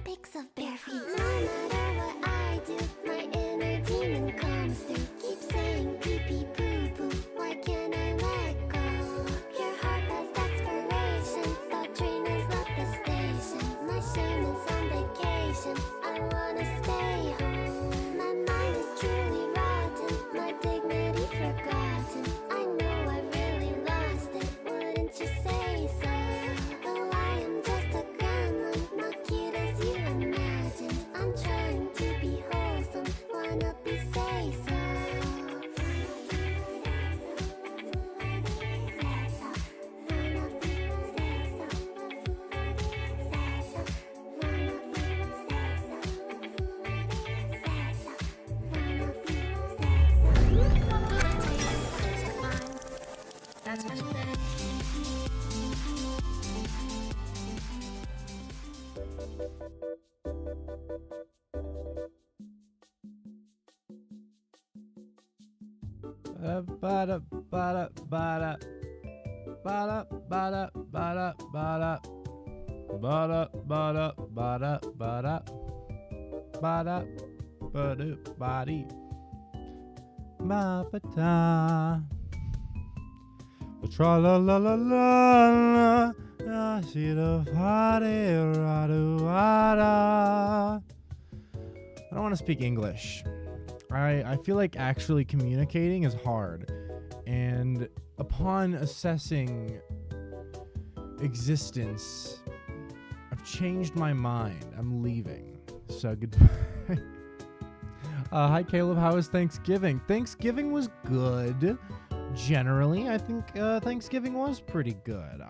pics of bare feet. No matter what I do, my inner demon comes through. Keep saying pee pee poo poo. Why can't I let go? Your heart has desperation. Thought train has left the station. My shame is on vacation. I wanna stay home. My mind is truly rotten. My dignity forgotten. I know I really lost it. Wouldn't you say so? Though I am just a gremlin, not cute as you imagined. I'm trying to be wholesome. Wanna be say so. That's what it is. Bada bada bada bada bada bada bada bada bada bada bada bada bada body ma bata tra la la la la la see the party radu rada. I don't want to speak English. I feel like actually communicating is hard, and upon assessing existence, I've changed my mind. I'm leaving. So goodbye. Hi Caleb, how was Thanksgiving? Thanksgiving was good. Generally, I think Thanksgiving was pretty good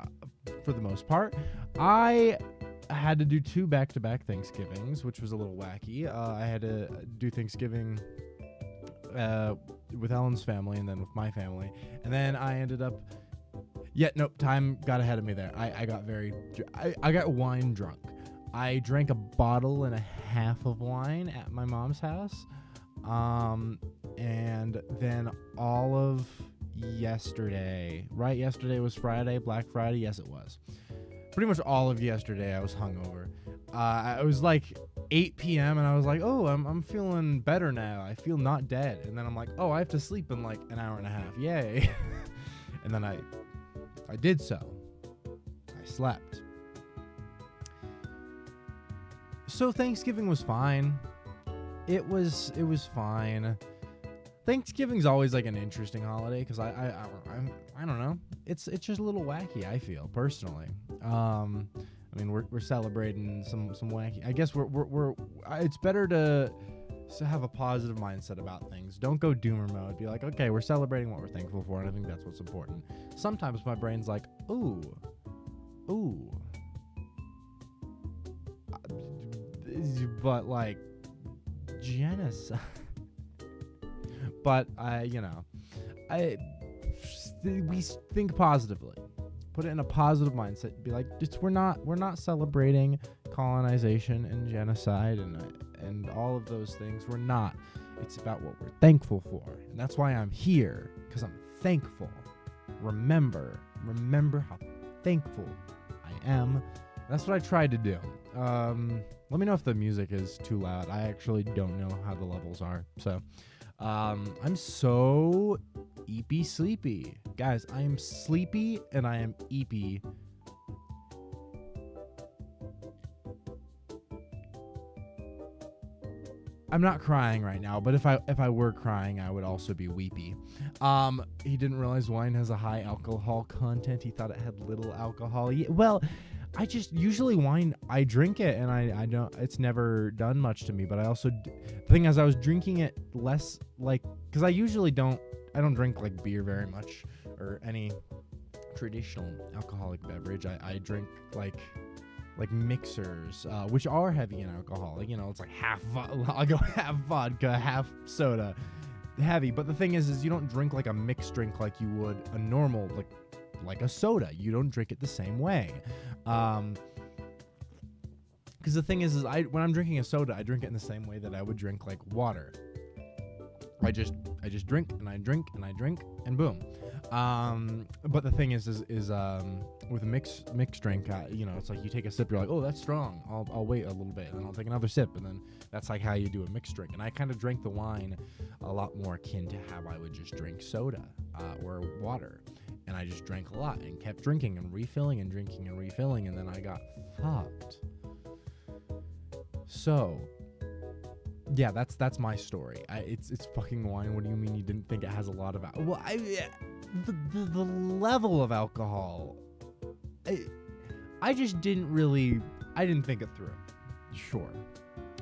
for the most part. I had to do 2 back-to-back Thanksgivings, which was a little wacky. I had to do Thanksgiving with Ellen's family and then with my family, and then I ended up time got ahead of me there. I got I got wine drunk. I drank a bottle and a half of wine at my mom's house, and then all of yesterday was Friday, Black Friday. Yes, it was. Pretty much all of yesterday I was hungover. It was like 8 p.m. and I was like, oh, I'm feeling better now. I feel not dead. And then I'm like, oh, I have to sleep in like an hour and a half. Yay. And then I did so. I slept. So Thanksgiving was fine. It was fine. Thanksgiving's always like an interesting holiday because I don't know. It's just a little wacky, I feel personally. I mean, we're celebrating some wacky. I guess we're it's better to have a positive mindset about things. Don't go doomer mode. Be like, okay, we're celebrating what we're thankful for, and I think that's what's important. Sometimes my brain's like, ooh, but like genocide. But we think positively. Put it in a positive mindset. Be like, we're not celebrating colonization and genocide and all of those things. We're not. It's about what we're thankful for, and that's why I'm here, because I'm thankful. Remember how thankful I am. That's what I tried to do. Let me know if the music is too loud. I actually don't know how the levels are. So, I'm so eepy sleepy. Guys, I am sleepy and I am eepy. I'm not crying right now, but if I were crying, I would also be weepy. He didn't realize wine has a high alcohol content. He thought it had little alcohol. Well, I just usually wine, I drink it and I don't, it's never done much to me, but I also, the thing is I was drinking it less like, cause I usually don't drink like beer very much or any traditional alcoholic beverage. I drink like mixers, which are heavy in alcohol. Like, it's like I'll go half vodka, half soda, heavy. But the thing is you don't drink like a mixed drink like you would a normal, like a soda. You don't drink it the same way. Because the thing is when I'm drinking a soda, I drink it in the same way that I would drink like water. I just I just drink and I drink and I drink and boom. But the thing is with a mixed drink, it's like you take a sip, you're like, oh, that's strong. I'll wait a little bit, and then I'll take another sip, and then that's like how you do a mixed drink. And I kind of drank the wine a lot more akin to how I would just drink soda or water. And I just drank a lot and kept drinking and refilling and drinking and refilling, and then I got fucked. So, yeah, that's my story. It's fucking wine. What do you mean you didn't think it has a lot of alcohol? Well, the level of alcohol, I just didn't think it through. Sure.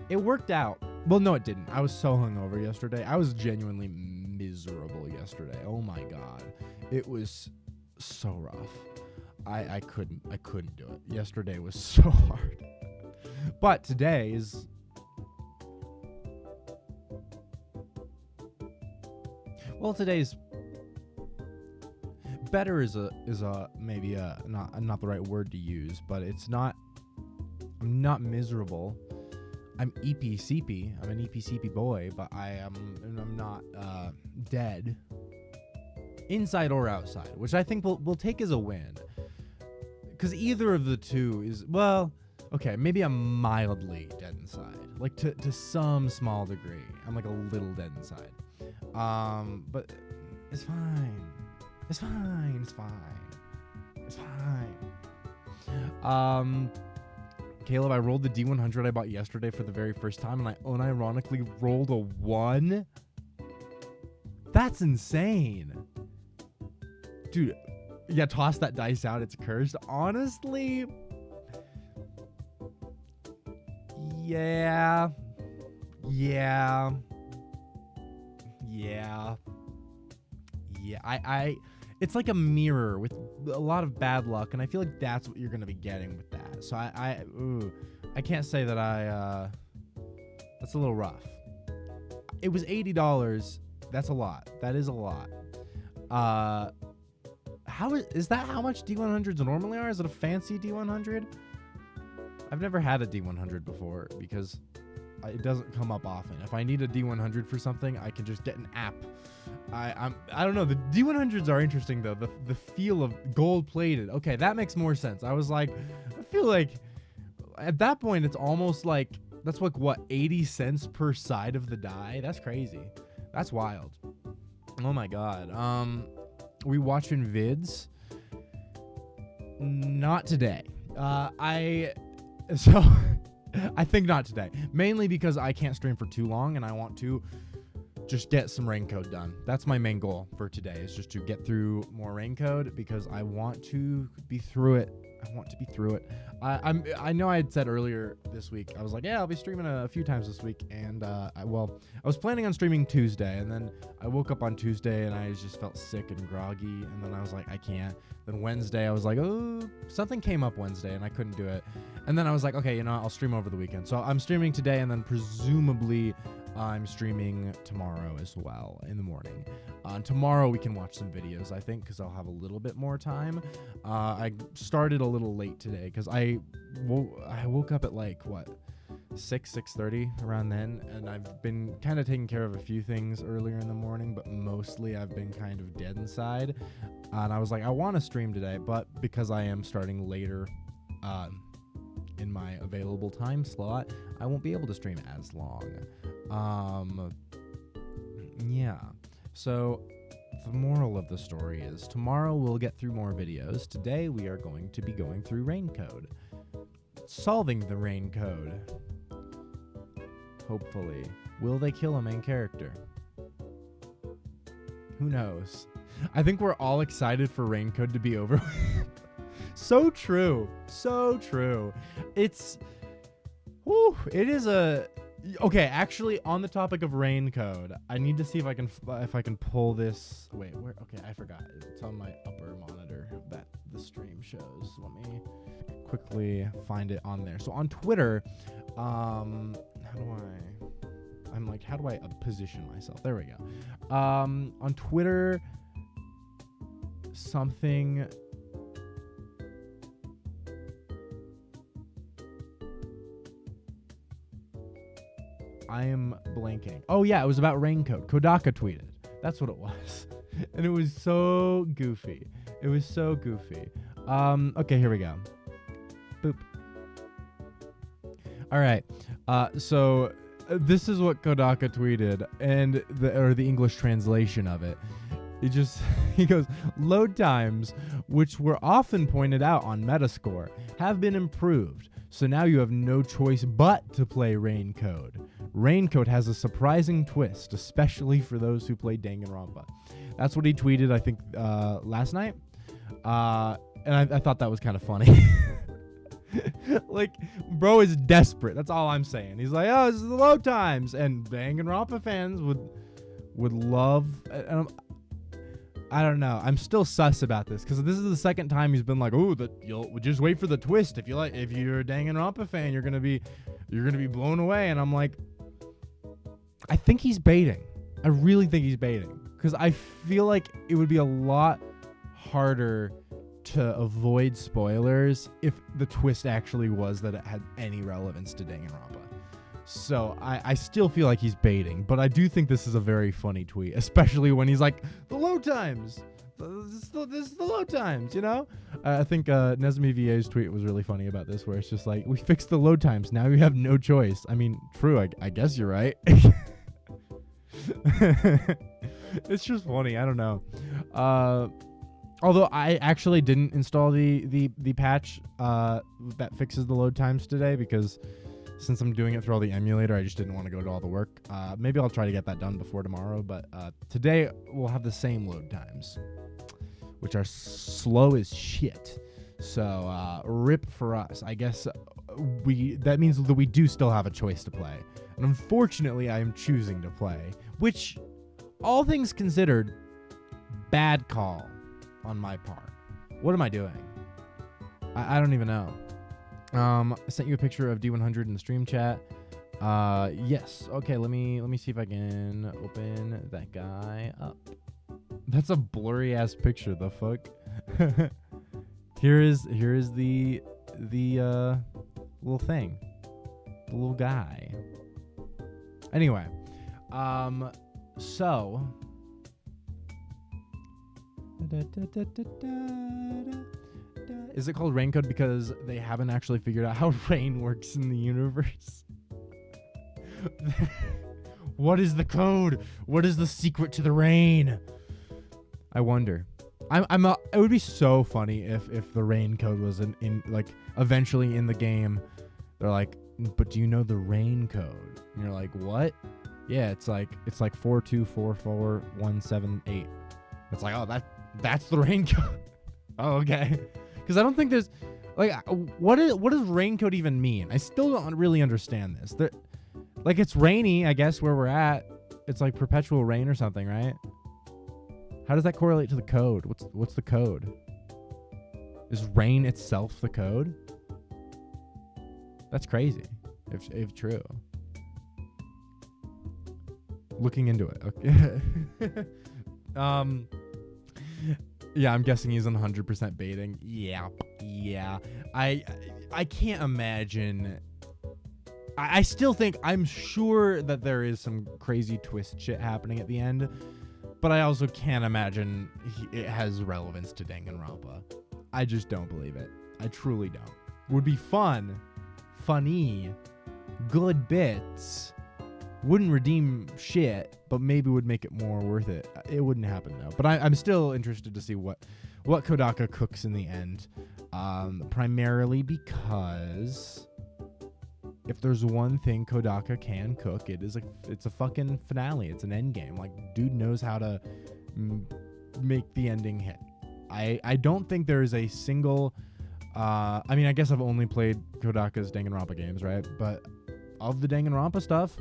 It worked out. Well, no, it didn't. I was so hungover yesterday. I was genuinely miserable yesterday. Oh my God. It was so rough. I couldn't do it. Yesterday was so hard. But today's better is maybe not the right word to use, but I'm not miserable. I'm EPCP. I'm an EPCP boy, but I'm not dead, inside or outside, which I think we'll take as a win. Because either of the two is, well, okay, maybe I'm mildly dead inside, like to some small degree. I'm like a little dead inside. But it's fine. It's fine. It's fine. It's fine. Caleb, I rolled the D100 I bought yesterday for the very first time, and I unironically rolled a 1. That's insane. Dude, yeah, toss that dice out. It's cursed. Honestly, yeah. It's like a mirror with a lot of bad luck, and I feel like that's what you're gonna be getting with that. So I can't say that that's a little rough. It was $80. That's a lot. That is a lot. Is that how much D100s normally are? Is it a fancy D100? I've never had a D100 before because it doesn't come up often. If I need a D100 for something, I can just get an app. I don't know. The D100s are interesting though. The feel of gold plated. Okay, that makes more sense. I was like, I feel like at that point it's almost like that's like what 80 cents per side of the die. That's crazy. That's wild. Oh my God. We watching vids? Not today. I think not today. Mainly because I can't stream for too long and I want to just get some rain code done. That's my main goal for today, is just to get through more rain code because I want to be through it. I know I had said earlier this week, I was like, yeah, I'll be streaming a few times this week. And I was planning on streaming Tuesday, and then I woke up on Tuesday and I just felt sick and groggy. And then I was like, I can't. Then Wednesday, I was like, oh, something came up Wednesday and I couldn't do it. And then I was like, okay, I'll stream over the weekend. So I'm streaming today, and then presumably I'm streaming tomorrow as well in the morning. Tomorrow we can watch some videos, I think, because I'll have a little bit more time. I started a little late today because I woke up at like, 6:30 around then, and I've been kind of taking care of a few things earlier in the morning, but mostly I've been kind of dead inside. And I was like, I want to stream today, but because I am starting later in my available time slot, I won't be able to stream as long. Yeah. So the moral of the story is tomorrow we'll get through more videos. Today we are going to be going through rain code. Solving the rain code. Hopefully. Will they kill a main character? Who knows? I think we're all excited for rain code to be over. So true. So true. It is a... Okay, actually, on the topic of rain code, I need to see if I can pull this. Wait, where? Okay, I forgot. It's on my upper monitor that the stream shows. Let me quickly find it on there. So on Twitter, how do I position myself? There we go. On Twitter, something. I am blanking. Oh yeah, it was about rain code. Kodaka tweeted. That's what it was. And it was so goofy. It was so goofy. Okay, here we go. Boop. All right. So this is what Kodaka tweeted, and the English translation of it. He goes, load times, which were often pointed out on Metascore, have been improved. So now you have no choice but to play Raincoat. Raincoat has a surprising twist, especially for those who play Danganronpa. That's what he tweeted, I think, last night. And I thought that was kind of funny. Like, bro is desperate. That's all I'm saying. He's like, oh, this is the load times. And Danganronpa fans would love... I don't know. I'm still sus about this because this is the second time he's been like, "Oh, you'll just wait for the twist. If you're a Danganronpa fan, you're gonna be blown away." And I'm like, I think he's baiting. I really think he's baiting because I feel like it would be a lot harder to avoid spoilers if the twist actually was that it had any relevance to Danganronpa. So I still feel like he's baiting, but I do think this is a very funny tweet, especially when he's like, the load times. This is the load times, you know? I think Nesmi VA's tweet was really funny about this, where it's just like, we fixed the load times. Now you have no choice. I mean, true, I guess you're right. It's just funny. I don't know. Although I actually didn't install the patch that fixes the load times today because... since I'm doing it through all the emulator, I just didn't want to go to all the work. Maybe I'll try to get that done before tomorrow, but today we'll have the same load times, which are slow as shit. So rip for us. I guess that means that we do still have a choice to play. And unfortunately, I am choosing to play, which, all things considered, bad call on my part. What am I doing? I don't even know. I sent you a picture of D100 in the stream chat. Yes. Okay, let me see if I can open that guy up. That's a blurry ass picture, the fuck. Here is the little thing. The little guy. Anyway, so is it called Raincoat because they haven't actually figured out how rain works in the universe? What is the code? What is the secret to the rain? I wonder. It would be so funny if the rain code was in like eventually in the game. They're like, but do you know the rain code? And you're like, what? Yeah, it's like 4244178. It's like, oh, that's the rain code. Oh, okay. Because I don't think there's like what does raincoat even mean? I still don't really understand this. Like it's rainy, I guess, where we're at. It's like perpetual rain or something, right? How does that correlate to the code? What's the code? Is rain itself the code? That's crazy. If true. Looking into it. Okay. Yeah, I'm guessing he's 100% baiting. Yeah. I can't imagine. I still think, I'm sure that there is some crazy twist shit happening at the end, but I also can't imagine it has relevance to Danganronpa. I just don't believe it. I truly don't. Would be funny, good bits. Wouldn't redeem shit, but maybe would make it more worth it. It wouldn't happen though. But I'm still interested to see what Kodaka cooks in the end. Primarily because if there's one thing Kodaka can cook, it's a fucking finale. It's an end game. Like, dude knows how to make the ending hit. I don't think there is a single. I mean, I guess I've only played Kodaka's Danganronpa games, right? But of the Danganronpa stuff,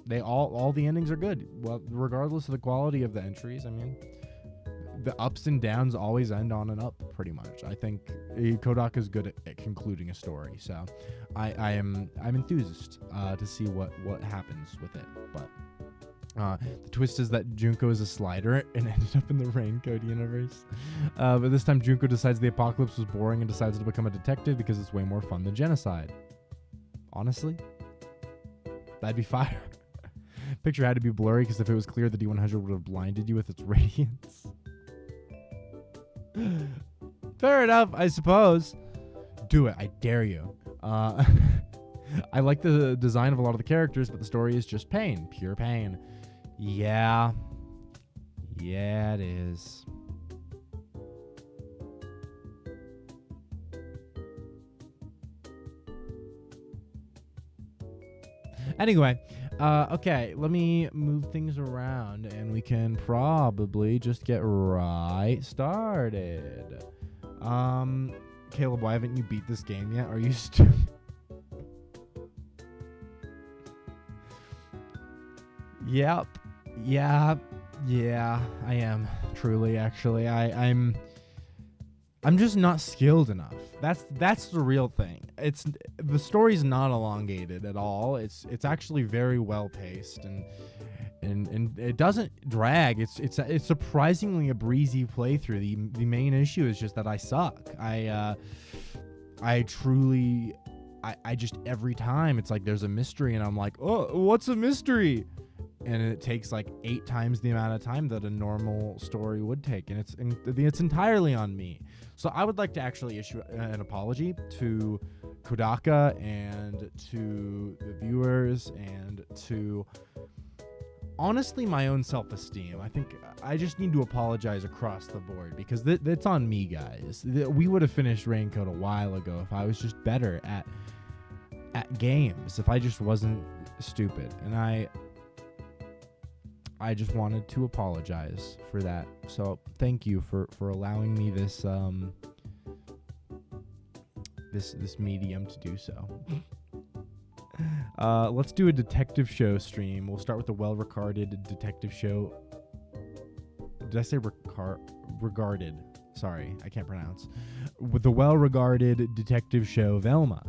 they all the endings are good. Well, regardless of the quality of the entries, I mean, the ups and downs always end on an up, pretty much. I think Kodaka is good at concluding a story, so I'm enthused to see what happens with it. But the twist is that Junko is a slider and ended up in the Raincoat universe. But this time Junko decides the apocalypse was boring and decides to become a detective because it's way more fun than genocide. Honestly, that'd be fire. Picture had to be blurry because if it was clear, the D100 would have blinded you with its radiance. Fair enough, I suppose. Do it. I dare you. I like the design of a lot of the characters, but the story is just pain. Pure pain. Yeah. Yeah, it is. Anyway, okay, let me move things around and we can probably just get right started. Caleb, why haven't you beat this game yet? Are you stupid? Yep. Yeah, I am. Truly, actually. I'm just not skilled enough. That's the real thing. The story's not elongated at all. It's actually very well paced and it doesn't drag. It's surprisingly a breezy playthrough. The main issue is just that I suck. I truly just every time it's like there's a mystery and I'm like, "Oh, what's a mystery?" And it takes like 8 times the amount of time that a normal story would take, and it's entirely on me. So I would like to actually issue an apology to Kodaka and to the viewers and to honestly my own self-esteem. I think I just need to apologize across the board because it's on me, guys. We would have finished Raincoat a while ago if I was just better at games, if I just wasn't stupid. And I just wanted to apologize for that. So thank you for allowing me this this medium to do so. Let's do a detective show stream. We'll start with the well-regarded detective show. Did I say regarded? Sorry, I can't pronounce. With the well-regarded detective show Velma.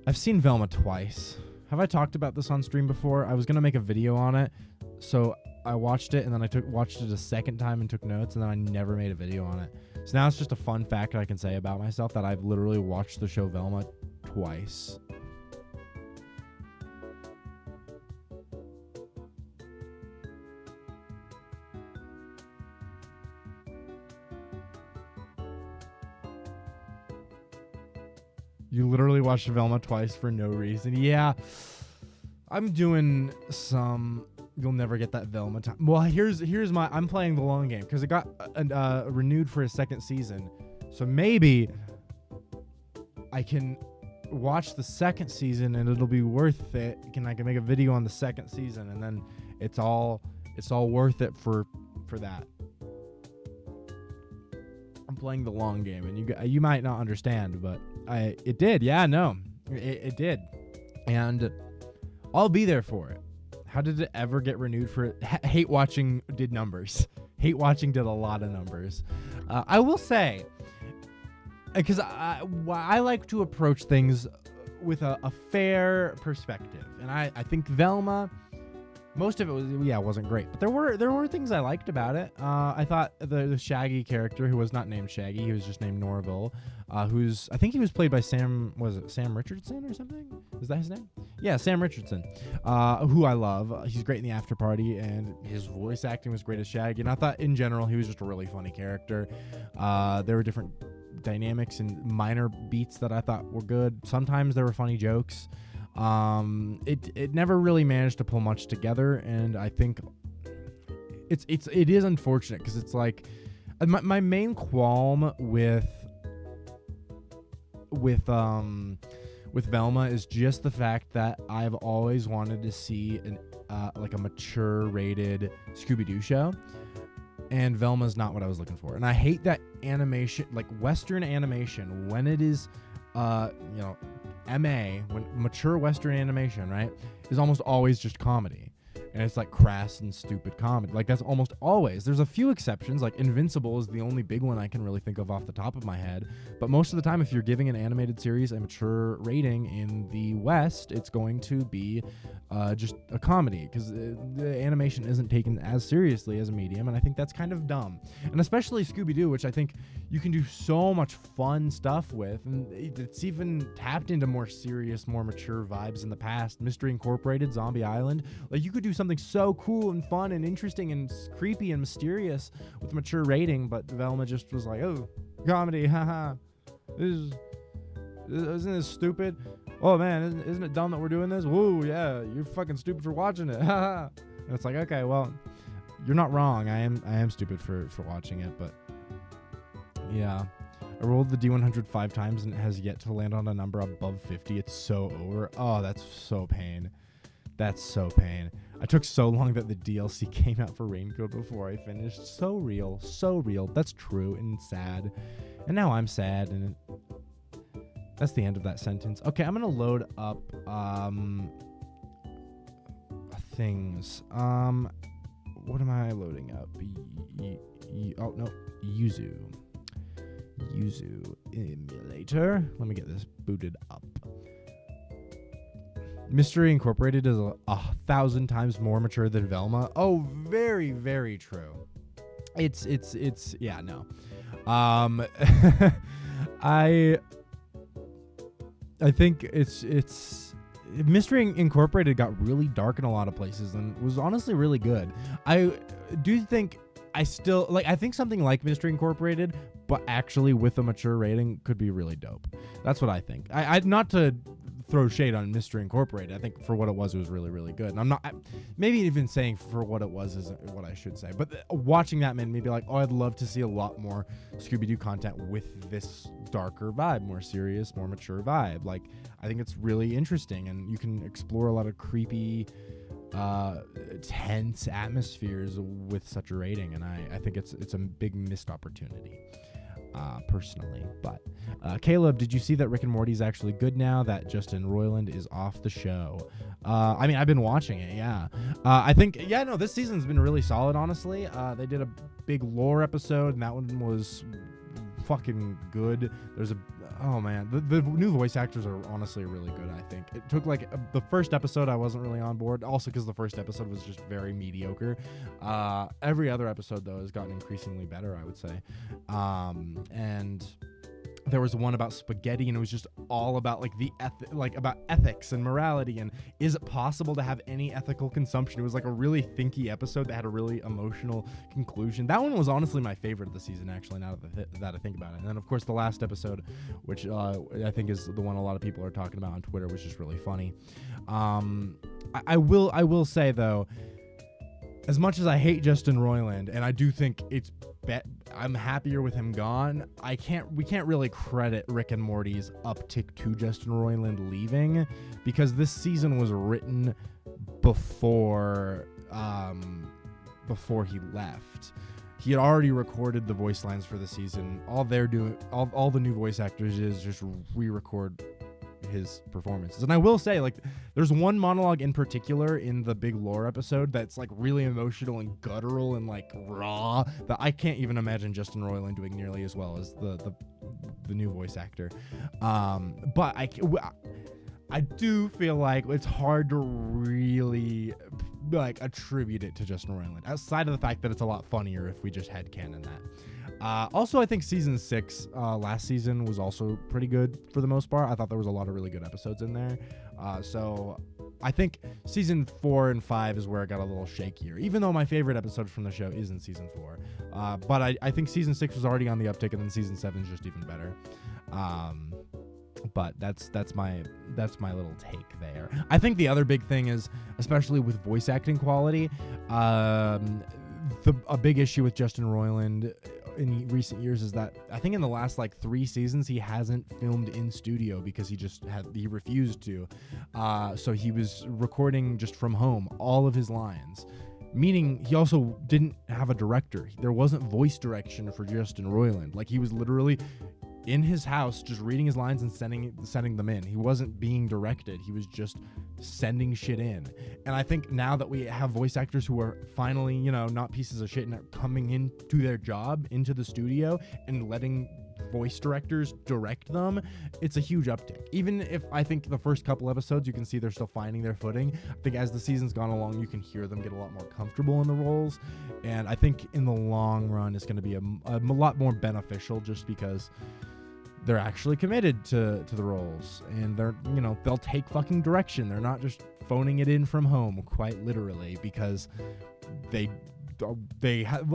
I've seen Velma twice. Have I talked about this on stream before? I was going to make a video on it, so I watched it, and then I watched it a second time and took notes, and then I never made a video on it. So now it's just a fun fact I can say about myself that I've literally watched the show Velma twice. You literally watched Velma twice for no reason. Yeah, I'm doing some. You'll never get that Velma time. Well, here's my. I'm playing the long game because it got renewed for a second season. So maybe I can watch the second season and it'll be worth it. I can make a video on the second season and then it's all worth it for that. I'm playing the long game, and you might not understand, but it did. Yeah, no, it did, and I'll be there for it. How did it ever get renewed for it? Hate Watching did numbers. Hate Watching did a lot of numbers. I will say, because I like to approach things with a fair perspective, and I think Velma, most of it wasn't great, but there were things I liked about it. I thought the Shaggy character, who was not named Shaggy, he was just named Norville, I think he was played by Sam Richardson or something? Is that his name? Yeah, Sam Richardson, who I love. He's great in the After Party, and his voice acting was great as Shaggy, and I thought in general he was just a really funny character. There were different dynamics and minor beats that I thought were good. Sometimes there were funny jokes. It never really managed to pull much together, and I think it is unfortunate because it's like my main qualm with Velma is just the fact that I've always wanted to see like a mature rated Scooby-Doo show, and Velma's not what I was looking for. And I hate that animation, like Western animation, when it is when mature Western animation, right, is almost always just comedy. And it's like crass and stupid comedy. Like that's almost always. There's a few exceptions, like Invincible is the only big one I can really think of off the top of my head. But most of the time, if you're giving an animated series a mature rating in the West, it's going to be just a comedy, because the animation isn't taken as seriously as a medium, and I think that's kind of dumb. And especially Scooby-Doo, which I think you can do so much fun stuff with, and it's even tapped into more serious, more mature vibes in the past. Mystery Incorporated, Zombie Island, like you could do something so cool and fun and interesting and creepy and mysterious with a mature rating, but Velma just was like, oh, comedy, haha, isn't this stupid? Oh man, isn't it dumb that we're doing this? Whoa, yeah, you're fucking stupid for watching it. And it's like, okay, well, you're not wrong. I am stupid for watching it, but yeah. I rolled the D100 5 times and it has yet to land on a number above 50. It's so over. Oh, that's so pain. That's so pain. I took so long that the DLC came out for Raincoat before I finished. So real, so real. That's true and sad. And now I'm sad, and that's the end of that sentence. Okay, I'm gonna load up things. What am I loading up? Oh no, Yuzu emulator. Let me get this booted up. Mystery Incorporated is 1,000 times more mature than Velma. Oh, very, very true. It's yeah, no. I think it's Mystery Incorporated got really dark in a lot of places and was honestly really good. I do think I think something like Mystery Incorporated, but actually with a mature rating, could be really dope. That's what I think. I not to throw shade on Mystery Incorporated. I think for what it was really, really good. And I'm not, maybe even saying for what it was isn't what I should say. But watching that made me be like, oh, I'd love to see a lot more Scooby-Doo content with this darker vibe, more serious, more mature vibe. Like, I think it's really interesting, and you can explore a lot of creepy, tense atmospheres with such a rating. And I think it's a big missed opportunity. Personally, but Caleb, did you see that Rick and Morty is actually good now that Justin Roiland is off the show? I mean, I've been watching it. Yeah, I think this season's been really solid. Honestly, they did a big lore episode, and that one was fucking good. There's the new voice actors are honestly really good. I think it took the first episode I wasn't really on board, also because the first episode was just very mediocre. Every other episode though has gotten increasingly better, I would say. And there was one about spaghetti, and it was just all about about ethics and morality, and is it possible to have any ethical consumption? It was like a really thinky episode that had a really emotional conclusion. That one was honestly my favorite of the season, actually, now that I think about it. And then of course the last episode, which I think is the one a lot of people are talking about on Twitter, was just really funny. I will say though, as much as I hate Justin Roiland, and I do think I'm happier with him gone, we can't really credit Rick and Morty's uptick to Justin Roiland leaving, because this season was written before he left. He had already recorded the voice lines for the season. All they're doing, all the new voice actors is just re-record his performances. And I will say, there's one monologue in particular in the big lore episode that's really emotional and guttural and raw that I can't even imagine Justin Roiland doing nearly as well as the new voice actor. But I do feel like it's hard to really attribute it to Justin Roiland, outside of the fact that it's a lot funnier if we just headcanon that. Also, I think season 6 last season was also pretty good for the most part. I thought there was a lot of really good episodes in there. So I think season 4 and 5 is where it got a little shakier, even though my favorite episode from the show is in season 4. But I think season 6 was already on the uptick, and then season 7 is just even better. But that's my little take there. I think the other big thing is, especially with voice acting quality, a big issue with Justin Roiland in recent years is that I think in the last 3 seasons he hasn't filmed in studio because he refused to. So he was recording just from home all of his lines, meaning he also didn't have a director. There wasn't voice direction for Justin Roiland. He was literally in his house just reading his lines and sending them in. He wasn't being directed. He was just sending shit in. And I think now that we have voice actors who are finally, not pieces of shit and are coming into their job, into the studio, and letting voice directors direct them, it's a huge uptick. Even if I think the first couple episodes you can see they're still finding their footing, I think as the season's gone along you can hear them get a lot more comfortable in the roles, and I think in the long run it's going to be a lot more beneficial just because they're actually committed to the roles, and they're, you know, they'll take fucking direction. They're not just phoning it in from home, quite literally, because well,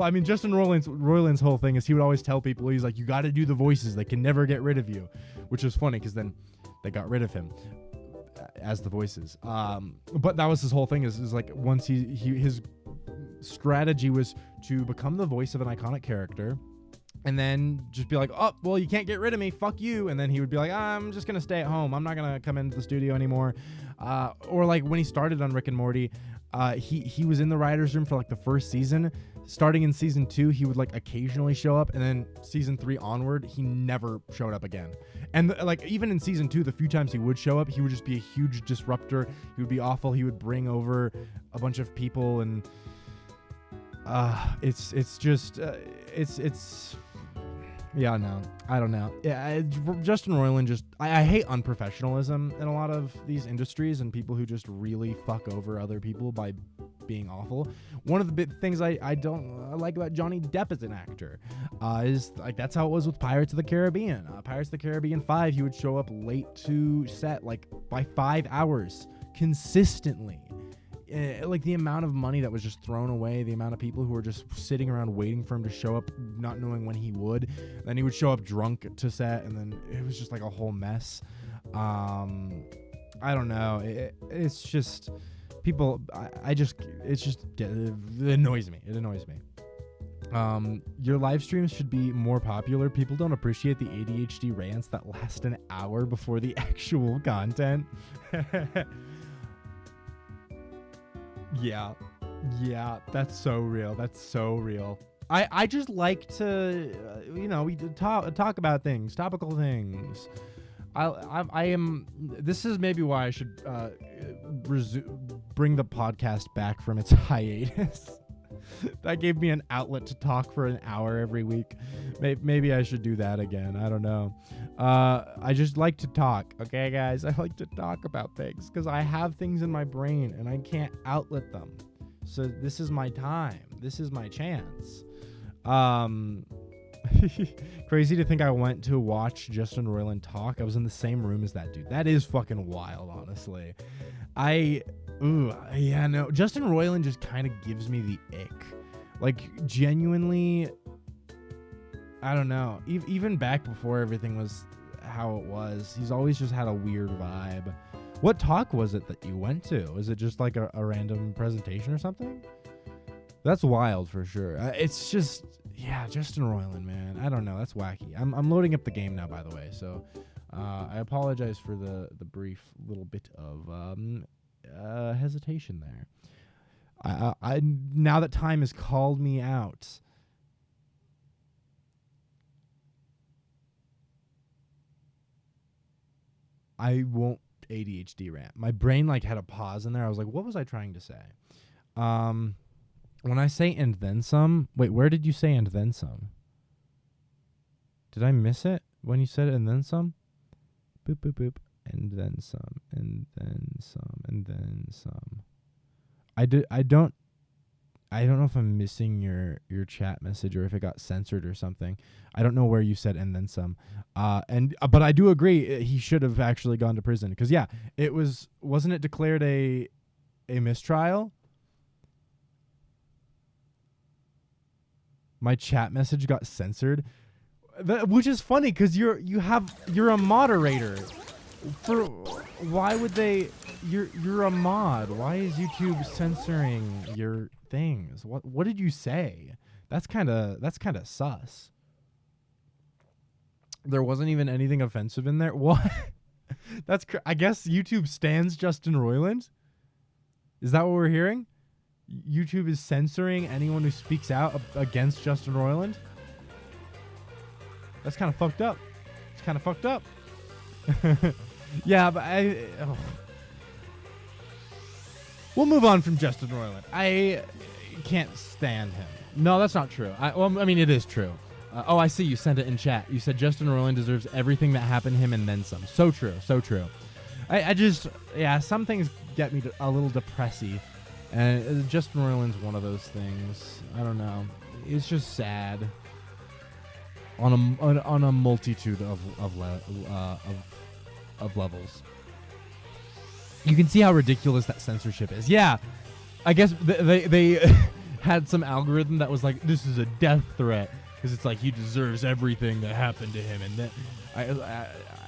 I mean, Justin Roiland's whole thing is he would always tell people, he's like, you got to do the voices. They can never get rid of you, which is funny because then they got rid of him as the voices. But that was his whole thing is like once his strategy was to become the voice of an iconic character, and then just be like, oh, well, you can't get rid of me. Fuck you. And then he would be like, I'm just going to stay at home. I'm not going to come into the studio anymore. Or like when he started on Rick and Morty, he was in the writer's room for like the first season. Starting in season 2, he would like occasionally show up. And then season 3 onward, he never showed up again. And like even in season 2, the few times he would show up, he would just be a huge disruptor. He would be awful. He would bring over a bunch of people. And it's yeah, no, I don't know. Yeah, Justin Roiland just, I hate unprofessionalism in a lot of these industries and people who just really fuck over other people by being awful. One of the big things I don't like about Johnny Depp as an actor is like that's how it was with Pirates of the Caribbean. Pirates of the Caribbean 5, he would show up late to set like by 5 hours consistently. Like the amount of money that was just thrown away, the amount of people who were just sitting around waiting for him to show up, not knowing when he would. Then he would show up drunk to set, and then it was just like a whole mess. I don't know. It's just people. It annoys me. It annoys me. Your live streams should be more popular. People don't appreciate the ADHD rants that last an hour before the actual content. Yeah, that's so real. That's so real. I just like to, we talk about things, topical things. I am. This is maybe why I should bring the podcast back from its hiatus. That gave me an outlet to talk for an hour every week. Maybe I should do that again. I don't know. I just like to talk. Okay, guys? I like to talk about things because I have things in my brain and I can't outlet them. So this is my time. This is my chance. Crazy to think I went to watch Justin Roiland talk. I was in the same room as that dude. That is fucking wild, honestly. Justin Roiland just kind of gives me the ick. Like, genuinely, I don't know. Even back before everything was how it was, he's always just had a weird vibe. What talk was it that you went to? Was it just like a random presentation or something? That's wild for sure. It's just, yeah, Justin Roiland, man. I don't know. That's wacky. I'm loading up the game now, by the way. So I apologize for the brief little bit of hesitation there. I now that time has called me out. I won't ADHD rant. My brain like had a pause in there. I was like, what was I trying to say? When I say and then some, wait, where did you say and then some? Did I miss it when you said and then some? Boop, boop, boop. And then some, and then some, and then some. I don't know if I'm missing your chat message or if it got censored or something. I don't know where you said and then some. But I do agree he should have actually gone to prison because yeah, wasn't it declared a mistrial? My chat message got censored, which is funny because you're a moderator. Why would they? You're a mod. Why is YouTube censoring your things? What did you say? That's kind of sus. There wasn't even anything offensive in there. What? I guess YouTube stands Justin Roiland. Is that what we're hearing? YouTube is censoring anyone who speaks out against Justin Roiland? That's kind of fucked up. It's kind of fucked up. Yeah, but we'll move on from Justin Roiland. I can't stand him. No, that's not true. I mean, it is true. Oh, I see. You sent it in chat. You said Justin Roiland deserves everything that happened to him and then some. So true. So true. I just, yeah, some things get me a little depressy. And Justin Roiland's one of those things. I don't know. It's just sad on a multitude of levels. You can see how ridiculous that censorship is. Yeah, I guess they had some algorithm that was like, this is a death threat because it's like he deserves everything that happened to him, and then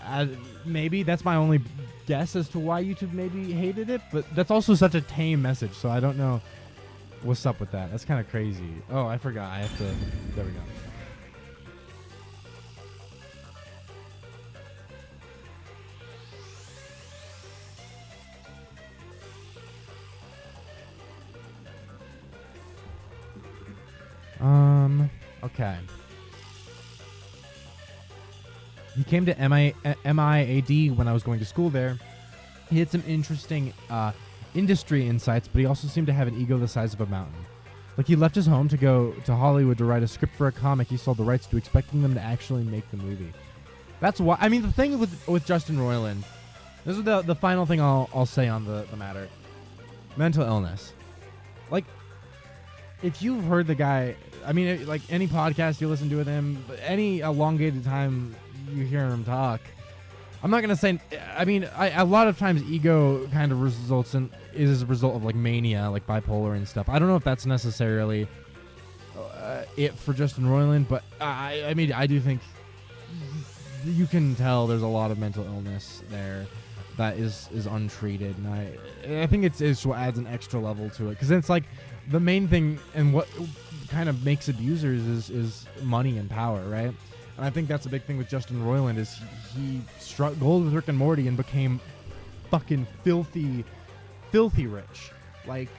I maybe that's my only guess as to why YouTube maybe hated it, but that's also such a tame message, so I don't know what's up with that. That's kind of crazy. Oh, I forgot. I have to. There we go. Okay. He came to MIAD when I was going to school there. He had some interesting industry insights, but he also seemed to have an ego the size of a mountain. Like, he left his home to go to Hollywood to write a script for a comic he sold the rights to, expecting them to actually make the movie. That's why. I mean, the thing with Justin Roiland, this is the final thing I'll say on the matter. Mental illness. Like, if you've heard the guy, I mean, like any podcast you listen to with him, any elongated time you hear him talk, I'm not gonna say. I mean, a lot of times ego kind of results in is a result of like mania, like bipolar and stuff. I don't know if that's necessarily it for Justin Roiland, but I mean, I do think you can tell there's a lot of mental illness there that is untreated, and I think it's what adds an extra level to it, because it's like the main thing and what kind of makes abusers is money and power, right? And I think that's a big thing with Justin Roiland is he struck gold with Rick and Morty and became fucking filthy rich. Like,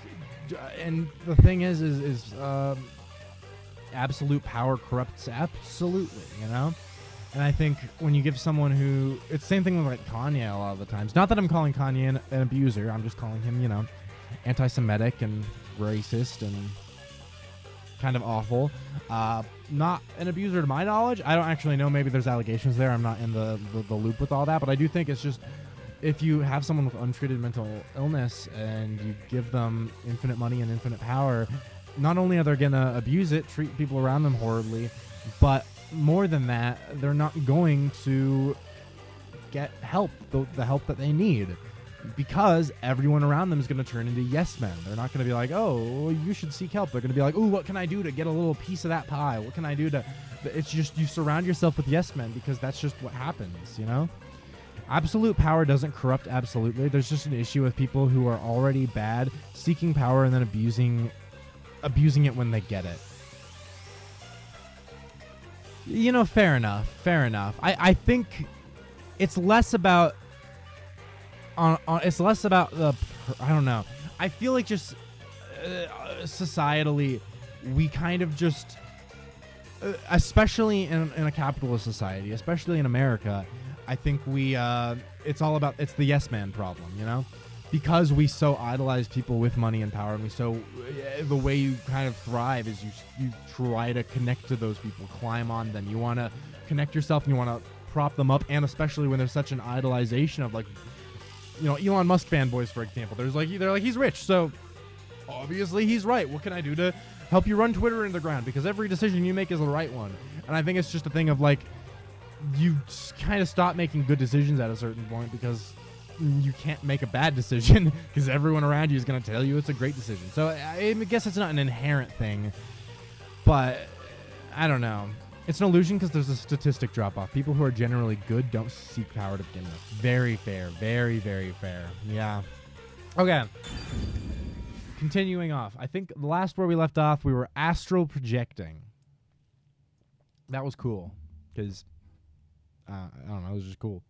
and the thing is absolute power corrupts absolutely, you know? And I think when you give someone who, it's the same thing with like Kanye a lot of the times. Not that I'm calling Kanye an abuser, I'm just calling him, you know, anti-Semitic and racist and kind of awful. Not an abuser to my knowledge. I don't actually know. Maybe there's allegations there. I'm not in the loop with all that. But I do think it's just, if you have someone with untreated mental illness and you give them infinite money and infinite power, not only are they going to abuse it, treat people around them horribly, but more than that, they're not going to get help, the help that they need. Because everyone around them is going to turn into yes men. They're not going to be like, oh, you should seek help. They're going to be like, ooh, what can I do to get a little piece of that pie? What can I do to... It's just you surround yourself with yes men because that's just what happens, you know? Absolute power doesn't corrupt absolutely. There's just an issue with people who are already bad, seeking power and then abusing it when they get it. You know, fair enough. I think it's less about... it's less about the... I don't know. I feel like just societally, we kind of just... especially in a capitalist society, especially in America, I think we... it's all about... It's the yes man problem, you know? Because we so idolize people with money and power, and we so... the way you kind of thrive is you try to connect to those people, climb on them. You want to connect yourself, and you want to prop them up, and especially when there's such an idolization of, like... You know, Elon Musk fanboys, for example. They're like, he's rich, so obviously he's right. What can I do to help you run Twitter into the ground? Because every decision you make is the right one. And I think it's just a thing of, like, you kind of stop making good decisions at a certain point because you can't make a bad decision because everyone around you is going to tell you it's a great decision. So I guess it's not an inherent thing, but I don't know. It's an illusion because there's a statistic drop-off. People who are generally good don't seek power to begin with. Very fair. Very, very fair. Yeah. Okay. Continuing off. I think the last where we left off, we were astral projecting. That was cool. Because, I don't know, it was just cool.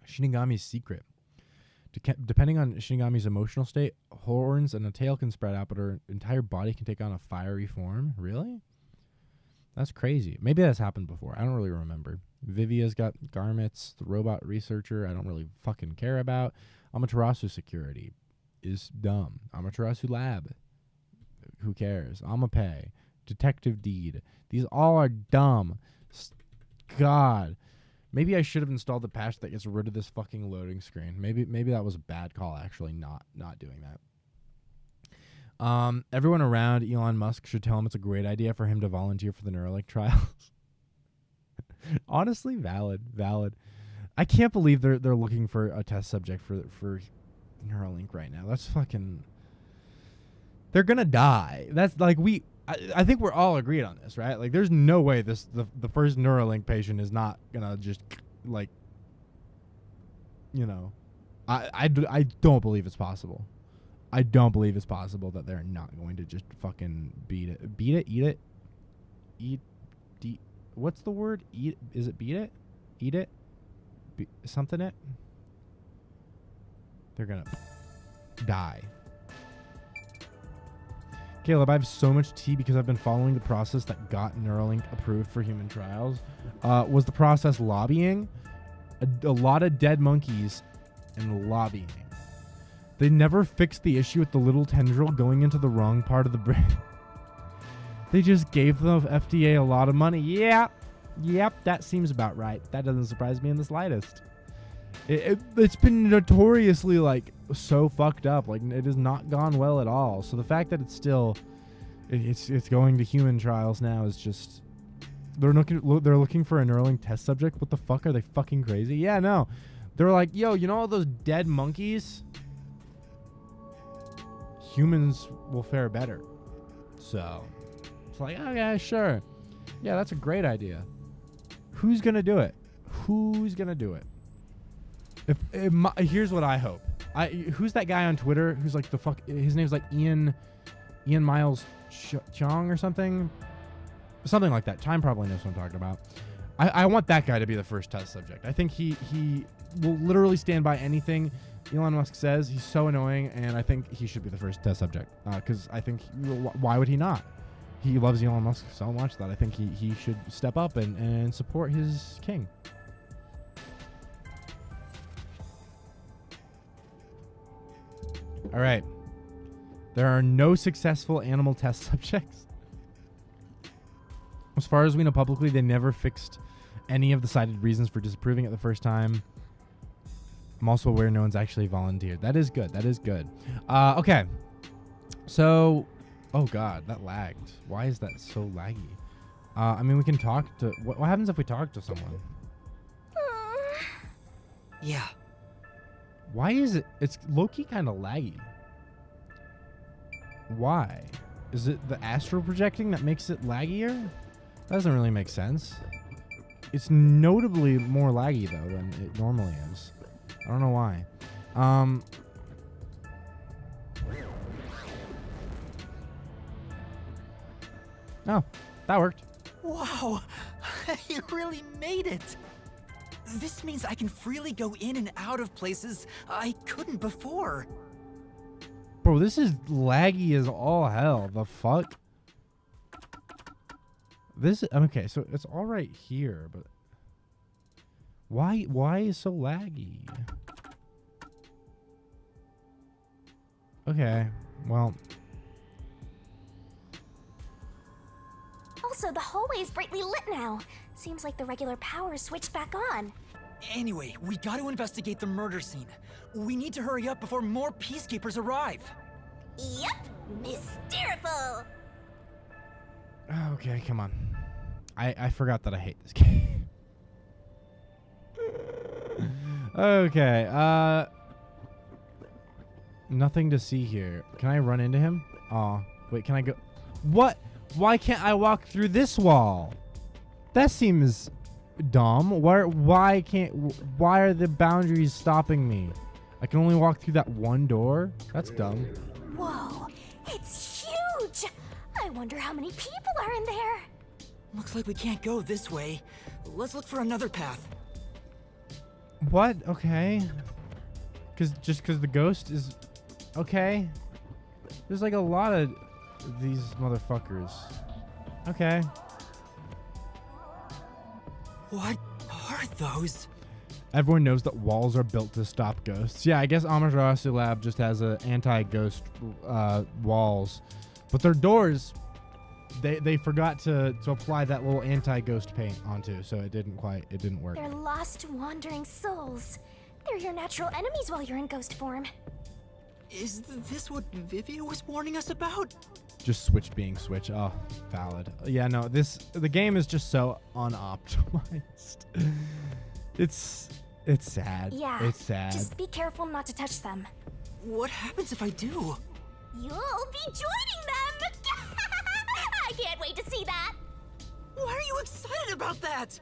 Shinigami's secret. Depending on Shinigami's emotional state, horns and a tail can spread out, but her entire body can take on a fiery form. Really? That's crazy. Maybe that's happened before. I don't really remember. Vivia's got garments. The robot researcher I don't really fucking care about. Amaterasu security is dumb. Amaterasu lab. who cares? I'ma pay. Detective Deed. These all are dumb. God. Maybe I should have installed the patch that gets rid of this fucking loading screen. Maybe that was a bad call, actually, not doing that. Everyone around Elon Musk should tell him it's a great idea for him to volunteer for the Neuralink trials. Honestly, valid. I can't believe they're looking for a test subject for Neuralink right now. That's fucking... They're gonna die. That's like I think we're all agreed on this, right? Like, there's no way the first Neuralink patient is not gonna just, like, you know, I don't believe it's possible. I don't believe it's possible that they're not going to just fucking eat it. What's the word? Eat? Is it beat it? Eat it? Something it? They're gonna die. Caleb, I have so much tea because I've been following the process that got Neuralink approved for human trials. Was the process lobbying? A lot of dead monkeys and lobbying. They never fixed the issue with the little tendril going into the wrong part of the brain. They just gave the FDA a lot of money. Yep, that seems about right. That doesn't surprise me in the slightest. It's been notoriously, like, so fucked up. Like, it has not gone well at all. So the fact that it's still it's going to human trials now is just... They're looking for a Neuralink test subject. What the fuck? Are they fucking crazy? Yeah, no. They're like, yo, you know all those dead monkeys? Humans will fare better. So it's like, okay, sure. Yeah, that's a great idea. Who's gonna do it? Here's what I hope. Who's that guy on Twitter who's like his name's like Ian Miles Chong or something like that. Time probably knows what I'm talking about. I want that guy to be the first test subject. I think he will literally stand by anything Elon Musk says. He's so annoying, and I think he should be the first test subject. Because I think, why would he not? He loves Elon Musk so much that I think he should step up and support his king. All right. There are no successful animal test subjects. As far as we know publicly, they never fixed any of the cited reasons for disapproving it the first time. I'm also aware no one's actually volunteered. That is good. Okay. So, oh God, that lagged. Why is that so laggy? I mean, we can talk to... What happens if we talk to someone? Yeah. Why is it... It's low-key kind of laggy. Why? Is it the astral projecting that makes it laggier? That doesn't really make sense. It's notably more laggy, though, than it normally is. I don't know why. Oh, that worked. Wow, you really made it. This means I can freely go in and out of places I couldn't before. Bro, this is laggy as all hell. The fuck? This... Okay, so it's all right here, but... Why is so laggy? Okay, well... Also, the hallway is brightly lit now. Seems like the regular power is switched back on. Anyway, we got to investigate the murder scene. We need to hurry up before more peacekeepers arrive. Yep, mysteriful. Okay, come on. I forgot that I hate this game. Okay, nothing to see here. Can I run into him? Aw, wait, can I go? What? Why can't I walk through this wall? That seems dumb. Why are the boundaries stopping me? I can only walk through that one door? That's dumb. Whoa, it's huge. I wonder how many people are in there. Looks like we can't go this way. Let's look for another path. What? Okay. Just because the ghost is... Okay. There's like a lot of these motherfuckers. Okay. What are those? Everyone knows that walls are built to stop ghosts. Yeah, I guess Amaterasu Lab just has a anti-ghost walls But their doors, they forgot to apply that little anti-ghost paint onto, so it didn't work. They're lost, wandering souls. They're your natural enemies while you're in ghost form. Is this what Vivia was warning us about? Just Switch being Switch. Oh, valid. Yeah, no, the game is just so unoptimized. It's sad. Yeah. It's sad. Just be careful not to touch them. What happens if I do? You'll be joining them! I can't wait to see that! Why are you excited about that?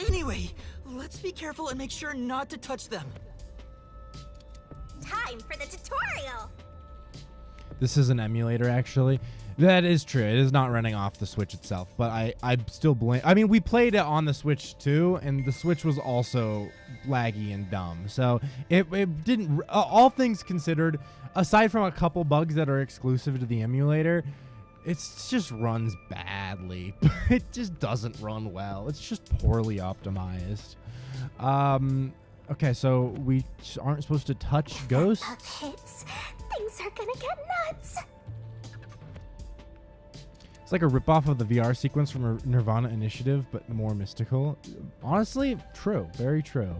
Anyway, let's be careful and make sure not to touch them. Time for the tutorial! This is an emulator, actually. That is true. It is not running off the Switch itself, but I still blame. I mean, we played it on the Switch too, and the Switch was also laggy and dumb. So it didn't. All things considered, aside from a couple bugs that are exclusive to the emulator, it just runs badly. It just doesn't run well. It's just poorly optimized. Okay, so we aren't supposed to touch ghosts. Up hits. Things are gonna get nuts. It's like a ripoff of the VR sequence from Nirvana Initiative, but more mystical. Honestly, true. Very true.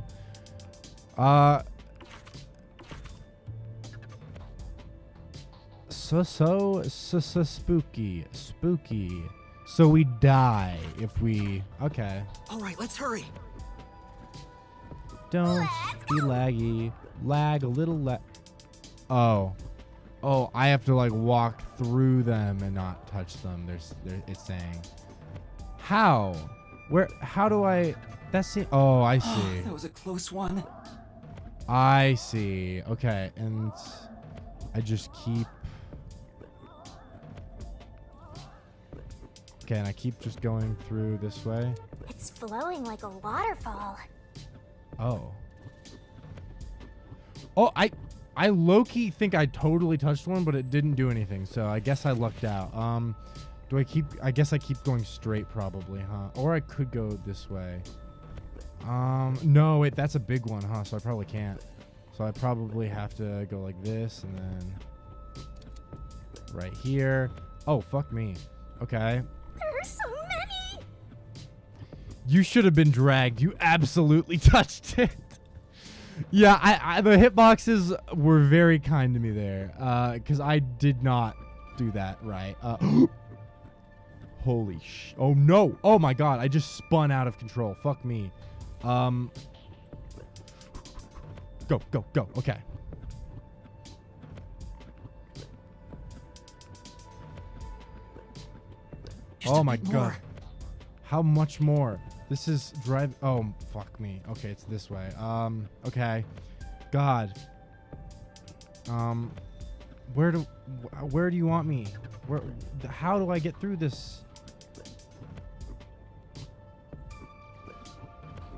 So spooky. Spooky. So we die if we... Okay. All right, let's hurry. Don't be laggy. Lag a little Oh. Oh, I have to like walk through them and not touch them. It's saying. How? Where? How do I? That's it. Oh, I see. That was a close one. I see. Okay, and I just keep. Okay, and I keep just going through this way. It's flowing like a waterfall. Oh. Oh, I low-key think I totally touched one, but it didn't do anything, so I guess I lucked out. I guess I keep going straight probably, huh? Or I could go this way. No, wait, that's a big one, huh? So I probably can't. So I probably have to go like this and then right here. Oh, fuck me. Okay. There are so many! You should have been dragged. You absolutely touched it. Yeah, the hitboxes were very kind to me there, because I did not do that right. Holy sh! Oh no! Oh my god! I just spun out of control. Fuck me. Go, go, go. Okay. Just Oh a my bit god! more. How much more? This is drive. Oh fuck me. Okay, it's this way. Okay. God. Where do you want me? How do I get through this?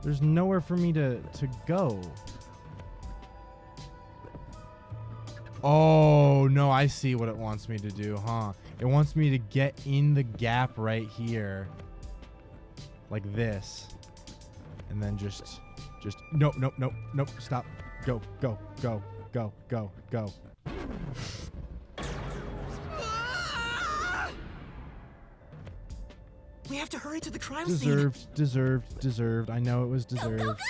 There's nowhere for me to go. Oh, no, I see what it wants me to do, huh? It wants me to get in the gap right here. Like this. And then just nope, stop. Go, go, go, go, go, go. We have to hurry to the crime scene. Deserved. I know it was deserved.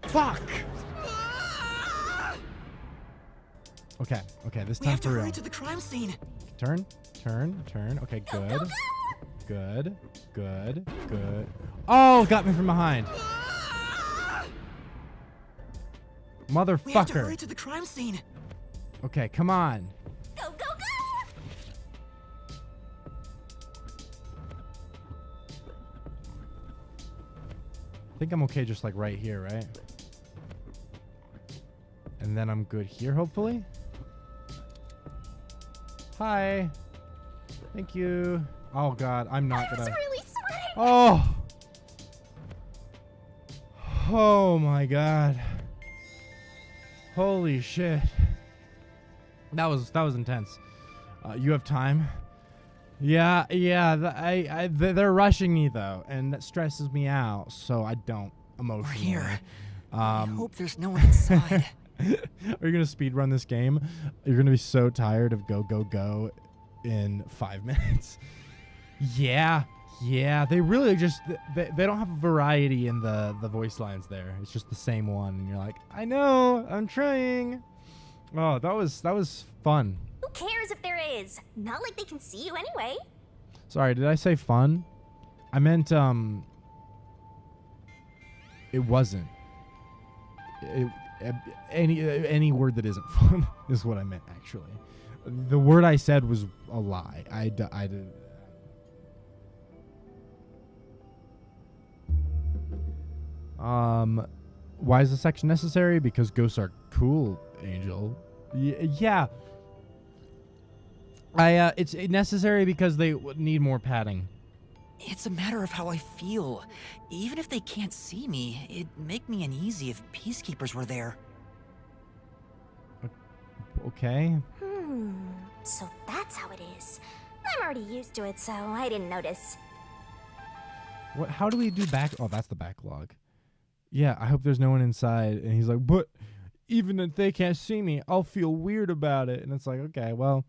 Fuck! Okay, this We time have to for real. hurry to the crime scene. Turn. Okay, good. Good. Oh, got me from behind. We have to hurry Motherfucker. to the crime scene. Okay, come on. Go, go, go! I think I'm okay just like right here, right? And then I'm good here, hopefully. Hi. Thank you. Oh god, I'm not I was gonna. really sweating! Oh. Oh my god. Holy shit. That was intense. You have time? Yeah. They're rushing me though, and that stresses me out. So I don't emotionally. We're here. I hope there's no one inside. Are you gonna speed run this game? You're gonna be so tired of go go go in 5 minutes. Yeah, they really just they don't have a variety in the voice lines there. It's just the same one, and you're like, I know, I'm trying. Oh, that was fun. Who cares if there is? Not like they can see you anyway. Sorry, did I say fun? I meant it wasn't. Any word that isn't fun is what I meant, actually. The word I said was a lie. I did. Why is the section necessary? Because ghosts are cool, Angel. Yeah. It's necessary because they need more padding. It's a matter of how I feel. Even if they can't see me, it'd make me uneasy if peacekeepers were there. Okay. So that's how it is. I'm already used to it, so I didn't notice. What? How do we do back? Oh, that's the backlog. Yeah, I hope there's no one inside. And he's like, but even if they can't see me, I'll feel weird about it. And it's like, okay, well.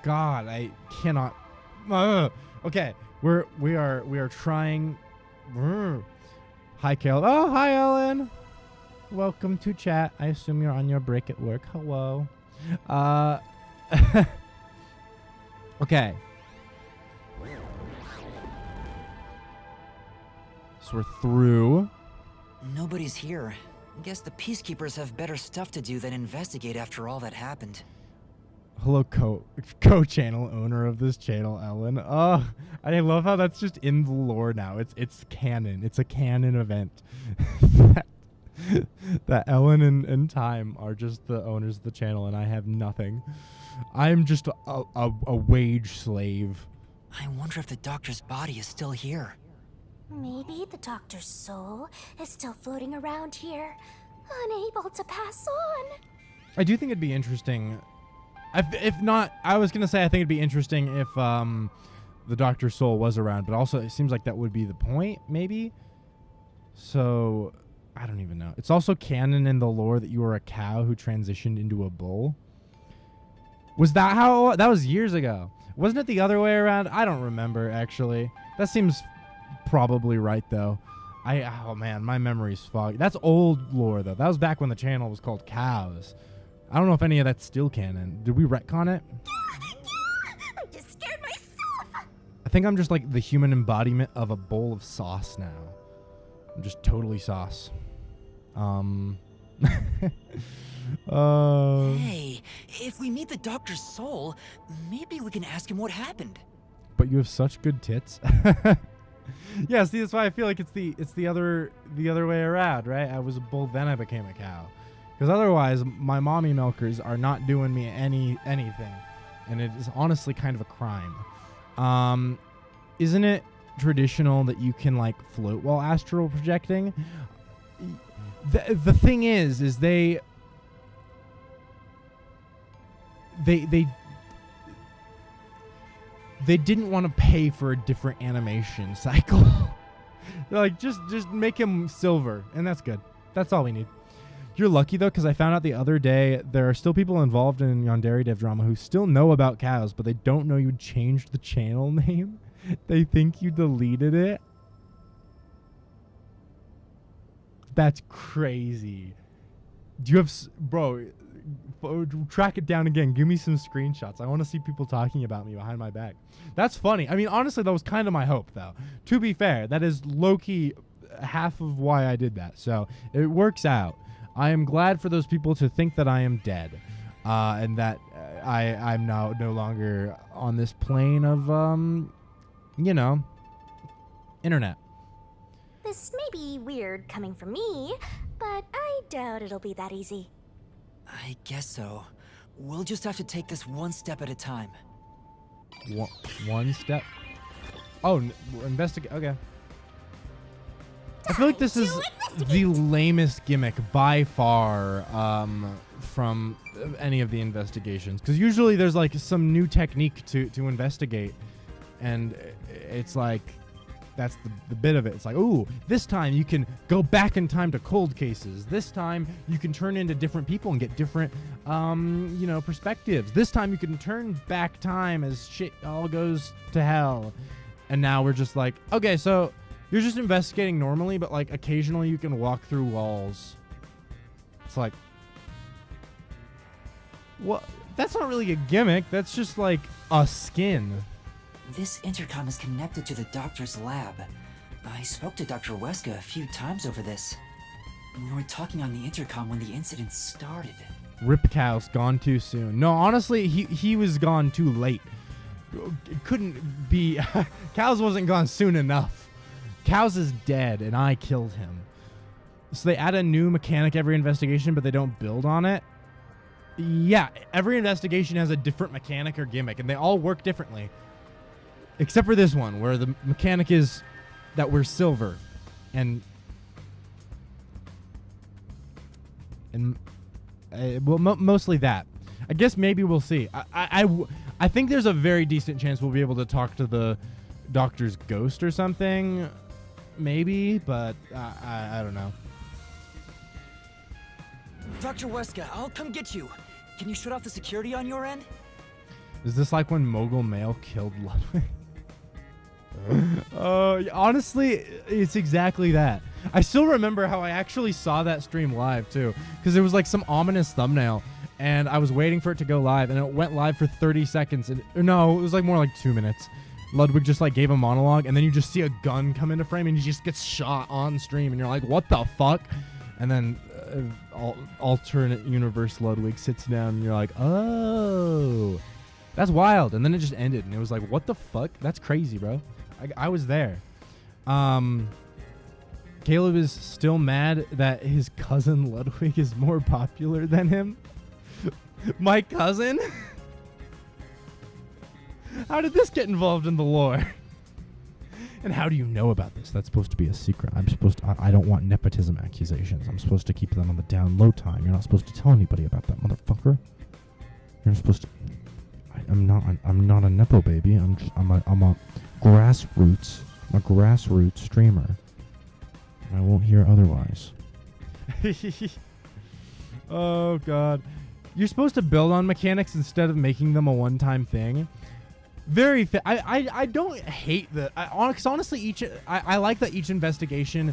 God, I cannot. Okay, we are trying. Hi, Kale. Oh, hi, Ellen. Welcome to chat. I assume you're on your break at work. Hello. Okay. So we're through. Nobody's here. Guess the peacekeepers have better stuff to do than investigate after all that happened. Hello, co-channel owner of this channel, Ellen. Oh, I love how that's just in the lore now. It's canon. It's a canon event. that Ellen and Time are just the owners of the channel, and I have nothing. I'm just a wage slave. I wonder if the doctor's body is still here. Maybe the doctor's soul is still floating around here, unable to pass on. I do think it'd be interesting. If not, I was gonna say I think it'd be interesting if the doctor's soul was around, but also it seems like that would be the point, maybe. So I don't even know. It's also canon in the lore that you were a cow who transitioned into a bull. Was that how? That was years ago. Wasn't it the other way around? I don't remember, actually. That seems probably right, though. Oh man, my memory's foggy. That's old lore, though. That was back when the channel was called Cows. I don't know if any of that's still canon. Did we retcon it? I just scared myself. I think I'm just like the human embodiment of a bowl of sauce now. I'm just totally sauce. Hey, if we meet the doctor's soul, maybe we can ask him what happened. But you have such good tits. Yeah, see, that's why I feel like it's the other way around, right? I was a bull, then I became a cow. Because otherwise, my mommy milkers are not doing me anything, and it is honestly kind of a crime. Isn't it traditional that you can like float while astral projecting? The thing is they didn't want to pay for a different animation cycle. They're like, just make him silver, and that's good. That's all we need. You're lucky, though, because I found out the other day there are still people involved in Yandere Dev Drama who still know about cows, but they don't know you changed the channel name. They think you deleted it. That's crazy. Do you have... Bro, track it down again. Give me some screenshots. I want to see people talking about me behind my back. That's funny. I mean, honestly, that was kind of my hope, though. To be fair, that is low-key half of why I did that. So it works out. I am glad for those people to think that I am dead, and that I'm now no longer on this plane of, you know, internet. This may be weird coming from me, but I doubt it'll be that easy. I guess so. We'll just have to take this one step at a time. One step? Oh, investigate. Okay. I feel like this is the lamest gimmick by far from any of the investigations. Because usually there's like some new technique to investigate. And it's like, that's the bit of it. It's like, ooh, this time you can go back in time to cold cases. This time you can turn into different people and get different, perspectives. This time you can turn back time as shit all goes to hell. And now we're just like, okay, so you're just investigating normally, but like occasionally you can walk through walls. It's like, what? That's not really a gimmick. That's just like a skin. This intercom is connected to the doctor's lab. I spoke to Dr. Weska a few times over this. We were talking on the intercom when the incident started. Rip Cows gone too soon. No, honestly, he was gone too late. It couldn't be. Cows wasn't gone soon enough. Cows is dead, and I killed him. So they add a new mechanic every investigation, but they don't build on it. Yeah, every investigation has a different mechanic or gimmick, and they all work differently. Except for this one, where the mechanic is that we're silver. And mostly that. I guess maybe we'll see. I think there's a very decent chance we'll be able to talk to the doctor's ghost or something. Maybe, but I don't know. Dr. Weska, I'll come get you. Can you shut off the security on your end? Is this like when Mogul Male killed Ludwig? Honestly, it's exactly that. I still remember how I actually saw that stream live too, because it was like some ominous thumbnail, and I was waiting for it to go live, and it went live for 30 seconds. And no, it was like more like 2 minutes. Ludwig just like gave a monologue, and then you just see a gun come into frame, and he just gets shot on stream, and you're like, what the fuck? And then alternate universe Ludwig sits down, and you're like, oh, that's wild. And then it just ended, and it was like, what the fuck? That's crazy, bro. I was there. Caleb is still mad that his cousin Ludwig is more popular than him. My cousin? How did this get involved in the lore? And how do you know about this? That's supposed to be a secret. I don't want nepotism accusations. I'm supposed to keep them on the down low time. You're not supposed to tell anybody about that, motherfucker. You're supposed to. I'm not a nepo baby. I'm a grassroots streamer. And I won't hear otherwise. Oh god. You're supposed to build on mechanics instead of making them a one-time thing. Very I don't hate that. Cause honestly, I like that each investigation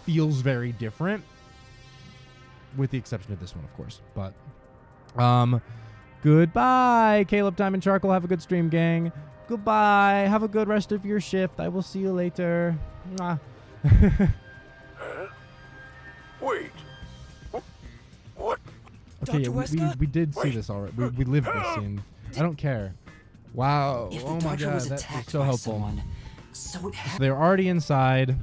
feels very different, with the exception of this one, of course. But goodbye, Caleb, Time, and Charcoal. Have a good stream, gang. Goodbye. Have a good rest of your shift. I will see you later. Mwah. Wait. What? Okay, Dr. Weska? we did see this already. We lived this scene. I don't care. Wow. If the Oh my doctor god, was that's attacked so by helpful. someone, so it So they're already inside.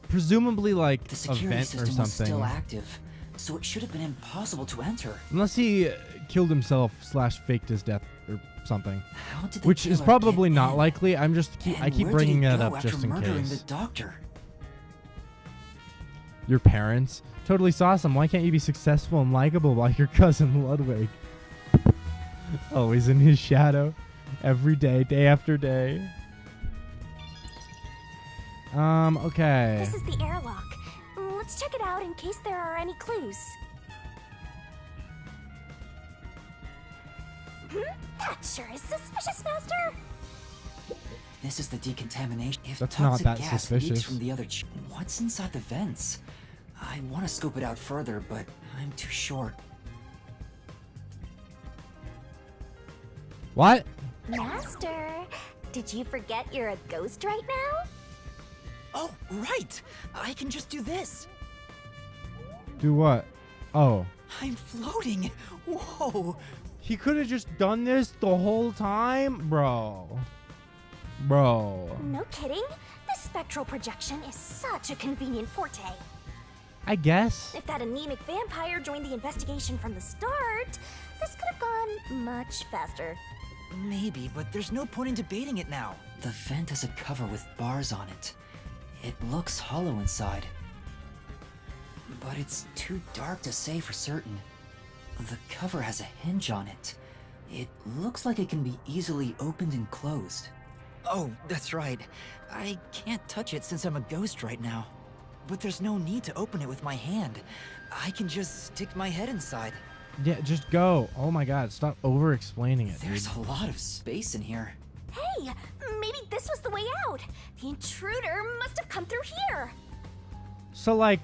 Presumably like the a security vent or system was something. still active, so it should have been impossible to enter. Unless he killed himself / faked his death or something. How did the Which is killer probably get not in? likely. I And keep where bringing did he that go up after just in murdering case. the doctor? Your parents? Totally awesome. Why can't you be successful and likable like your cousin Ludwig? Always in his shadow. Every day, day after day. Okay. This is the airlock. Let's check it out in case there are any clues. That sure is suspicious, Master. This is the decontamination. If That's not toxic that gas leaks suspicious. from the other what's inside the vents? I want to scope it out further, but I'm too short. What? Master, did you forget you're a ghost right now? Oh, right! I can just do this. Do what? Oh. I'm floating. Whoa! He could have just done this the whole time? Bro. Bro. No kidding. This spectral projection is such a convenient forte. I guess. If that anemic vampire joined the investigation from the start, this could have gone much faster. Maybe, but there's no point in debating it now. The vent has a cover with bars on it. It looks hollow inside. But it's too dark to say for certain. The cover has a hinge on it. It looks like it can be easily opened and closed. Oh, that's right. I can't touch it since I'm a ghost right now. But there's no need to open it with my hand. I can just stick my head inside. Yeah, just go. Oh my god, stop over-explaining it, dude. There's a lot of space in here. Hey, maybe this was the way out. The intruder must have come through here. So, like,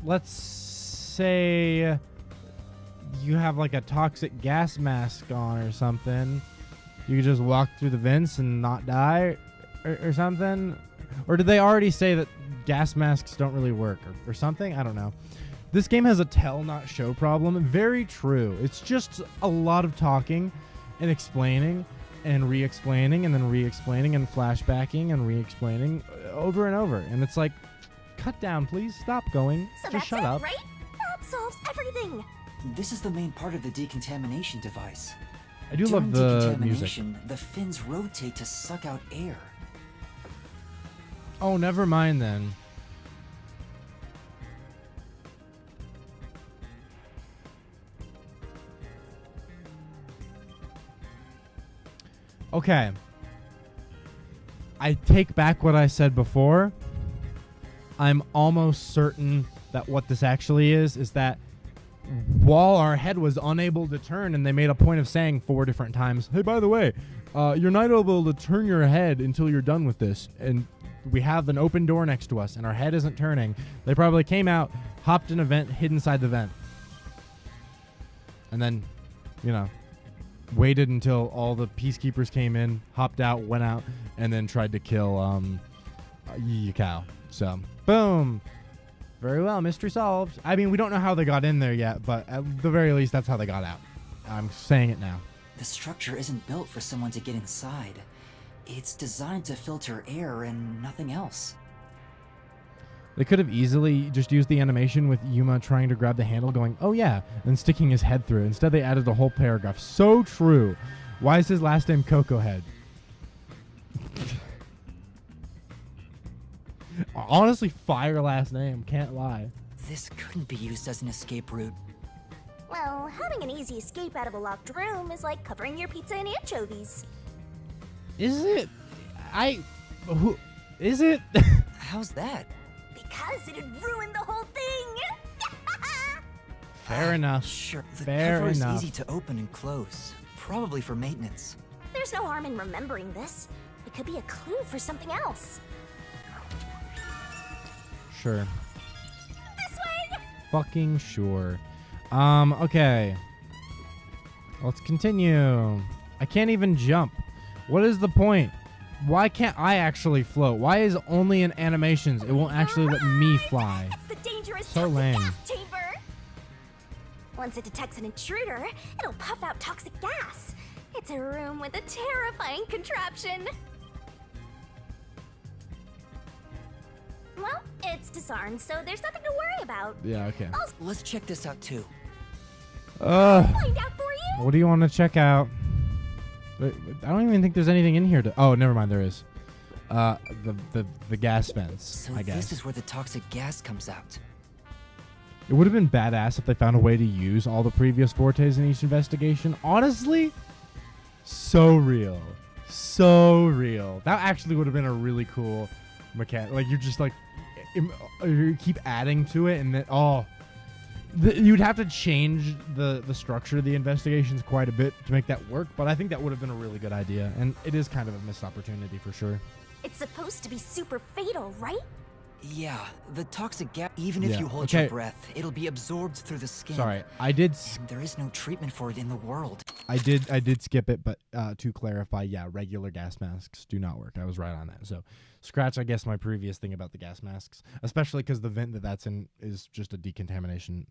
let's say you have, like, a toxic gas mask on or something. You could just walk through the vents and not die or something? Or did they already say that gas masks don't really work or something? I don't know. This game has a tell not show problem. Very true. It's just a lot of talking and explaining and re-explaining and then re-explaining and flashbacking and re-explaining over and over. And it's like, cut down, please. Stop going. So Just that's shut it, up. right? That solves everything. This is the main part of the decontamination device. I do During love the music. decontamination, the fins rotate to suck out air. Oh, never mind then. Okay. I take back what I said before. I'm almost certain that what this actually is that while our head was unable to turn, and they made a point of saying 4 different times, hey, by the way, you're not able to turn your head until you're done with this. And we have an open door next to us, and our head isn't turning. They probably came out, hopped in a vent, hid inside the vent. And then, waited until all the peacekeepers came in, hopped out, went out, and then tried to kill Cow. So, boom. Very well, mystery solved. I mean, we don't know how they got in there yet, but at the very least, that's how they got out. I'm saying it now. The structure isn't built for someone to get inside. It's designed to filter air and nothing else. They could have easily just used the animation with Yuma trying to grab the handle going, oh yeah, and sticking his head through. Instead, they added a whole paragraph. So true. Why is his last name Coco Head? Honestly, fire last name. Can't lie. This couldn't be used as an escape route. Well, having an easy escape out of a locked room is like covering your pizza in anchovies. Is it? Who is it? How's that? Because it'd ruin the whole thing. Fair enough. Sure, the Fair cover is enough. easy to open and close. Probably for maintenance. There's no harm in remembering this. It could be a clue for something else. Sure. This way! Fucking sure. Okay. Let's continue. I can't even jump. What is the point? Why can't I actually float? Why is it only in animations? It won't actually let me fly. It's the dangerous So toxic lame. gas chamber. Once it detects an intruder, it'll puff out toxic gas. It's a room with a terrifying contraption. Well, it's disarmed, so there's nothing to worry about. Yeah, okay. I'll Let's check this out too. find out for you. What do you want to check out? Wait, I don't even think there's anything in here to... Oh, never mind, there is. The gas vents, So I guess. this is where the toxic gas comes out. It would have been badass if they found a way to use all the previous fortes in each investigation. Honestly, so real. So real. That actually would have been a really cool mechanic. Like, you're just like... you keep adding to it, and then... you'd have to change the structure of the investigations quite a bit to make that work, but I think that would have been a really good idea, and it is kind of a missed opportunity for sure. It's supposed to be super fatal, right? Yeah, the toxic gas, even if Yeah, you hold okay. your breath, it'll be absorbed through the skin. Sorry, I did And there is no treatment for it in the world. I did skip it, but to clarify, yeah, regular gas masks do not work. I was right on that. So scratch, I guess, my previous thing about the gas masks, especially because the vent that's in is just a decontamination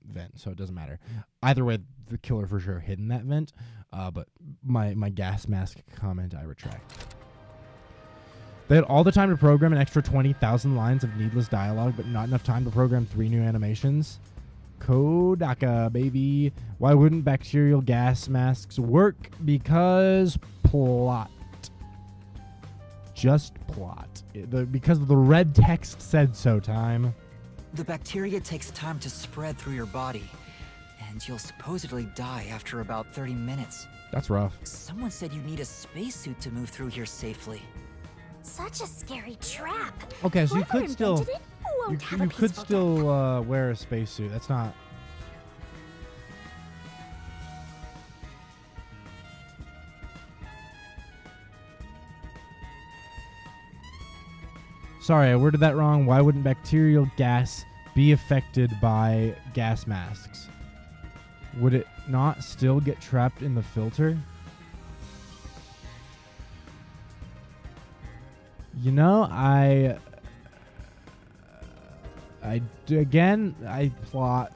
vent, so it doesn't matter. Either way, the killer for sure hid in that vent, but my gas mask comment I retract. They had all the time to program an extra 20,000 lines of needless dialogue, but not enough time to program 3 new animations. Kodaka, baby. Why wouldn't bacterial gas masks work? Because plot. Just plot. Because the red text said so, time. The bacteria takes time to spread through your body, and you'll supposedly die after about 30 minutes. That's rough. Someone said you need a spacesuit to move through here safely. Such a scary trap. Okay, so you Whoever could still invented it won't have a you could peaceful still wear a spacesuit. That's not. Sorry, I worded that wrong. Why wouldn't bacterial gas be affected by gas masks? Would it not still get trapped in the filter? You know, I plot.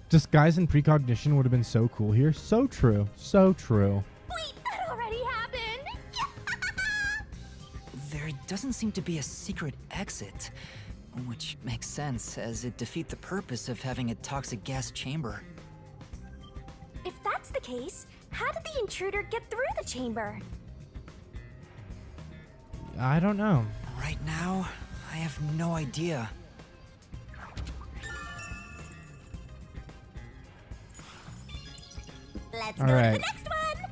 Disguise and precognition would have been so cool here. So true. So true. Wait, that already happened. There doesn't seem to be a secret exit, which makes sense as it defeats the purpose of having a toxic gas chamber. If that's the case, how did the intruder get through the chamber? I don't know. Right now, I have no idea. Let's All go right. to the next one.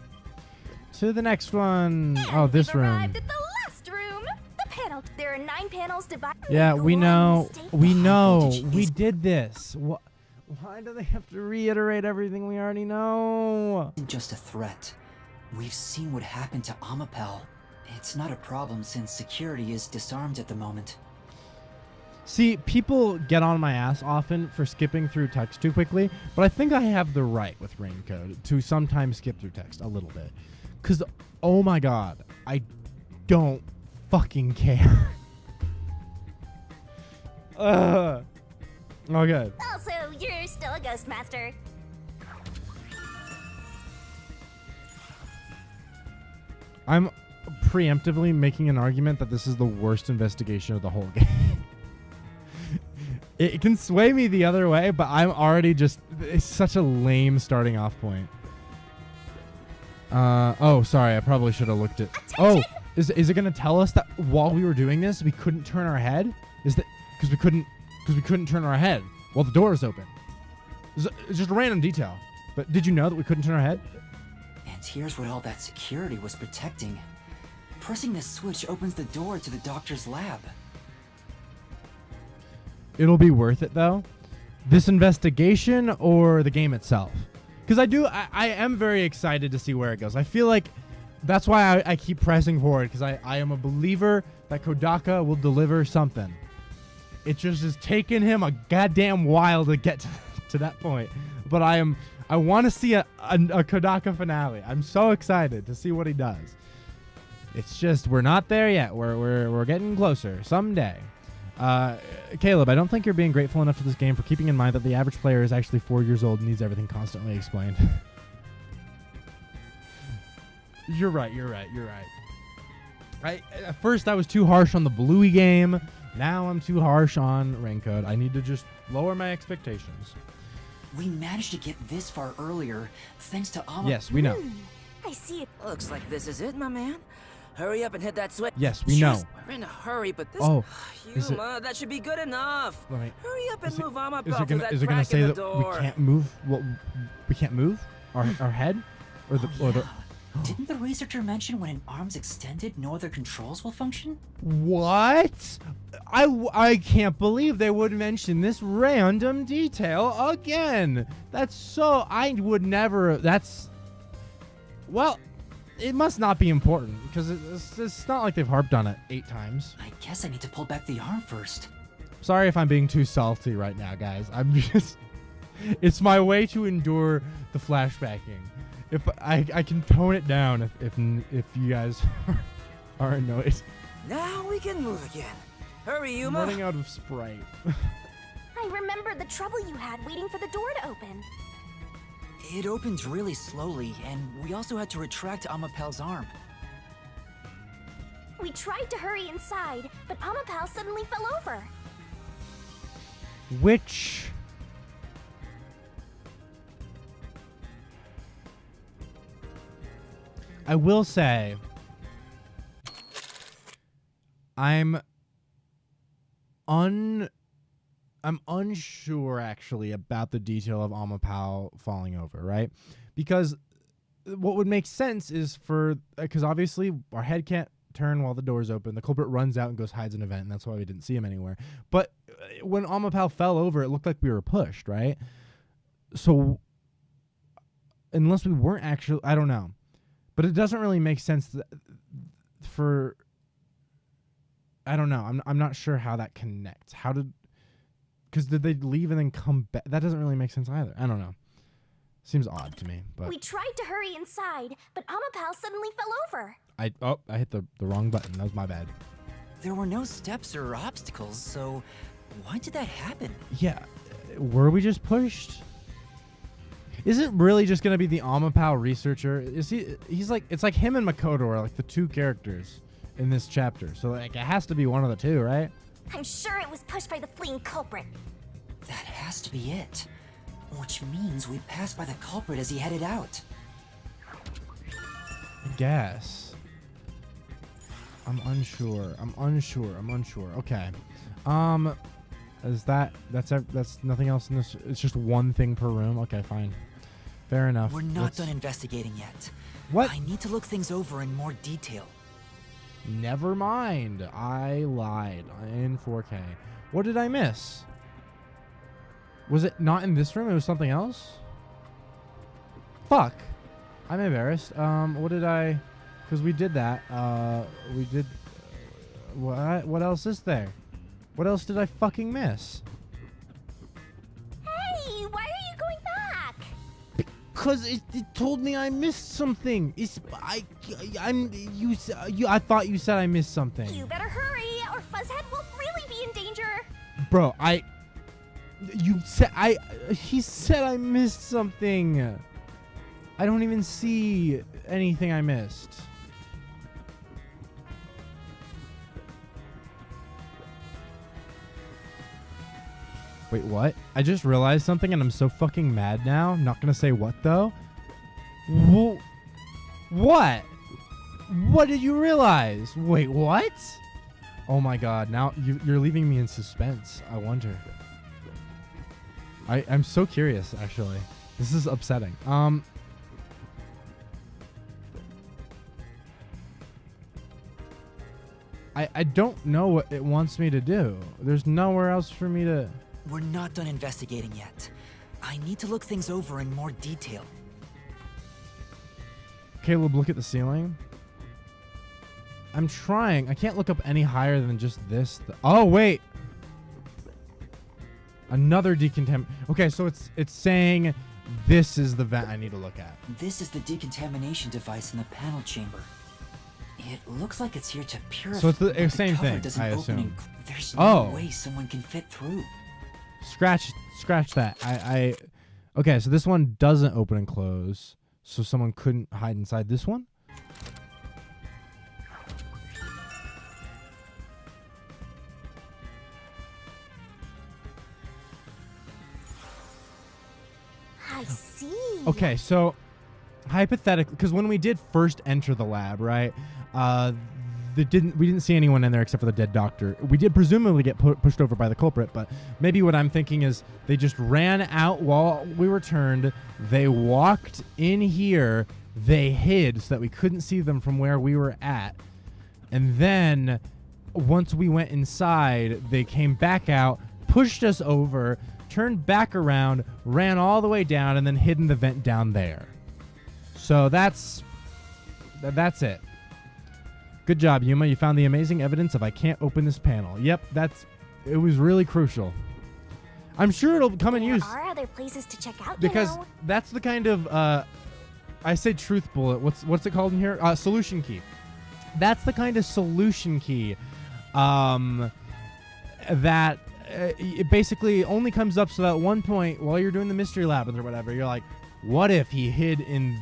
To the next one. And Oh, this we've room. arrived at the last room. The panel. There are 9 panels divided. Yeah, Make we one know. mistake. We know. voltage We is- did this. Why do they have to reiterate everything we already know? Isn't just a threat. We've seen what happened to Amapel. It's not a problem since security is disarmed at the moment. See, people get on my ass often for skipping through text too quickly, but I think I have the right with Raincode to sometimes skip through text a little bit. Because, oh my god, I don't fucking care. Okay. Also, you're still a ghost master. I'm preemptively making an argument that this is the worst investigation of the whole game. It can sway me the other way, but I'm already just... It's such a lame starting off point. Oh, sorry. I probably should have looked at... Oh, is it going to tell us that while we were doing this, we couldn't turn our head? Is that... Because we couldn't turn our head while the door was open. It's just a random detail. But did you know that we couldn't turn our head? And here's what all that security was protecting. Pressing this switch opens the door to the doctor's lab. It'll be worth it, though. This investigation or the game itself? Because I am very excited to see where it goes. I feel like that's why I keep pressing forward, because I am a believer that Kodaka will deliver something. It just has taken him a goddamn while to get to that point. But I want to see a Kodaka finale. I'm so excited to see what he does. It's just we're not there yet. We're getting closer someday. Caleb, I don't think you're being grateful enough to this game for keeping in mind that the average player is actually 4 years old and needs everything constantly explained. You're right. At first I was too harsh on the Bluey game. Now I'm too harsh on Raincode. I need to just lower my expectations. We managed to get this far earlier thanks to Amapel. Yes, we know. I see it. Looks like this is it, my man. Hurry up and hit that switch. Yes, we know. We're in a hurry, but this... Oh, is it- that should be good enough. Let me- Hurry up and move Amapel Is it through gonna, that is it gonna crack say in the that door. we can't move? Well, we can't move our head, or the Didn't the researcher mention when an arm's extended, no other controls will function? What? I can't believe they would mention this random detail again. That's so... I would never... That's... Well, it must not be important, because it's not like they've harped on it 8 times. I guess I need to pull back the arm first. Sorry if I'm being too salty right now, guys. I'm just... It's my way to endure the flashbacking. If I can tone it down if you guys are annoyed. Now we can move again. Hurry, I'm Yuma. running out of Sprite. I remember the trouble you had waiting for the door to open. It opened really slowly, and we also had to retract Amapel's arm. We tried to hurry inside, but Amapel suddenly fell over. Which... I will say, I'm unsure actually about the detail of Amapau falling over, right? Because what would make sense is for, because obviously our head can't turn while the door's open. The culprit runs out and goes hides an event, and that's why we didn't see him anywhere. But when Amapal fell over, it looked like we were pushed, right? So unless we weren't actually, I don't know. But it doesn't really make sense for, I don't know. I'm not sure how that connects. Because did they leave and then come back? That doesn't really make sense either. I don't know. Seems odd to me, but We tried to hurry inside, but Amapal suddenly fell over. I hit the wrong button. That was my bad. There were no steps or obstacles, so why did that happen? Yeah, were we just pushed? Is it really just gonna be the Amapal researcher? Is he's like, it's like him and Makoto are like the two characters in this chapter. So like it has to be one of the two, right? I'm sure it was pushed by the fleeing culprit. That has to be it. Which means we passed by the culprit as he headed out. I guess. I'm unsure. Okay. That's nothing else in this? It's just one thing per room? Okay, fine. Fair enough. We're not done investigating yet. What? I need to look things over in more detail. Never mind. I lied. In 4K. What did I miss? Was it not in this room? It was something else? Fuck. I'm embarrassed. What did I... Because we did that. We did... What else is there? What else did I fucking miss? Hey, why are you going back? Because it told me I missed something. I thought you said I missed something. You better hurry, or Fuzzhead will really be in danger. Bro, he said I missed something. I don't even see anything I missed. Wait, what? I just realized something and I'm so fucking mad now. I'm not gonna say what though. What? What did you realize? Wait, what? Oh my god, now you're leaving me in suspense. I wonder. I'm so curious, actually. This is upsetting. I don't know what it wants me to do. There's nowhere else for me to... We're not done investigating yet. I need to look things over in more detail. Caleb, look at the ceiling. I'm trying. I can't look up any higher than just this. Oh, wait. Another decontamination. Okay, so it's saying this is the vent I need to look at. This is the decontamination device in the panel chamber. It looks like it's here to purify. So it's the but same cover thing, doesn't I open assume. and there's Oh. no way someone can fit through. Scratch that. Okay, so this one doesn't open and close. So someone couldn't hide inside this one? I see. Okay, so hypothetically, because when we did first enter the lab, right, we didn't see anyone in there except for the dead doctor. We did presumably get pushed over by the culprit, but maybe what I'm thinking is they just ran out while we were turned. They walked in here. They hid so that we couldn't see them from where we were at. And then once we went inside, they came back out, pushed us over, turned back around, ran all the way down, and then hid in the vent down there. So that's it. Good job, Yuma. You found the amazing evidence of I can't open this panel. Yep, it was really crucial. I'm sure it'll come in use. There are other places to check out, Because you know. that's the kind of I say truth bullet. What's it called in here? Solution key. That's the kind of solution key that it basically only comes up so that at one point while you're doing the mystery lab or whatever, you're like, what if he hid in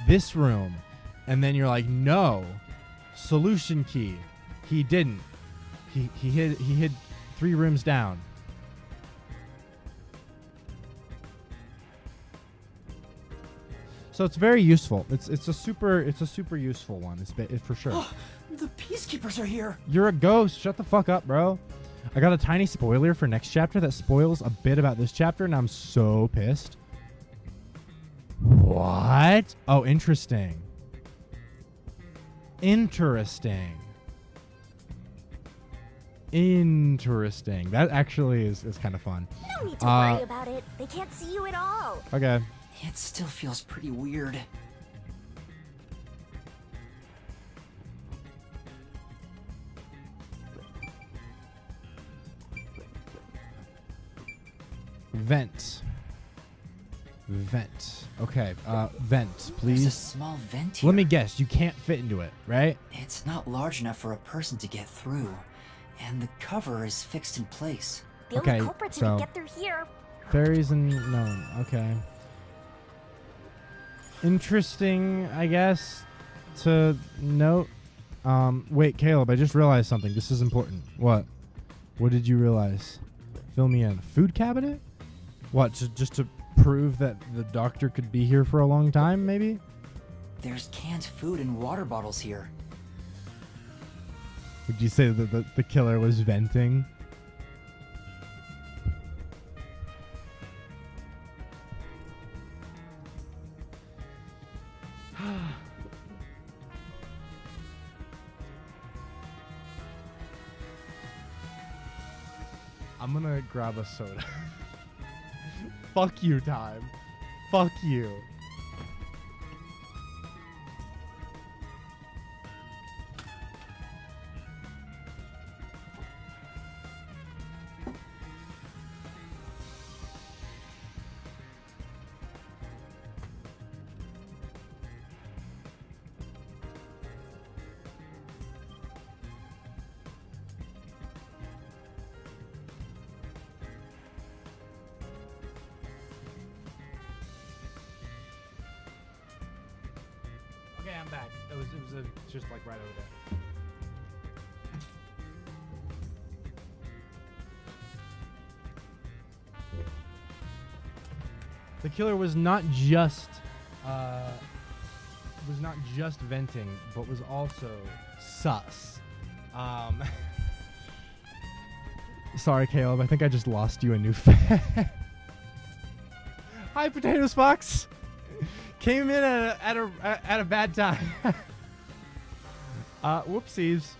this room? And then you're like, no. Solution key. He didn't. He hid 3 rooms down. So it's very useful. It's a super useful one. It's for sure. The peacekeepers are here. You're a ghost. Shut the fuck up, bro. I got a tiny spoiler for next chapter that spoils a bit about this chapter, and I'm so pissed. What? Oh, interesting. Interesting. Interesting. That actually is kind of fun. No need to worry about it. They can't see you at all. Okay. It still feels pretty weird. Vent. Vent. Okay. Vent, There's a please. small vent here. Let me guess. You can't fit into it, right? It's not large enough for a person to get through, and the cover is fixed in place. The Okay, only culprits who so- can get through here. Fairies and gnome. Okay. Interesting, I guess, to note. Wait, Caleb, I just realized something. This is important. What? What did you realize? Fill me in. Food cabinet? What, just to prove that the doctor could be here for a long time, maybe? There's canned food and water bottles here. Would you say that the killer was venting? I'm gonna grab a soda. Fuck you, time. Fuck you. Okay, I'm back. It was just like right over there. The killer was not just venting, but was also sus. Sorry, Caleb. I think I just lost you a new fan. Hi, Potatoes Fox. Came in at a bad time. Whoopsies.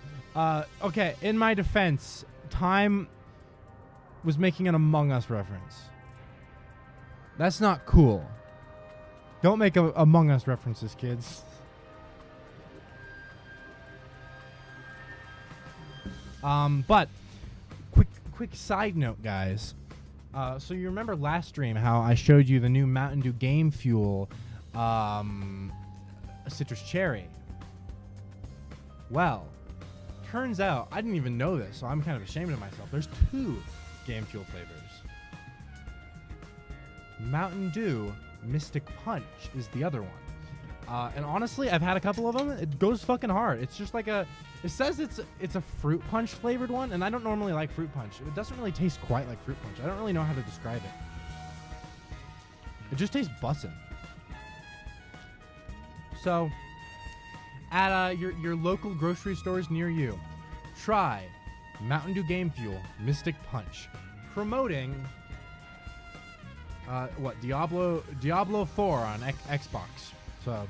Okay, in my defense, Time was making an Among Us reference. That's not cool. Don't make Among Us references, kids. But quick side note, guys. So you remember last stream how I showed you the new Mountain Dew Game Fuel citrus cherry? Well, turns out I didn't even know this, so I'm kind of ashamed of myself. There's 2 Game Fuel flavors. Mountain Dew Mystic Punch is the other one. And honestly, I've had a couple of them. It goes fucking hard. It's just like it says it's a fruit punch flavored one, and I don't normally like fruit punch. It doesn't really taste quite like fruit punch. I don't really know how to describe it. It just tastes bussin'. So, at your local grocery stores near you, try Mountain Dew Game Fuel Mystic Punch, promoting Diablo 4 on Xbox. So,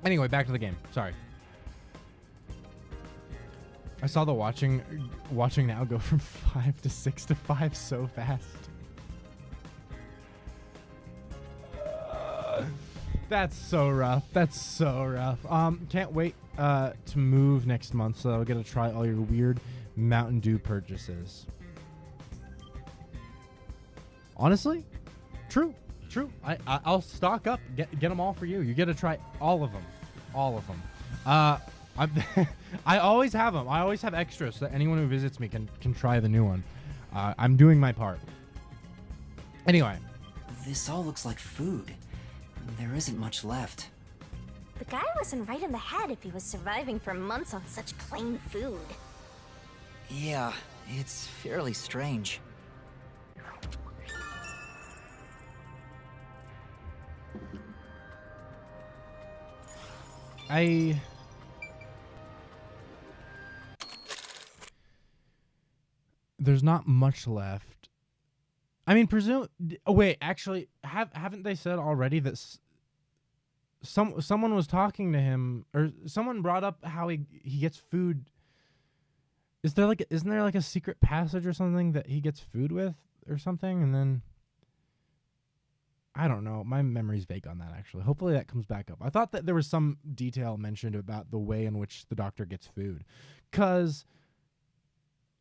anyway, back to the game. Sorry. I saw the watching now go from 5 to 6 to 5 so fast. That's so rough. That's so rough. Can't wait to move next month, so I'll get to try all your weird Mountain Dew purchases. Honestly, true. I'll stock up, get them all for you. You get to try all of them. I always have them. I always have extras so that anyone who visits me can try the new one. I'm doing my part. Anyway. This all looks like food. There isn't much left. The guy wasn't right in the head if he was surviving for months on such plain food. Yeah, it's fairly strange. There's not much left. I mean, wait, actually, haven't they said already that someone was talking to him, or someone brought up how he gets food? Isn't there like a secret passage or something that he gets food with or something? And then I don't know. My memory's vague on that, actually. Hopefully that comes back up. I thought that there was some detail mentioned about the way in which the doctor gets food, because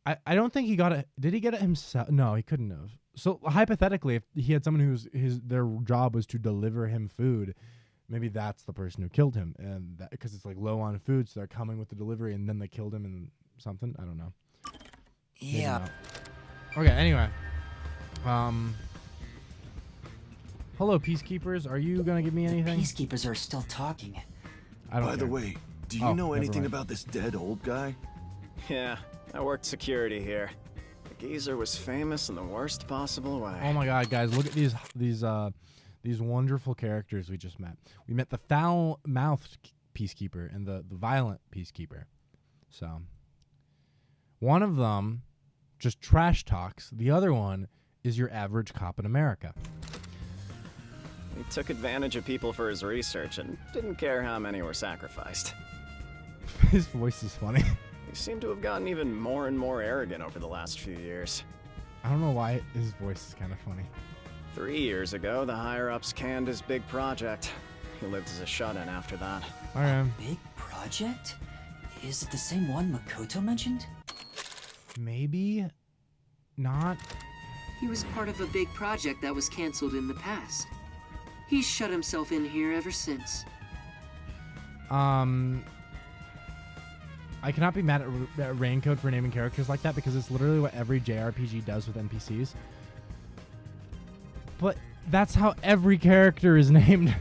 I don't think he got it. Did he get it himself? No, he couldn't have. So hypothetically, if he had someone their job was to deliver him food, maybe that's the person who killed him, and because it's like low on food, so they're coming with the delivery, and then they killed him and something. I don't know. Yeah. Okay. Anyway, hello, peacekeepers. Are you gonna give me anything? Peacekeepers are still talking. I don't. By the care. way, do you Oh, know never anything mind. about this dead old guy? Yeah, I worked security here. The geezer was famous in the worst possible way. Oh my God, guys! Look at these wonderful characters we just met. We met the foul-mouthed peacekeeper and the violent peacekeeper. So one of them just trash talks. The other one is your average cop in America. He took advantage of people for his research and didn't care how many were sacrificed. His voice is funny. He seemed to have gotten even more and more arrogant over the last few years. I don't know why his voice is kind of funny. 3 years ago, the higher-ups canned his big project. He lived as a shut-in after that. All right, Big project? Is it the same one Makoto mentioned? maybe not. He was part of a big project that was canceled in the past. He's shut himself in here ever since. I cannot be mad at Raincoat for naming characters like that, because it's literally what every JRPG does with NPCs. But that's how every character is named.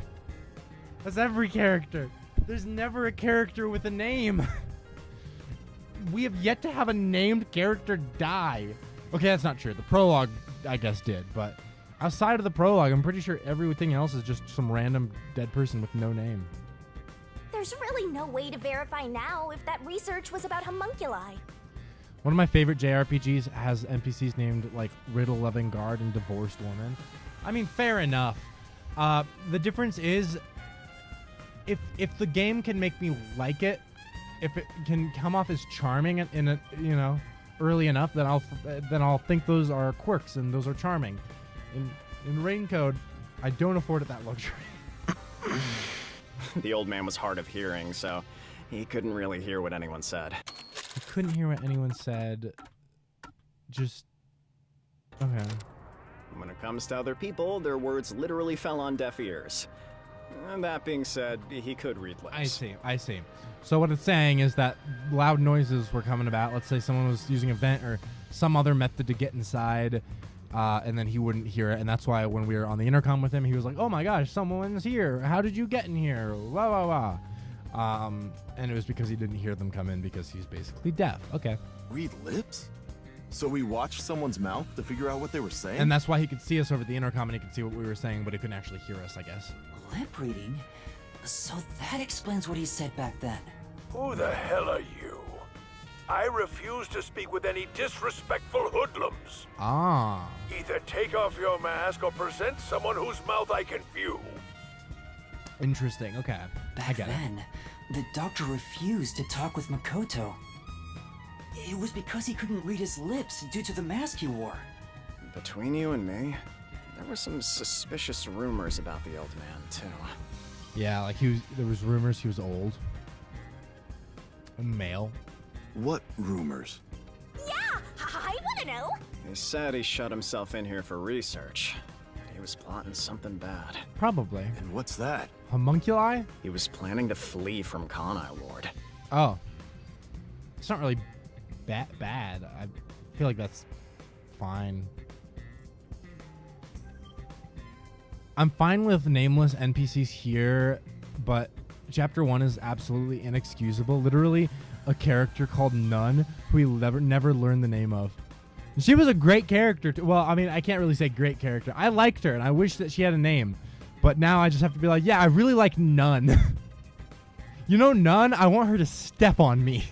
That's every character. There's never a character with a name. We have yet to have a named character die. Okay, that's not true. The prologue, I guess, did. But outside of the prologue, I'm pretty sure everything else is just some random dead person with no name. There's really no way to verify now if that research was about homunculi. One of my favorite JRPGs has NPCs named like Riddle Loving Guard and Divorced Woman. I mean, fair enough. The difference is, if the game can make me like it, if it can come off as charming in a, you know, early enough, then I'll think those are quirks and those are charming. In Raincode, I don't afford it that luxury. The old man was hard of hearing, so he couldn't really hear what anyone said. I couldn't hear what anyone said. Just okay. When it comes to other people, their words literally fell on deaf ears. And that being said, he could read lips. I see. So what it's saying is that loud noises were coming about. Let's say someone was using a vent or some other method to get inside, and then he wouldn't hear it. And that's why when we were on the intercom with him, he was like, "Oh my gosh, someone's here. How did you get in here? Wah, wah, wah." And it was because he didn't hear them come in because he's basically deaf. Okay. Read lips? So we watched someone's mouth to figure out what they were saying? And that's why he could see us over the intercom and he could see what we were saying, but he couldn't actually hear us, I guess. Lip reading? So that explains what he said back then. Who the hell are you? I refuse to speak with any disrespectful hoodlums. Ah. Either take off your mask or present someone whose mouth I can view. Interesting. Okay. I Back get it. then, the doctor refused to talk with Makoto. It was because he couldn't read his lips due to the mask he wore. Between you and me, there were some suspicious rumors about the old man, too. Yeah, like there was rumors he was old. A male. What rumors? Yeah, I want to know. He said he shut himself in here for research. He was plotting something bad. Probably. And what's that? Homunculi? He was planning to flee from Kanai Ward. Oh. It's not really bad. I feel like that's fine. I'm fine with nameless NPCs here, but Chapter 1 is absolutely inexcusable. Literally, a character called Nun, who we never learned the name of. She was a great character. Well, I mean, I can't really say great character. I liked her, and I wish that she had a name. But now I just have to be like, yeah, I really like Nun. You know, Nun, I want her to step on me.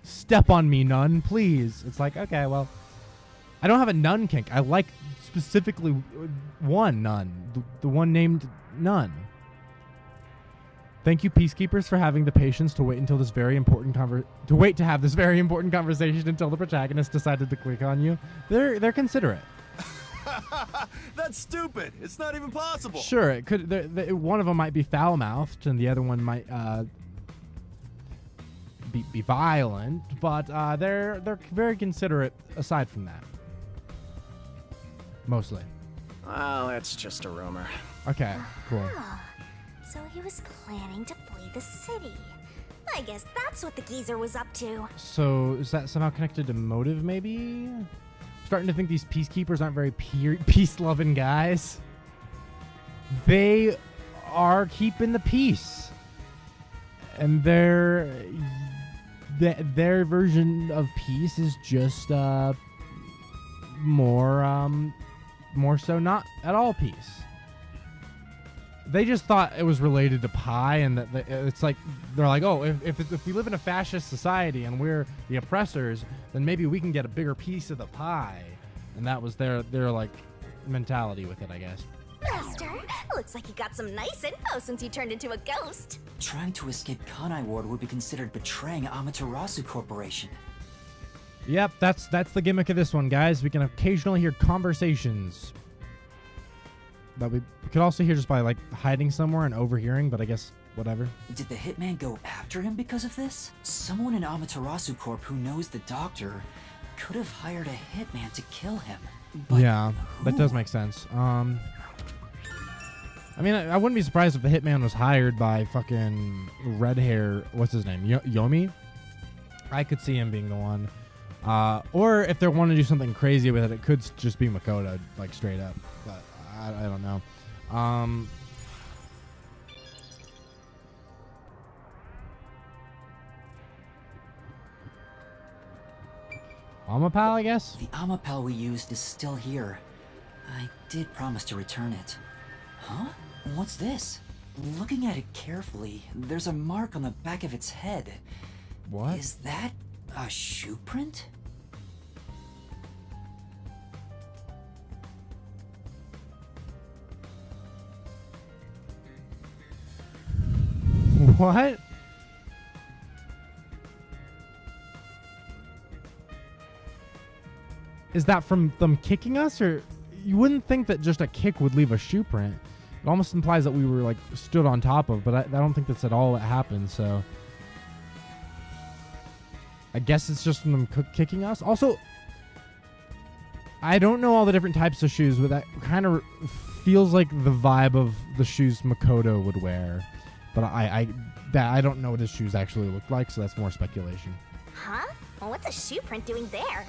Step on me, Nun, please. It's like, okay, well, I don't have a nun kink. I like specifically one nun, the one named Nun. Thank you, peacekeepers, for having the patience to wait until this very important to have this very important conversation until the protagonist decided to click on you. They're considerate. That's stupid. It's not even possible. Sure, it could. One of them might be foul-mouthed, and the other one might be violent. But they're very considerate. Aside from that, mostly. Well, it's just a rumor. Okay, cool. Ah, so he was planning to flee the city. I guess that's what the geezer was up to. So is that somehow connected to motive? Maybe. Starting to think these peacekeepers aren't very peace-loving guys. They are keeping the peace, and their version of peace is just more so not at all peace. They just thought it was related to pie, and that it's like they're like, oh, if we live in a fascist society and we're the oppressors, then maybe we can get a bigger piece of the pie, and that was their like mentality with it, I guess. Master, looks like you got some nice info since you turned into a ghost. Trying to escape Kanai Ward would be considered betraying Amaterasu Corporation. Yep, that's the gimmick of this one, guys. We can occasionally hear conversations that we could also hear just by like hiding somewhere and overhearing, but I guess whatever. Did the hitman go after him because of this? Someone in Amaterasu Corp who knows the doctor could have hired a hitman to kill him. But yeah, that who? does make sense. I mean, I wouldn't be surprised if the hitman was hired by fucking red hair. What's his name? Yomi? I could see him being the one. Or if they want to do something crazy with it, it could just be Makoto, like straight up. But I don't know. Amapal, I guess? The Amapal we used is still here. I did promise to return it. Huh? What's this? Looking at it carefully, there's a mark on the back of its head. What? Is that a shoe print? What? Is that from them kicking us, or you wouldn't think that just a kick would leave a shoe print? It almost implies that we were like stood on top of, but I don't think that's at all what happened. So I guess it's just from them kicking us. Also, I don't know all the different types of shoes, but that kind of feels like the vibe of the shoes Makoto would wear. But I don't know what his shoes actually look like, so that's more speculation. Huh? Well, what's a shoe print doing there?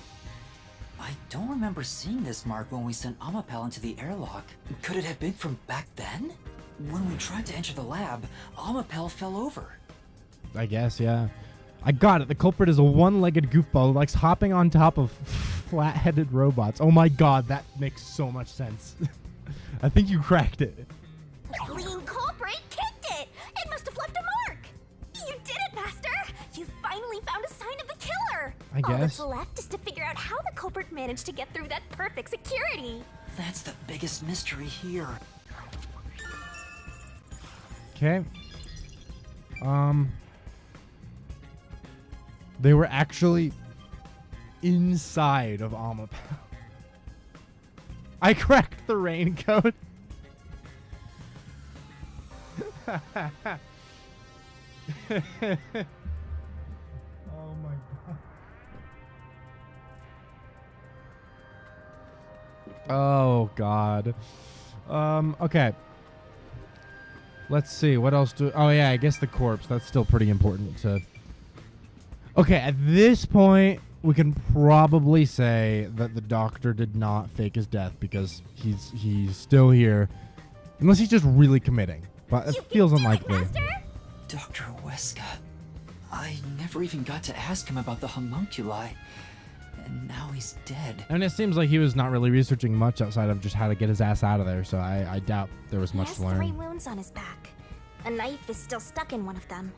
I don't remember seeing this mark when we sent Amapal into the airlock. Could it have been from back then? When we tried to enter the lab, Amapal fell over. I guess, yeah. I got it. The culprit is a one-legged goofball who likes hopping on top of flat-headed robots. Oh my god, that makes so much sense. I think you cracked it. The fleeing culprit kicked it! It must have left a mark! You did it, Master! You finally found a sign of the killer! I All that's guess. left is to figure out how the culprit managed to get through that perfect security. That's the biggest mystery here. Okay. They were actually inside of Amapal. I cracked the raincoat. Oh my god. Oh god. Okay. Let's see. What else do... Oh yeah, I guess the corpse. That's still pretty important to... Okay, at this point, we can probably say that the doctor did not fake his death because he's still here. Unless he's just really committing. But it feels unlikely. Dr. Weska. I never even got to ask him about the homunculi. And now he's dead. And it seems like he was not really researching much outside of just how to get his ass out of there, so I doubt there was much to He has 3 learn. wounds on his back. A knife is still stuck in one of them.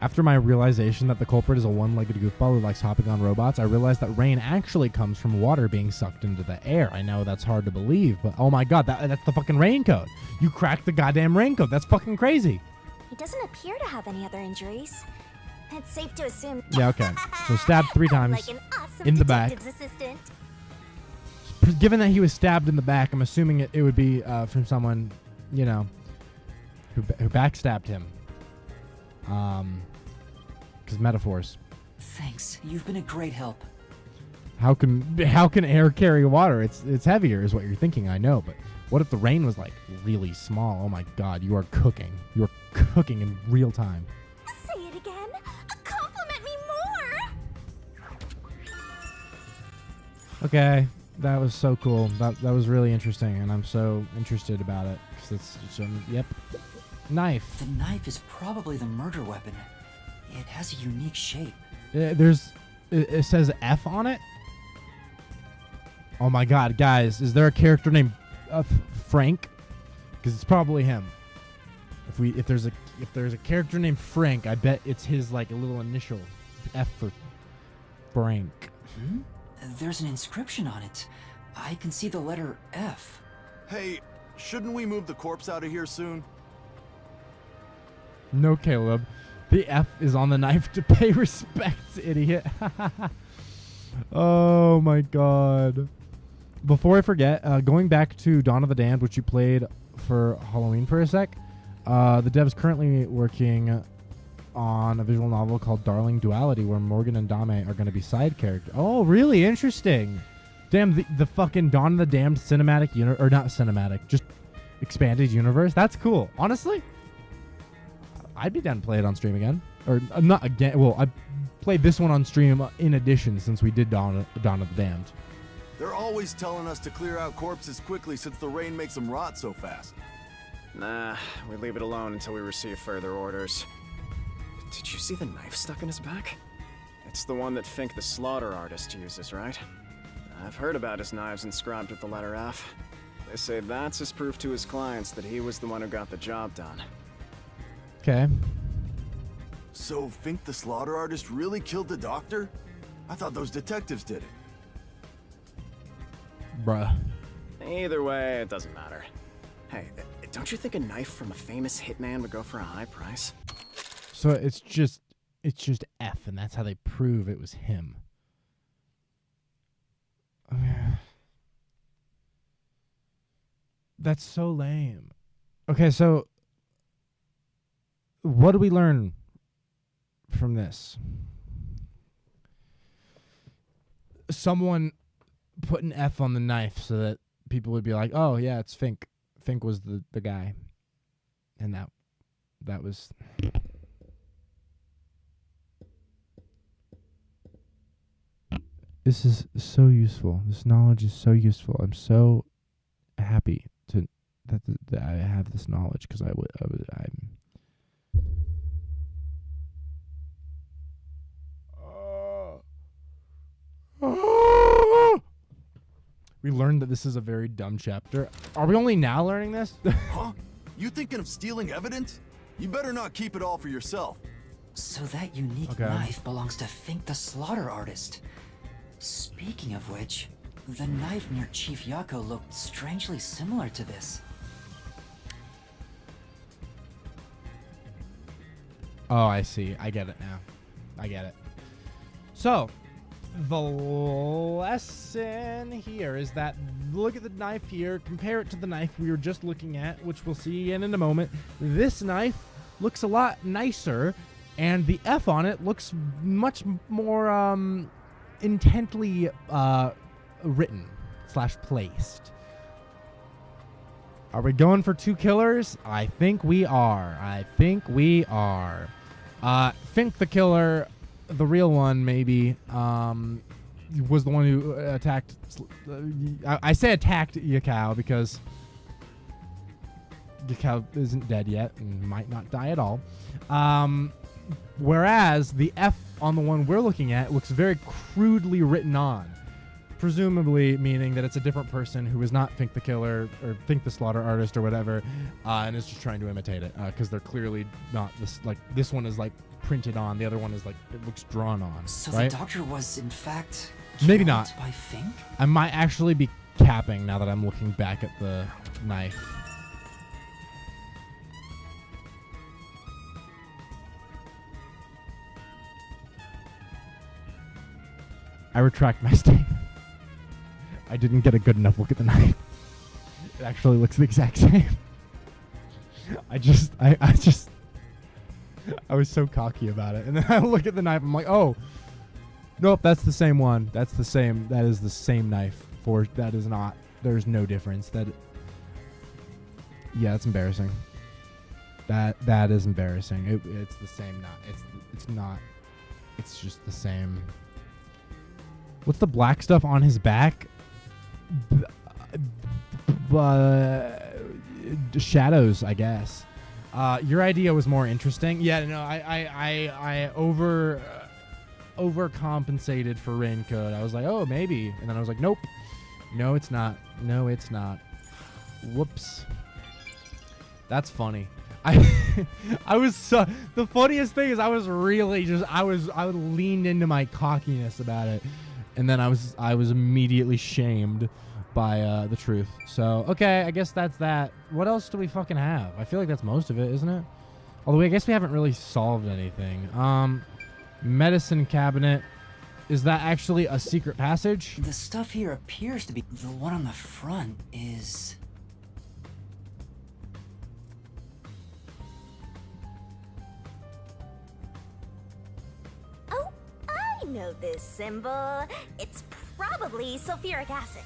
After my realization that the culprit is a one-legged goofball who likes hopping on robots, I realized that rain actually comes from water being sucked into the air. I know that's hard to believe, but oh my god, that's the fucking raincoat. You cracked the goddamn raincoat. That's fucking crazy. He doesn't appear to have any other injuries. It's safe to assume. Yeah, okay. So stabbed 3 times like an awesome in the back. detective's assistant. Given that he was stabbed in the back, I'm assuming it would be from someone, you know, who backstabbed him. Because metaphors. Thanks. You've been a great help. How can air carry water? It's heavier, is what you're thinking. I know, but what if the rain was like really small? Oh my god, you are cooking. You're cooking in real time. Say it again. Compliment me more. Okay, that was so cool. That was really interesting, and I'm so interested about it because it's yep. Knife. The knife is probably the murder weapon. It has a unique shape. It says F on it. Oh my god, guys, is there a character named Frank? Because it's probably him. If there's a character named Frank, I bet it's his like a little initial F for Frank. There's an inscription on it. I can see the letter F. Hey, shouldn't we move the corpse out of here soon? No, Caleb. The F is on the knife to pay respects, idiot. Oh my god. Before I forget, going back to Dawn of the Damned, which you played for Halloween for a sec, the dev's currently working on a visual novel called Darling Duality, where Morgan and Dame are going to be side characters. Oh, really interesting. Damn, the fucking Dawn of the Damned cinematic universe, or not cinematic, just expanded universe. That's cool. Honestly, I'd be down to play it on stream again. Or not again. Well, I played this one on stream in addition since we did Dawn of the Damned. They're always telling us to clear out corpses quickly since the rain makes them rot so fast. Nah, we leave it alone until we receive further orders. Did you see the knife stuck in his back? It's the one that Fink the slaughter artist uses, right? I've heard about his knives inscribed with the letter F. They say that's his proof to his clients that he was the one who got the job done. Okay. So Fink the slaughter artist really killed the doctor? I thought those detectives did it. Bruh. Either way, it doesn't matter. Hey, don't you think a knife from a famous hitman would go for a high price? So it's just F, and that's how they prove it was him. That's so lame. Okay, so what do we learn from this? Someone put an F on the knife so that people would be like, oh yeah, it's Fink. Fink was the guy. And that was... This is so useful. This knowledge is so useful. I'm so happy that I have this knowledge because I'm. We learned that this is a very dumb chapter. Are we only now learning this? Huh? You thinking of stealing evidence? You better not keep it all for yourself. So that unique knife belongs to Fink the slaughter artist. Speaking of which, the knife near Chief Yako looked strangely similar to this. Oh, I see. I get it now. I get it. So, the lesson here is that look at the knife here, compare it to the knife we were just looking at, which we'll see again in a moment. This knife looks a lot nicer, and the F on it looks much more intently written / placed. Are we going for 2 killers? I think we are. Fink the killer, the real one maybe, was the one who attacked... I say attacked Yakao because Yakao isn't dead yet and might not die at all. Whereas the F on the one we're looking at looks very crudely written on. presumably meaning that it's a different person who is not Fink the killer or Fink the slaughter artist or whatever, and is just trying to imitate it because they're clearly not this. Like this one is like printed on, the other one is like it looks drawn on. So right? the doctor was in fact Maybe killed not. by Fink? I might actually be capping now that I'm looking back at the knife. I retract my statement. I didn't get a good enough look at the knife. It actually looks the exact same. I was so cocky about it. And then I look at the knife, I'm like, oh, nope, that's the same one. That is the same knife. There's no difference. Yeah, that's embarrassing. That is embarrassing. It's the same it's just the same. What's the black stuff on his back? Shadows, I guess. Your idea was more interesting. Yeah, no, I overcompensated for raincoat. I was like, oh, maybe, and then I was like, nope, no, it's not. No, it's not. Whoops. That's funny. I was the funniest thing is I leaned into my cockiness about it. And then I was immediately shamed by the truth. So, okay, I guess that's that. What else do we fucking have? I feel like that's most of it, isn't it? Although I guess we haven't really solved anything. Medicine cabinet. Is that actually a secret passage? The stuff here appears to be... The one on the front is... Oh, I know this symbol. It's probably sulfuric acid.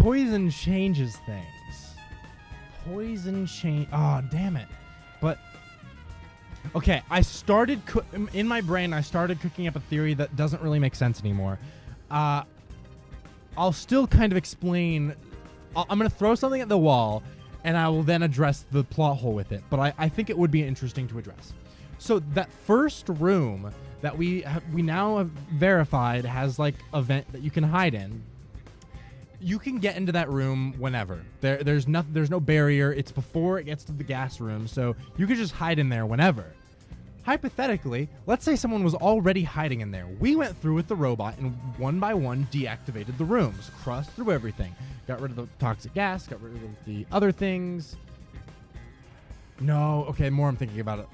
Poison changes things. Poison change. Oh, damn it. But okay, in my brain. I started cooking up a theory that doesn't really make sense anymore. I'll still kind of explain. I'm gonna throw something at the wall, and I will then address the plot hole with it. But I think it would be interesting to address. So that first room that we now have verified has like a vent that you can hide in. You can get into that room whenever. There's no barrier. It's before it gets to the gas room, so you could just hide in there whenever. Hypothetically, let's say someone was already hiding in there. We went through with the robot and one by one deactivated the rooms, crossed through everything, got rid of the toxic gas, got rid of the other things. No, okay, more I'm thinking about it.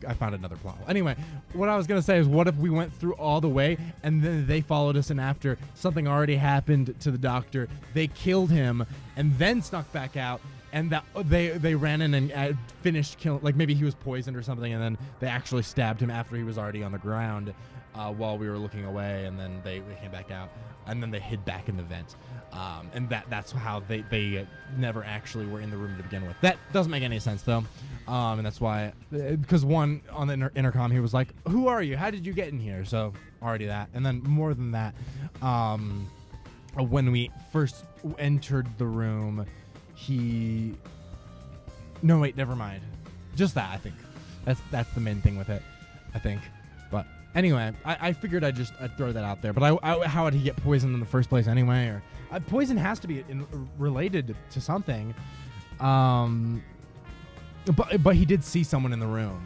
I found another plot hole. Anyway, what I was going to say is what if we went through all the way and then they followed us, and after something already happened to the doctor, they killed him and then snuck back out, and that they ran in and finished killing, like maybe he was poisoned or something, and then they actually stabbed him after he was already on the ground while we were looking away, and then they came back out, and then they hid back in the vent. And that's how they never actually were in the room to begin with. That doesn't make any sense, though. And that's why, because one, on the intercom, he was like, who are you? How did you get in here? So, already that. And then more than that, when we first entered the room, no, wait, never mind. Just that, I think. That's the main thing with it, I think. But anyway, I figured I'd throw that out there. But how would he get poisoned in the first place anyway? Or poison has to be related to something. But he did see someone in the room,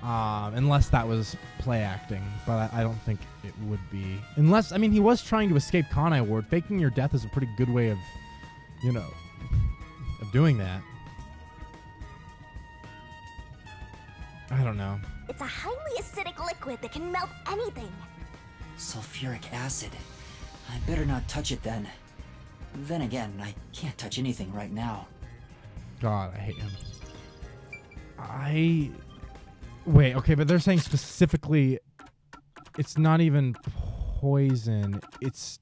unless that was play acting. But I don't think it would be. Unless, I mean, he was trying to escape Conai Ward. Faking your death is a pretty good way of, of doing that. I don't know. It's a highly acidic liquid that can melt anything. Sulfuric acid. I better not touch it then. Then again, I can't touch anything right now. God, I hate him. Wait, okay, but they're saying specifically it's not even poison. It's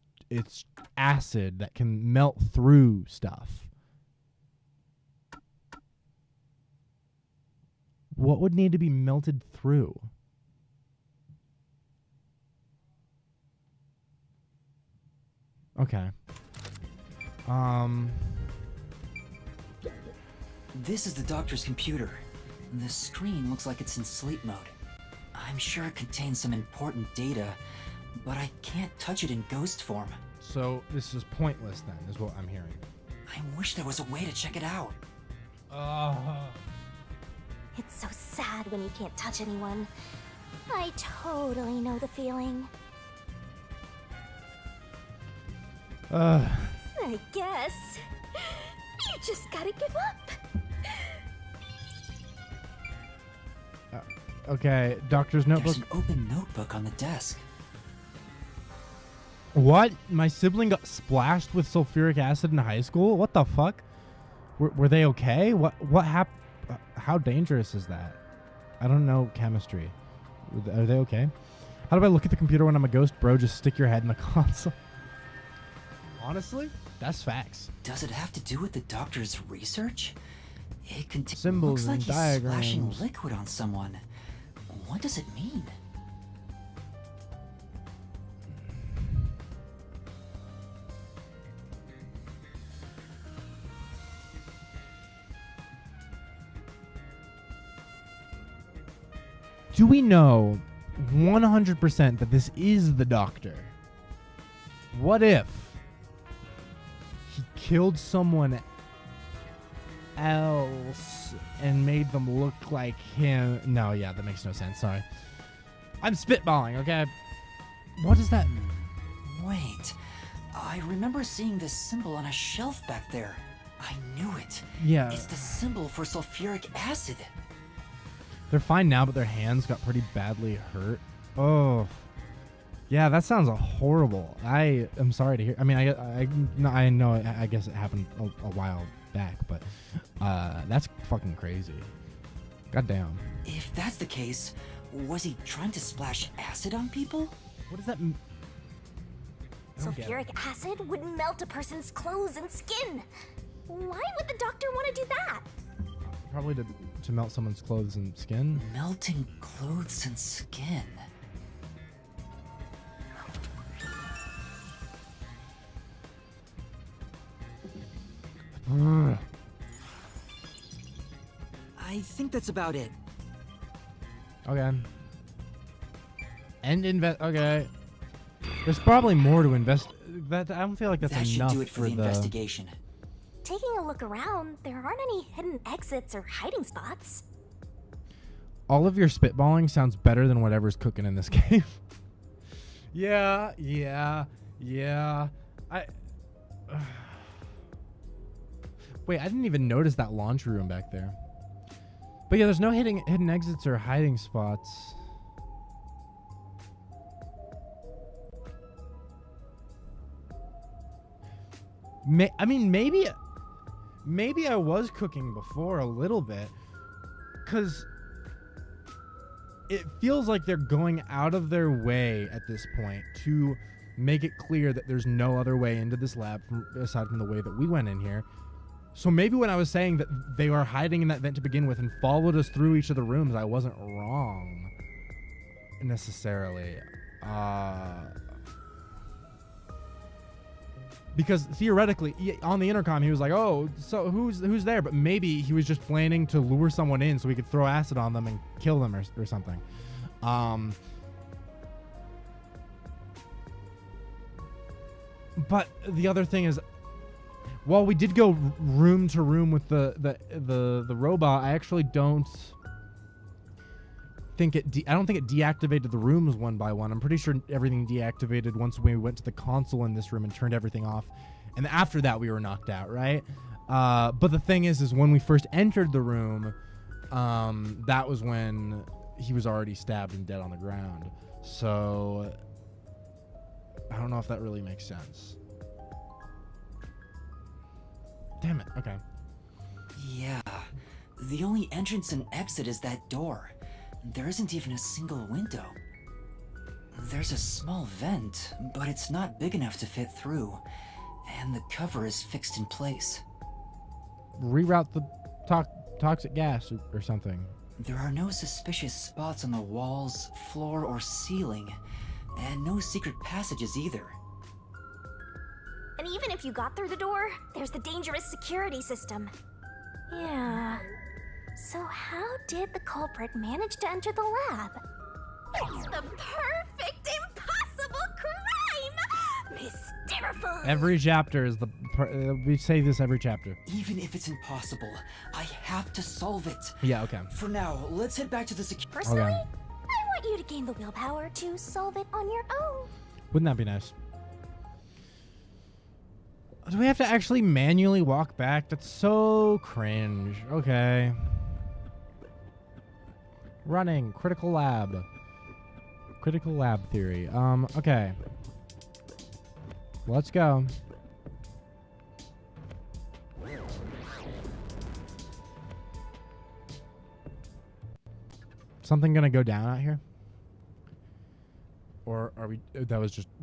acid that can melt through stuff. What would need to be melted through? Okay. This is the doctor's computer. The screen looks like it's in sleep mode. I'm sure it contains some important data, but I can't touch it in ghost form. So this is pointless then, is what I'm hearing. I wish there was a way to check it out. It's so sad when you can't touch anyone. I totally know the feeling. I guess you just gotta give up. Okay, doctor's notebook. There's an open notebook on the desk. What? My sibling got splashed with sulfuric acid in high school? What the fuck? Were they okay? What happened? How dangerous is that? I don't know chemistry. Are they okay? How do I look at the computer when I'm a ghost, bro? Just stick your head in the console. Honestly, that's facts. Does it have to do with the doctor's research? It contains Symbols looks like and he's splashing diagrams. liquid on someone. What does it mean? Do we know 100% that this is the doctor? What if he killed someone else and made them look like him? No, yeah, that makes no sense. Sorry. I'm spitballing, okay? What is that? Wait, I remember seeing this symbol on a shelf back there. I knew it. Yeah. It's the symbol for sulfuric acid. They're fine now, but their hands got pretty badly hurt. Oh. Yeah, that sounds horrible. I am sorry to hear. I mean, I know. I guess it happened a while back, but that's fucking crazy. Goddamn. If that's the case, was he trying to splash acid on people? What does that mean? Sulfuric acid would melt a person's clothes and skin. Why would the doctor want to do that? Probably to melt someone's clothes and skin. Melting clothes and skin. I think that's about it. Okay. And okay. There's probably more to invest. That I don't feel like that's That should enough do it for the investigation. Taking a look around, there aren't any hidden exits or hiding spots. All of your spitballing sounds better than whatever's cooking in this game. Yeah. Wait, I didn't even notice that laundry room back there. But yeah, there's no hidden exits or hiding spots. I mean, maybe I was cooking before a little bit, because it feels like they're going out of their way at this point to make it clear that there's no other way into this lab aside from the way that we went in here. So maybe when I was saying that they are hiding in that vent to begin with and followed us through each of the rooms, I wasn't wrong necessarily. Because theoretically, on the intercom, he was like, "Oh, so who's there?" But maybe he was just planning to lure someone in so he could throw acid on them and kill them or something. But the other thing is, while we did go room to room with the robot, I actually don't think it deactivated the rooms one by one. I'm pretty sure everything deactivated once we went to the console in this room and turned everything off, and after that we were knocked out, right? But the thing is when we first entered the room, that was when he was already stabbed and dead on the ground. So I don't know if that really makes sense. Damn it. Okay. Yeah. The only entrance and exit is that door. There isn't even a single window. There's a small vent, but it's not big enough to fit through, and the cover is fixed in place. Reroute the toxic gas or something. There are no suspicious spots on the walls, floor, or ceiling, and no secret passages either. And even if you got through the door, there's the dangerous security system. Yeah. So how did the culprit manage to enter the lab? It's the perfect impossible crime! Mysteriful! Every chapter is we say this every chapter. Even if it's impossible, I have to solve it. Yeah, okay. For now, let's head back to the Personally, Okay. I want you to gain the willpower to solve it on your own. Wouldn't that be nice? Do we have to actually manually walk back? That's so cringe. Okay. Running. Critical lab. Critical lab theory. Okay. Let's go. Something gonna go down out here? Or are we?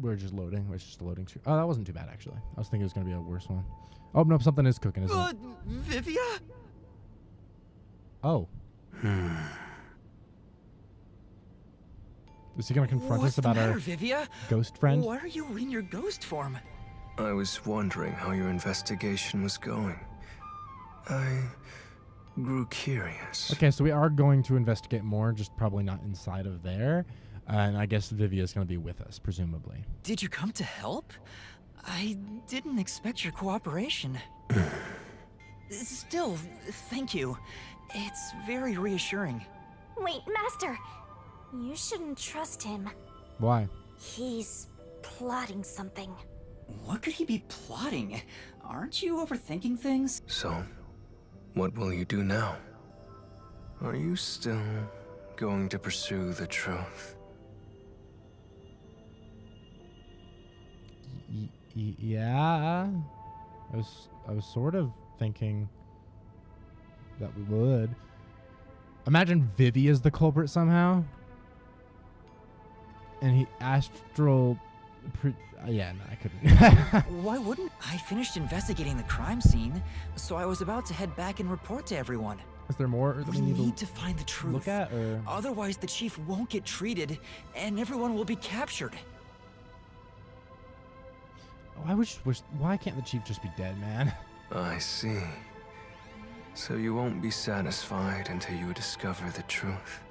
We're just loading. It's just a loading screen. Oh, that wasn't too bad actually. I was thinking it was gonna be a worse one. Oh nope, something is cooking, isn't it? Vivia? Oh. Is he gonna confront What's us about the matter, our Vivia? ghost friend? Why are you in your ghost form? I was wondering how your investigation was going. I grew curious. Okay, so we are going to investigate more, just probably not inside of there. And I guess Vivia's gonna be with us, presumably. Did you come to help? I didn't expect your cooperation. Still, thank you. It's very reassuring. Wait, Master! You shouldn't trust him. Why? He's plotting something. What could he be plotting? Aren't you overthinking things? So, what will you do now? Are you still going to pursue the truth? Yeah. I was sort of thinking that we would. Imagine Vivi is the culprit somehow. And he astral... yeah, no, I couldn't. Why wouldn't I? Finished investigating the crime scene, so I was about to head back and report to everyone. Is there more that We need to find the truth. look at? Or? Otherwise, the chief won't get treated, and everyone will be captured. Oh, I wish. Why can't the chief just be dead, man? I see. So you won't be satisfied until you discover the truth.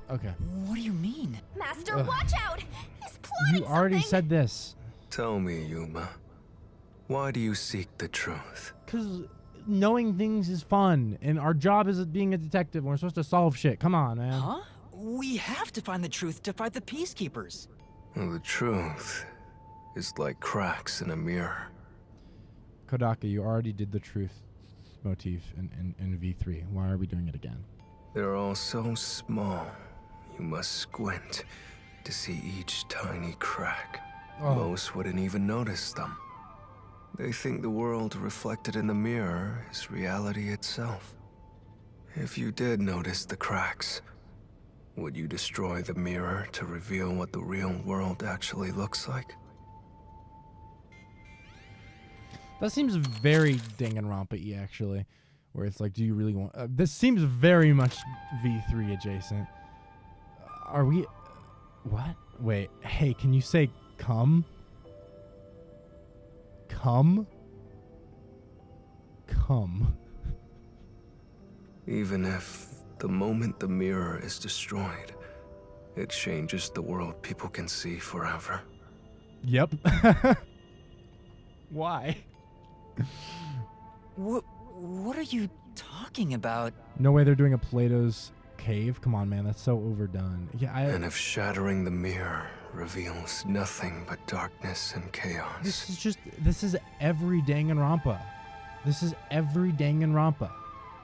Okay. What do you mean? Master, watch out! He's plotting You already something! said this. Tell me, Yuma. Why do you seek the truth? Because knowing things is fun, and our job is being a detective. We're supposed to solve shit. Come on, man. Huh? We have to find the truth to fight the peacekeepers. Well, the truth is like cracks in a mirror. Kodaka, you already did the truth motif in V3. Why are we doing it again? They're all so small, you must squint to see each tiny crack. Oh. Most wouldn't even notice them. They think the world reflected in the mirror is reality itself. If you did notice the cracks, would you destroy the mirror to reveal what the real world actually looks like? That seems very danganronpa-y, actually. Where it's like, do you really want... this seems very much V3 adjacent. Are we... What? Wait. Hey, can you say come? Come? Come. Even if the moment the mirror is destroyed, it changes the world people can see forever. Yep. Why? What are you talking about? No way they're doing a Plato's cave? Come on, man. That's so overdone. Yeah, And if shattering the mirror reveals nothing but darkness and chaos. This is every Danganronpa. This is every Danganronpa.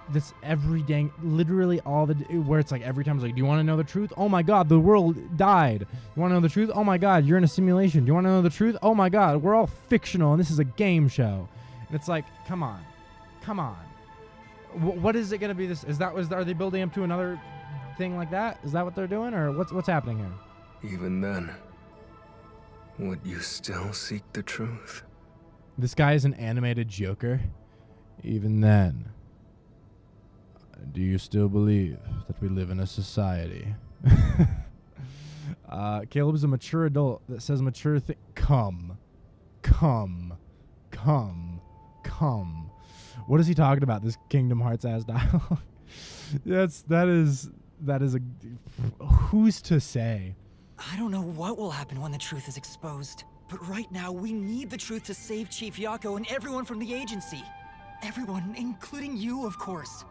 This every literally all the, where it's like every time it's like, do you want to know the truth? Oh my god, the world died. You want to know the truth? Oh my god, you're in a simulation. Do you want to know the truth? Oh my god, we're all fictional and this is a game show. And it's like, come on. Come on. What is it going to be? Are they building up to another thing like that? Is that what they're doing, or what's happening here? Even then, would you still seek the truth? This guy is an animated Joker, Even then, do you still believe that we live in a society? Caleb's a mature adult that says mature thing. Come. What is he talking about? This Kingdom Hearts ass dialogue. that is a. Who's to say? I don't know what will happen when the truth is exposed, but right now we need the truth to save Chief Yako and everyone from the agency. Everyone, including you, of course.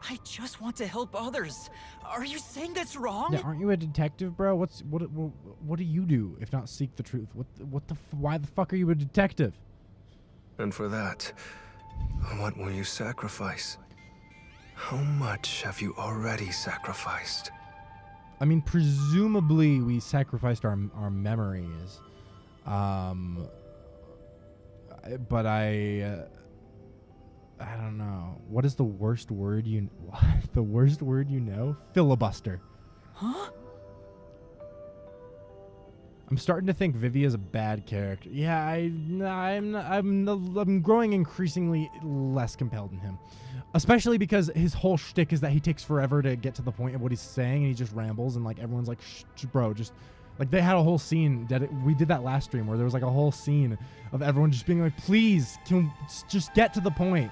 I just want to help others. Are you saying that's wrong? Yeah, aren't you a detective, bro? What do you do if not seek the truth? Why the fuck are you a detective? And for that, what will you sacrifice? How much have you already sacrificed? I mean, presumably we sacrificed our memories. But I don't know. What is the worst word the worst word you know? Filibuster. Huh? I'm starting to think Vivia's a bad character. Yeah, I'm growing increasingly less compelled in him. Especially because his whole shtick is that he takes forever to get to the point of what he's saying, and he just rambles, and like everyone's like, bro, just like they had a whole scene we did that last stream where there was like a whole scene of everyone just being like, please, can just get to the point.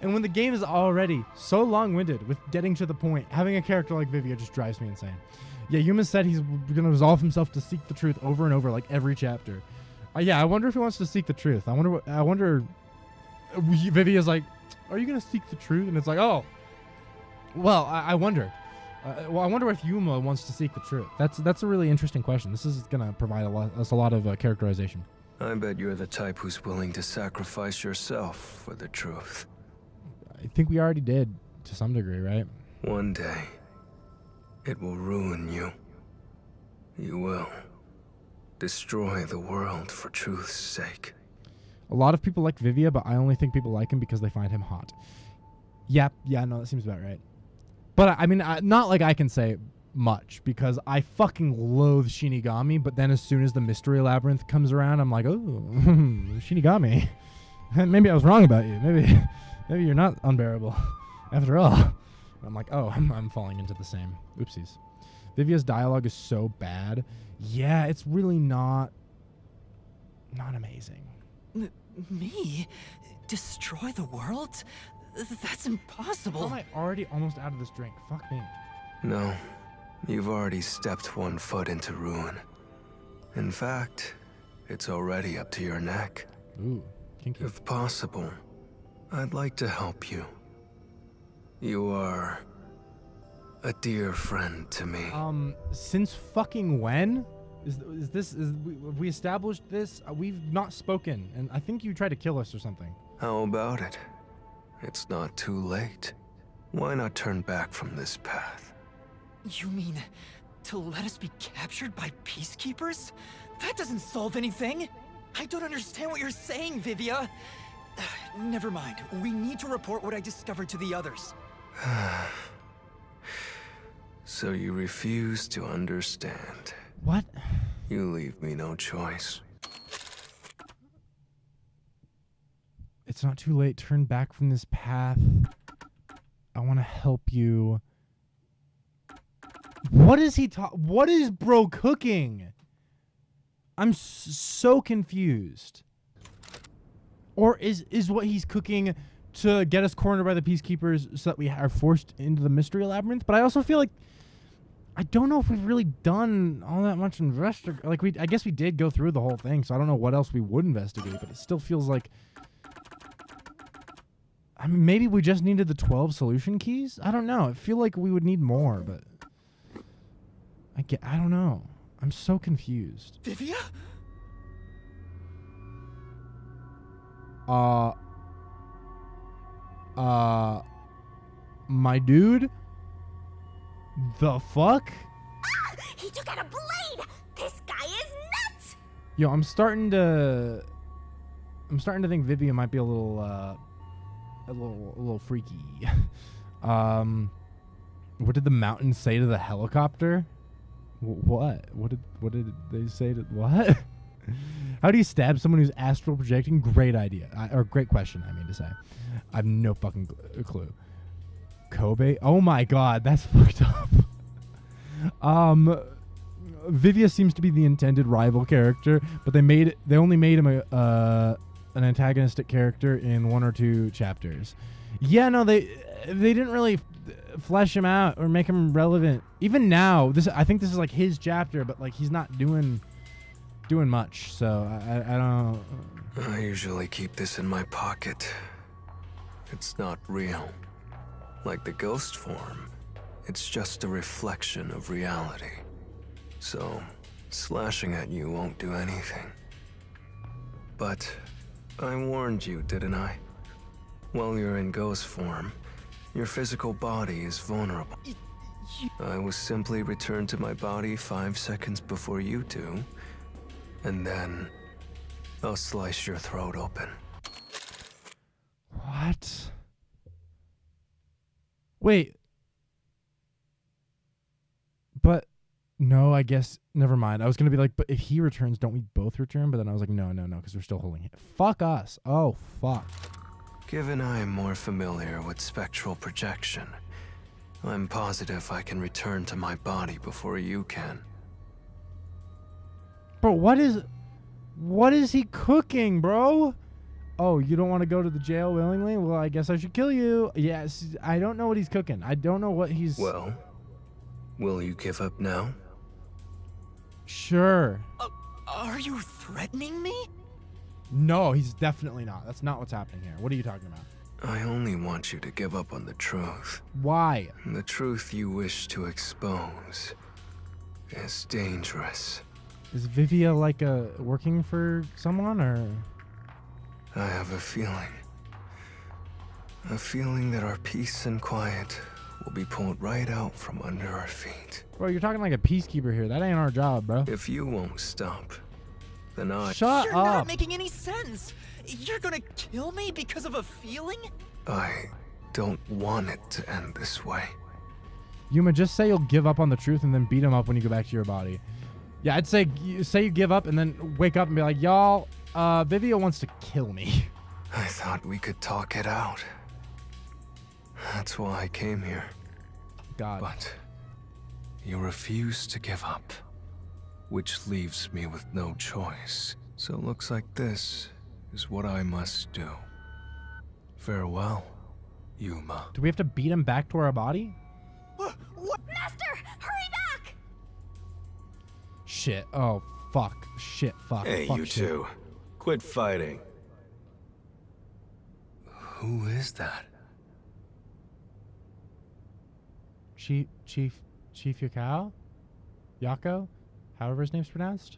And when the game is already so long-winded with getting to the point, having a character like Vivia just drives me insane. Yeah, Yuma said he's going to resolve himself to seek the truth over and over, like every chapter. Yeah, I wonder if he wants to seek the truth. I wonder. Vivia's like, are you going to seek the truth? And it's like, oh, well, I wonder. I wonder if Yuma wants to seek the truth. That's a really interesting question. This is going to provide us a lot of characterization. I bet you're the type who's willing to sacrifice yourself for the truth. I think we already did to some degree, right? One day, it will ruin you. You will destroy the world for truth's sake. A lot of people like Vivia, but I only think people like him because they find him hot. Yeah, no, that seems about right. But I mean, not like I can say much, because I fucking loathe Shinigami, but then as soon as the Mystery Labyrinth comes around, I'm like, oh, Shinigami. Maybe I was wrong about you. Maybe you're not unbearable after all. I'm like, oh, I'm falling into the same. Oopsies. Vivia's dialogue is so bad. Yeah, it's really not amazing. Me? Destroy the world? That's impossible. Am I already almost out of this drink? Fuck me. No, you've already stepped one foot into ruin. In fact, it's already up to your neck. Ooh, kinky. If possible, I'd like to help you. You are a dear friend to me. Since fucking when? Have we established this? We've not spoken, and I think you tried to kill us or something. How about it? It's not too late. Why not turn back from this path? You mean to let us be captured by peacekeepers? That doesn't solve anything. I don't understand what you're saying, Vivia. Never mind. We need to report what I discovered to the others. So you refuse to understand. What? You leave me no choice. It's not too late. Turn back from this path. I want to help you. What is he What is bro cooking? I'm so confused. Or is what he's cooking to get us cornered by the peacekeepers so that we are forced into the Mystery Labyrinth? But I also feel like I don't know if we've really done all that much investigation. Like I guess we did go through the whole thing, so I don't know what else we would investigate. But it still feels like, I mean, maybe we just needed the 12 solution keys. I don't know. I feel like we would need more, but I don't know. I'm so confused. Vivia? My dude? The fuck? Ah! He took out a blade! This guy is nuts! Yo, I'm starting to think Vivia might be a little freaky. What did the mountain say to the helicopter? What? What did they say to what? How do you stab someone who's astral projecting? Great idea. Or great question, I mean to say. I have no fucking clue. Kobe? Oh my god, that's fucked up. Vivia seems to be the intended rival character, but they only made him an antagonistic character in 1 or 2 chapters. Yeah, no, they didn't really flesh him out or make him relevant. Even now, I think this is like his chapter, but like he's not doing much. So I don't. I usually keep this in my pocket. It's not real. Like the ghost form, it's just a reflection of reality. So, slashing at you won't do anything. But I warned you, didn't I? While you're in ghost form, your physical body is vulnerable. I will simply return to my body 5 seconds before you do, and then I'll slice your throat open. What? Wait. But no, I guess never mind. I was gonna be like, but if he returns, don't we both return? But then I was like, no, because we're still holding it. Fuck us. Oh fuck. Given I am more familiar with spectral projection, I'm positive I can return to my body before you can. Bro, what is he cooking, bro? Oh, you don't want to go to the jail willingly? Well, I guess I should kill you. Yes, I don't know what he's cooking. I don't know what he's... Well, will you give up now? Sure. Are you threatening me? No, he's definitely not. That's not what's happening here. What are you talking about? I only want you to give up on the truth. Why? The truth you wish to expose is dangerous. Is Vivia like working for someone or? I have a feeling. A feeling that our peace and quiet will be pulled right out from under our feet. Bro, you're talking like a peacekeeper here. That ain't our job, bro. If you won't stop, then I... Shut You're up. not making any sense. You're gonna kill me because of a feeling? I don't want it to end this way. Yuma, just say you'll give up on the truth and then beat him up when you go back to your body. Yeah, I'd say you give up and then wake up and be like, y'all, Vivia wants to kill me. I thought we could talk it out. That's why I came here. God. But you refuse to give up, which leaves me with no choice. So it looks like this is what I must do. Farewell, Yuma. Do we have to beat him back to our body? What? Master, hurry back! Shit. Oh, fuck. Shit. Fuck. Hey, fuck, you shit. two. Quit fighting. Who is that? Chief Yakao? Yako? However his name's pronounced?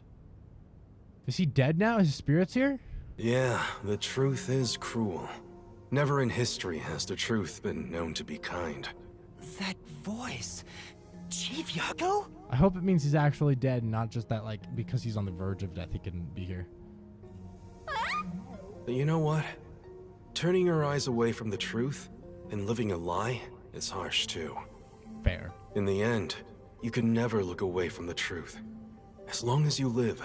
Is he dead now? His spirit's here? Yeah, the truth is cruel. Never in history has the truth been known to be kind. That voice. Chief Yako? I hope it means he's actually dead and not just that, like, because he's on the verge of death, he couldn't be here. But you know what? Turning your eyes away from the truth and living a lie is harsh too. Fair. In the end, you can never look away from the truth. As long as you live,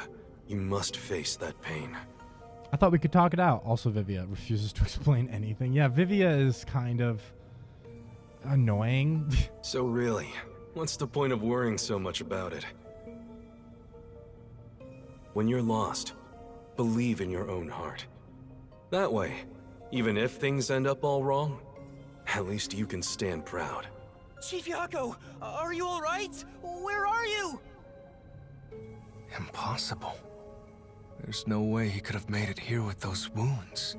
you must face that pain. I thought we could talk it out. Also, Vivia refuses to explain anything. Yeah, Vivia is kind of annoying. So really, what's the point of worrying so much about it? When you're lost, believe in your own heart. That way, even if things end up all wrong, at least you can stand proud. Chief Yako, are you alright? Where are you? Impossible. There's no way he could have made it here with those wounds.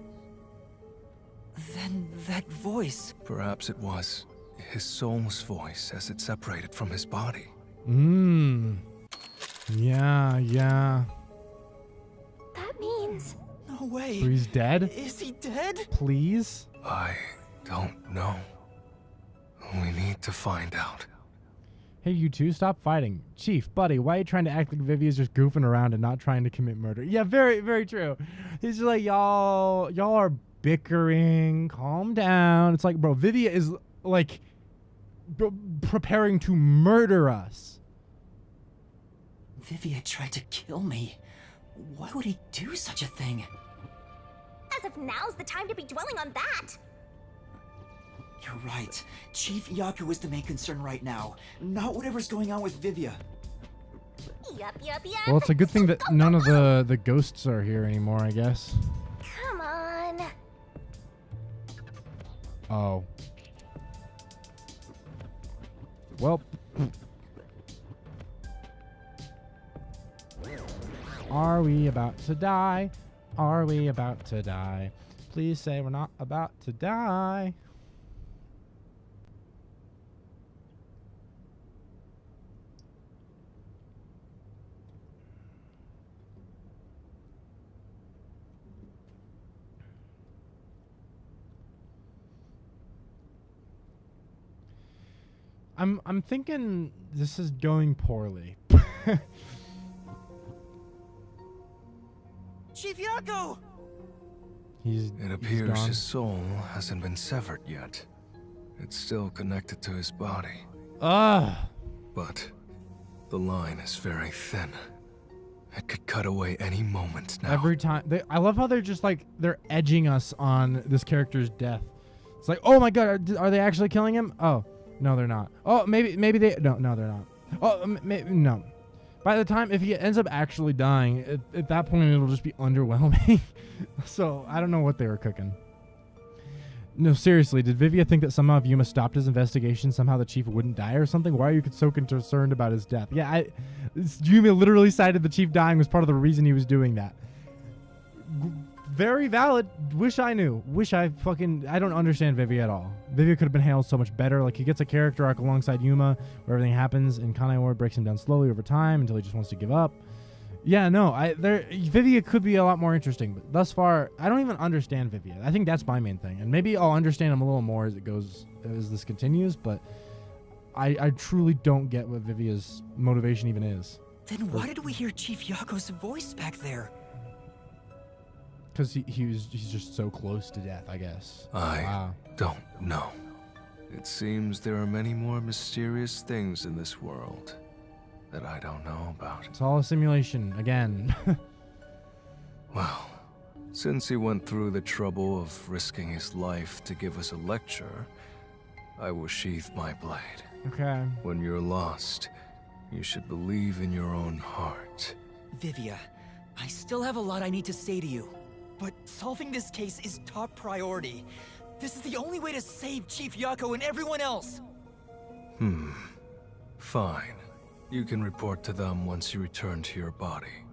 Then that voice... Perhaps it was his soul's voice as it separated from his body. Yeah. That means... No way. So he's dead? Is he dead? Please? I don't know. We need to find out. Hey, you two, stop fighting. Chief, buddy, why are you trying to act like Vivia's just goofing around and not trying to commit murder? Yeah, very, very true. He's just like, y'all are bickering. Calm down. It's like, bro, Vivia is, like, preparing to murder us. Vivia tried to kill me. Why would he do such a thing? As if now's the time to be dwelling on that. You're right. Chief Yaku is the main concern right now, not whatever's going on with Vivia. Yup. Well, it's a good thing that none of the ghosts are here anymore, I guess. Come on. Oh. Well. Are we about to die? Are we about to die? Please say we're not about to die. I'm thinking this is going poorly. Chief Yaku! It appears his soul hasn't been severed yet. It's still connected to his body. But the line is very thin. It could cut away any moment now. Every time I love how they're just like they're edging us on this character's death. It's like, oh my god, are they actually killing him? Oh, no, they're not. Oh, maybe they no, they're not. Oh, maybe no. By the time, if he ends up actually dying, at that point it'll just be underwhelming. So I don't know what they were cooking. No, seriously, did Vivia think that somehow if Yuma stopped his investigation, somehow the chief wouldn't die or something? Why are you so concerned about his death? Yeah, Yuma literally cited the chief dying was part of the reason he was doing that. Very valid. Wish I knew. I don't understand Vivia at all. Vivia could have been handled so much better. Like, he gets a character arc alongside Yuma where everything happens, and Kanai Ward breaks him down slowly over time until he just wants to give up. Yeah, no, Vivia could be a lot more interesting, but thus far, I don't even understand Vivia. I think that's my main thing, and maybe I'll understand him a little more as this continues, but I truly don't get what Vivia's motivation even is. Then why did we hear Chief Yaku's voice back there? Because he's just so close to death, I guess. I don't know. It seems there are many more mysterious things in this world that I don't know about. It's all a simulation, again. Well, since he went through the trouble of risking his life to give us a lecture, I will sheath my blade. Okay. When you're lost, you should believe in your own heart. Vivia, I still have a lot I need to say to you, but solving this case is top priority. This is the only way to save Chief Yaku and everyone else. Fine. You can report to them once you return to your body.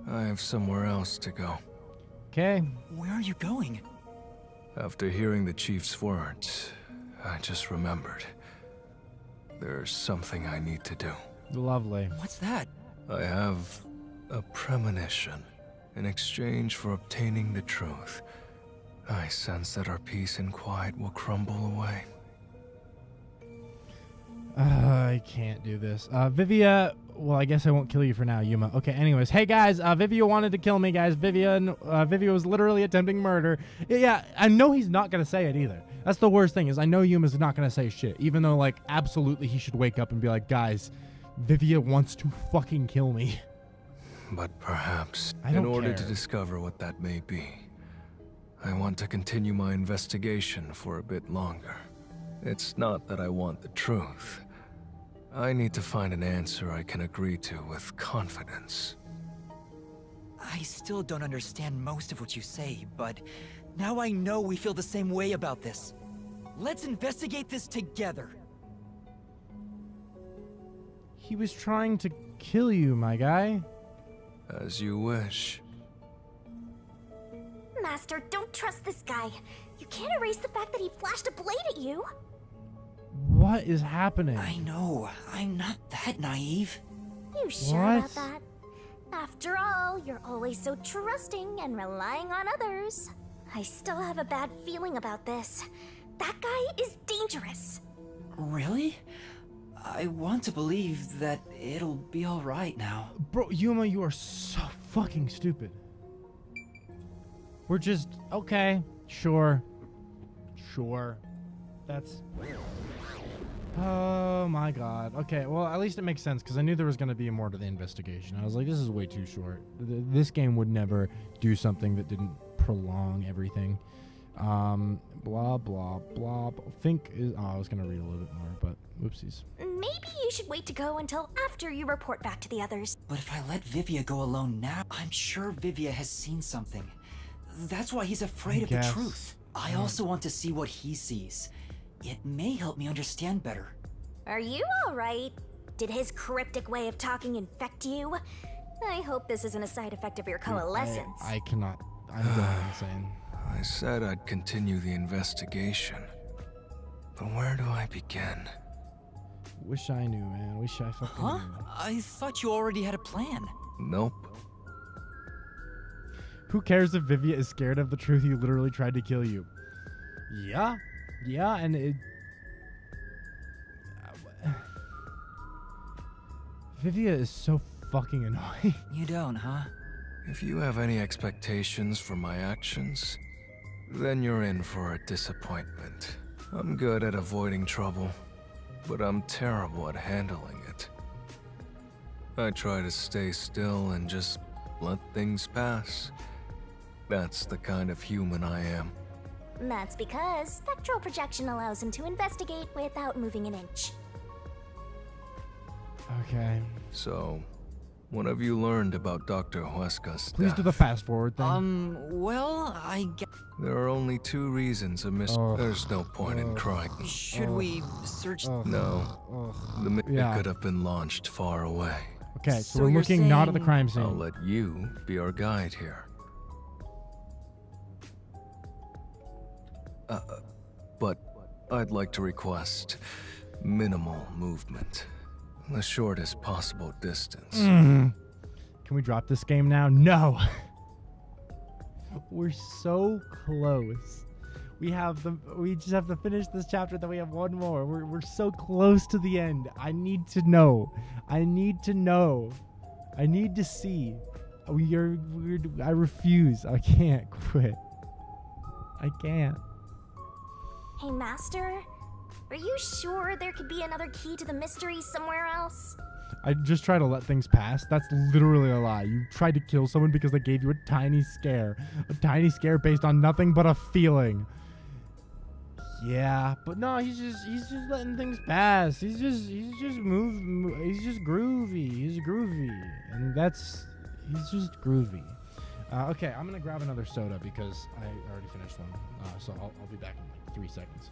I have somewhere else to go. Okay. Where are you going? After hearing the chief's words, I just remembered. There's something I need to do. Lovely. What's that? I have a premonition. In exchange for obtaining the truth, I sense that our peace and quiet will crumble away. I can't do this. Vivia, well, I guess I won't kill you for now, Yuma. Okay, anyways. Hey, guys, Vivia wanted to kill me, guys. Vivia was literally attempting murder. Yeah, I know he's not going to say it either. That's the worst thing, is I know Yuma's not going to say shit, even though, like, absolutely he should wake up and be like, guys, Vivia wants to fucking kill me. But perhaps, in order to discover what that may be, I want to continue my investigation for a bit longer. It's not that I want the truth. I need to find an answer I can agree to with confidence. I still don't understand most of what you say, but now I know we feel the same way about this. Let's investigate this together. He was trying to kill you, my guy. As you wish. Master, don't trust this guy. You can't erase the fact that he flashed a blade at you. What is happening? I know. I'm not that naive. You sure about that? After all, you're always so trusting and relying on others. I still have a bad feeling about this. That guy is dangerous. Really? I want to believe that it'll be alright now. Bro, Yuma, you are so fucking stupid. We're just, okay, sure. That's... Oh my god. Okay, well, at least it makes sense because I knew there was going to be more to the investigation. I was like, this is way too short. This game would never do something that didn't prolong everything. Blah, blah, blah. Think is... Oh, I was going to read a little bit more, but whoopsies. Maybe you should wait to go until after you report back to the others. But if I let Vivia go alone now, I'm sure Vivia has seen something. That's why he's afraid of the truth. I also want to see what he sees. It may help me understand better. Are you alright? Did his cryptic way of talking infect you? I hope this isn't a side effect of your coalescence. I cannot. I'm going insane. I said I'd continue the investigation. But where do I begin? Wish I knew, man. Wish I fucking knew. I thought you already had a plan. Nope. Who cares if Vivia is scared of the truth? He literally tried to kill you. Yeah. Yeah, and it... Vivia is so fucking annoying. You don't, huh? If you have any expectations for my actions, then you're in for a disappointment. I'm good at avoiding trouble, but I'm terrible at handling it. I try to stay still and just let things pass. That's the kind of human I am. That's because spectral projection allows him to investigate without moving an inch. Okay. So, what have you learned about Dr. Huesca's Please do the fast forward thing. Well, I guess... There are only two reasons a There's no point in crying. Should we search... No. The mission could have been launched far away. Okay, so we're looking not at the crime scene. I'll let you be our guide here. But I'd like to request minimal movement. The shortest possible distance. Can we drop this game now? No. We're so close. We just have to finish this chapter, then we have one more. We're so close to the end. I need to know. I need to know. I need to see. I refuse. I can't quit. I can't. Hey, Master? Are you sure there could be another key to the mystery somewhere else? I just try to let things pass. That's literally a lie. You tried to kill someone because they gave you a tiny scare. A tiny scare based on nothing but a feeling. Yeah, but no, he's just letting things pass. He's just groovy. He's groovy. And he's just groovy. Okay, I'm gonna grab another soda because I already finished one. So I'll be back in like 3 seconds.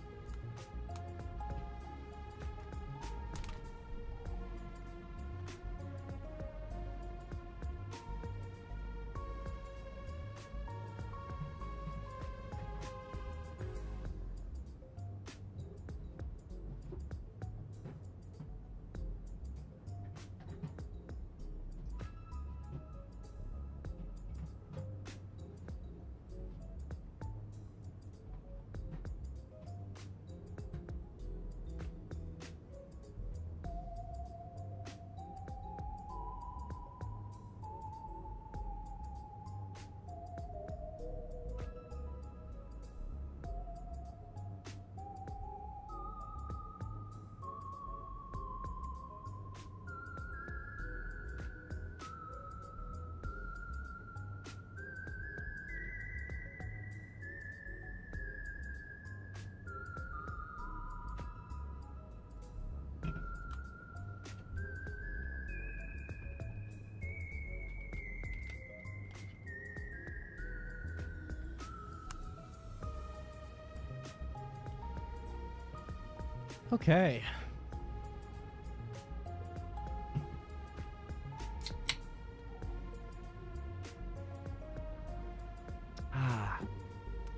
Okay.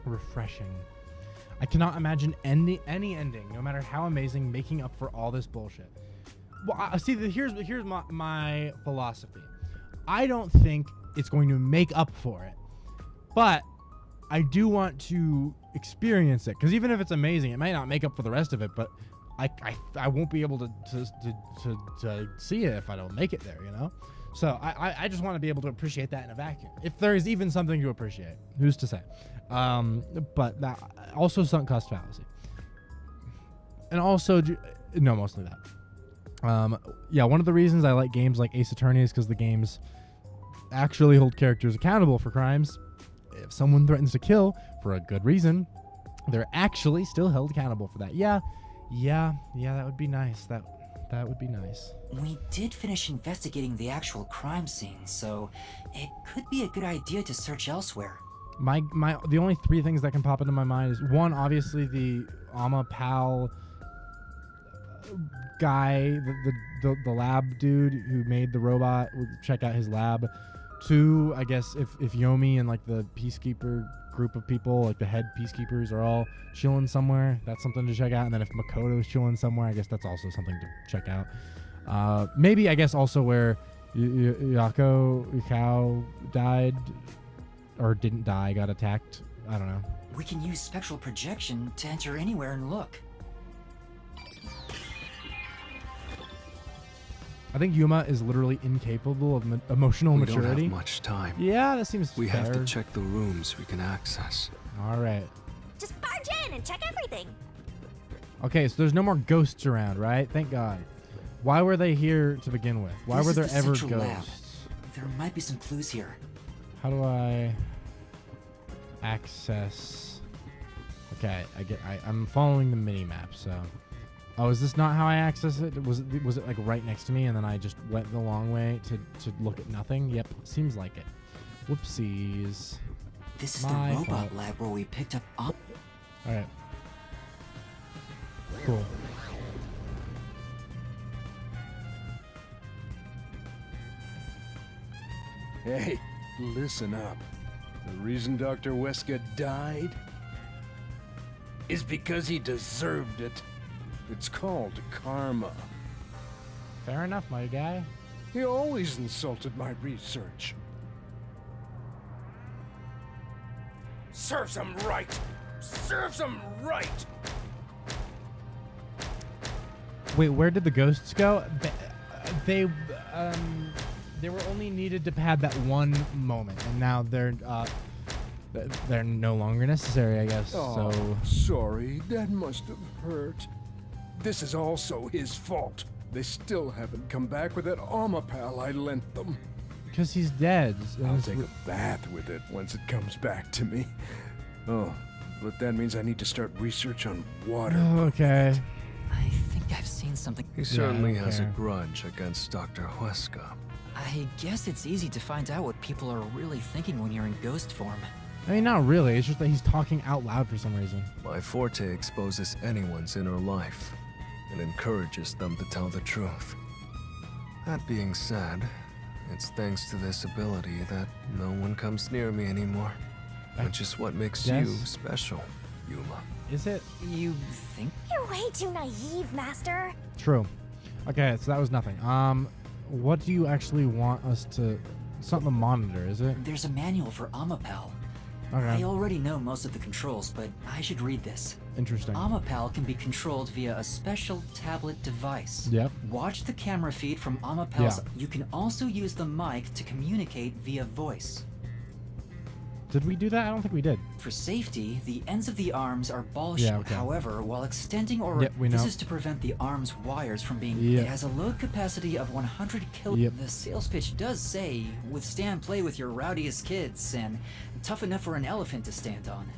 Refreshing. I cannot imagine any ending, no matter how amazing, making up for all this bullshit. Well, see, here's my philosophy. I don't think it's going to make up for it, but I do want to experience it, because even if it's amazing, it might not make up for the rest of it, but I won't be able to see it if I don't make it there, you know? So I just want to be able to appreciate that in a vacuum. If there is even something to appreciate, who's to say? But that also sunk cost fallacy. and also, no, mostly that. Yeah, one of the reasons I like games like Ace Attorney is because the games actually hold characters accountable for crimes. If someone threatens to kill for a good reason, they're actually still held accountable for that. Yeah, that would be nice. That would be nice. We did finish investigating the actual crime scene, so it could be a good idea to search elsewhere. The only three things that can pop into my mind is one, obviously the Pal guy, the lab dude who made the robot. We'll check out his lab. Two, I guess if Yomi and like the peacekeeper group of people, like the head peacekeepers, are all chilling somewhere, that's something to check out. And then if Makoto's chilling somewhere, I guess that's also something to check out. Maybe I guess also where Yakao died, or didn't die, got attacked. I don't know. We can use spectral projection to enter anywhere and look. I think Yuma is literally incapable of emotional maturity. We don't have much time. Yeah, that seems We fair. have to check the rooms we can access. All right. Just barge in and check everything. Okay, so there's no more ghosts around, right? Thank God. Why were they here to begin with? Why were there This is the ever central lab. ghosts? There might be some clues here. How do I access? Okay, I'm following the mini map. So, oh, is this not how I access it? Was it like right next to me, and then I just went the long way to look at nothing? Yep, seems like it. Whoopsies. This is My the robot fault. lab where we picked up. All right. Cool. Hey, listen up. The reason Dr. Wesker died is because he deserved it. It's called karma. Fair enough, my guy. He always insulted my research. Serves him right! Serves him right! Wait, where did the ghosts go? They were only needed to pad that one moment, and now they're no longer necessary, I guess. Oh, So sorry, that must have hurt. This is also his fault. They still haven't come back with that armor pal I lent them. because he's dead. I'll take a bath with it once it comes back to me. Oh, but that means I need to start research on water. Okay. I think I've seen something. He certainly I don't has a care. grudge against Dr. Huesca. I guess it's easy to find out what people are really thinking when you're in ghost form. I mean, not really. It's just that he's talking out loud for some reason. My forte exposes anyone's inner life and encourages them to tell the truth. That being said, it's thanks to this ability that no one comes near me anymore, which is what makes you Yes. special, Yuma. Is it? You think? You're way too naive, Master. True. Okay, so that was nothing. What do you actually want us to... It's not the monitor, is it? There's a manual for Amapal. Okay. I already know most of the controls, but I should read this. Interesting. Amapal can be controlled via a special tablet device. Yep. Watch the camera feed from Amapal's. Yeah. You can also use the mic to communicate via voice. Did we do that? I don't think we did. For safety, the ends of the arms are ball-shaped. Yeah, okay. However, while extending or Yep, we this know. is to prevent the arm's wires from being. Yep. It has a load capacity of 100 kilo. Yep. The sales pitch does say, "Withstand play with your rowdiest kids," and tough enough for an elephant to stand on.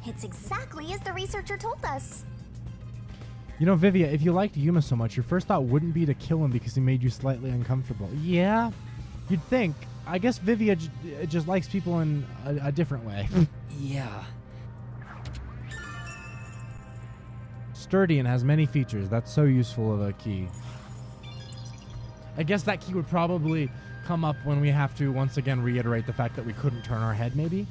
It's exactly as the researcher told us. You know, Vivia, if you liked Yuma so much, your first thought wouldn't be to kill him because he made you slightly uncomfortable. Yeah, you'd think. I guess Vivia just likes people in a different way. Yeah. Sturdy and has many features. That's so useful of a key. I guess that key would probably come up when we have to once again reiterate the fact that we couldn't turn our head, maybe.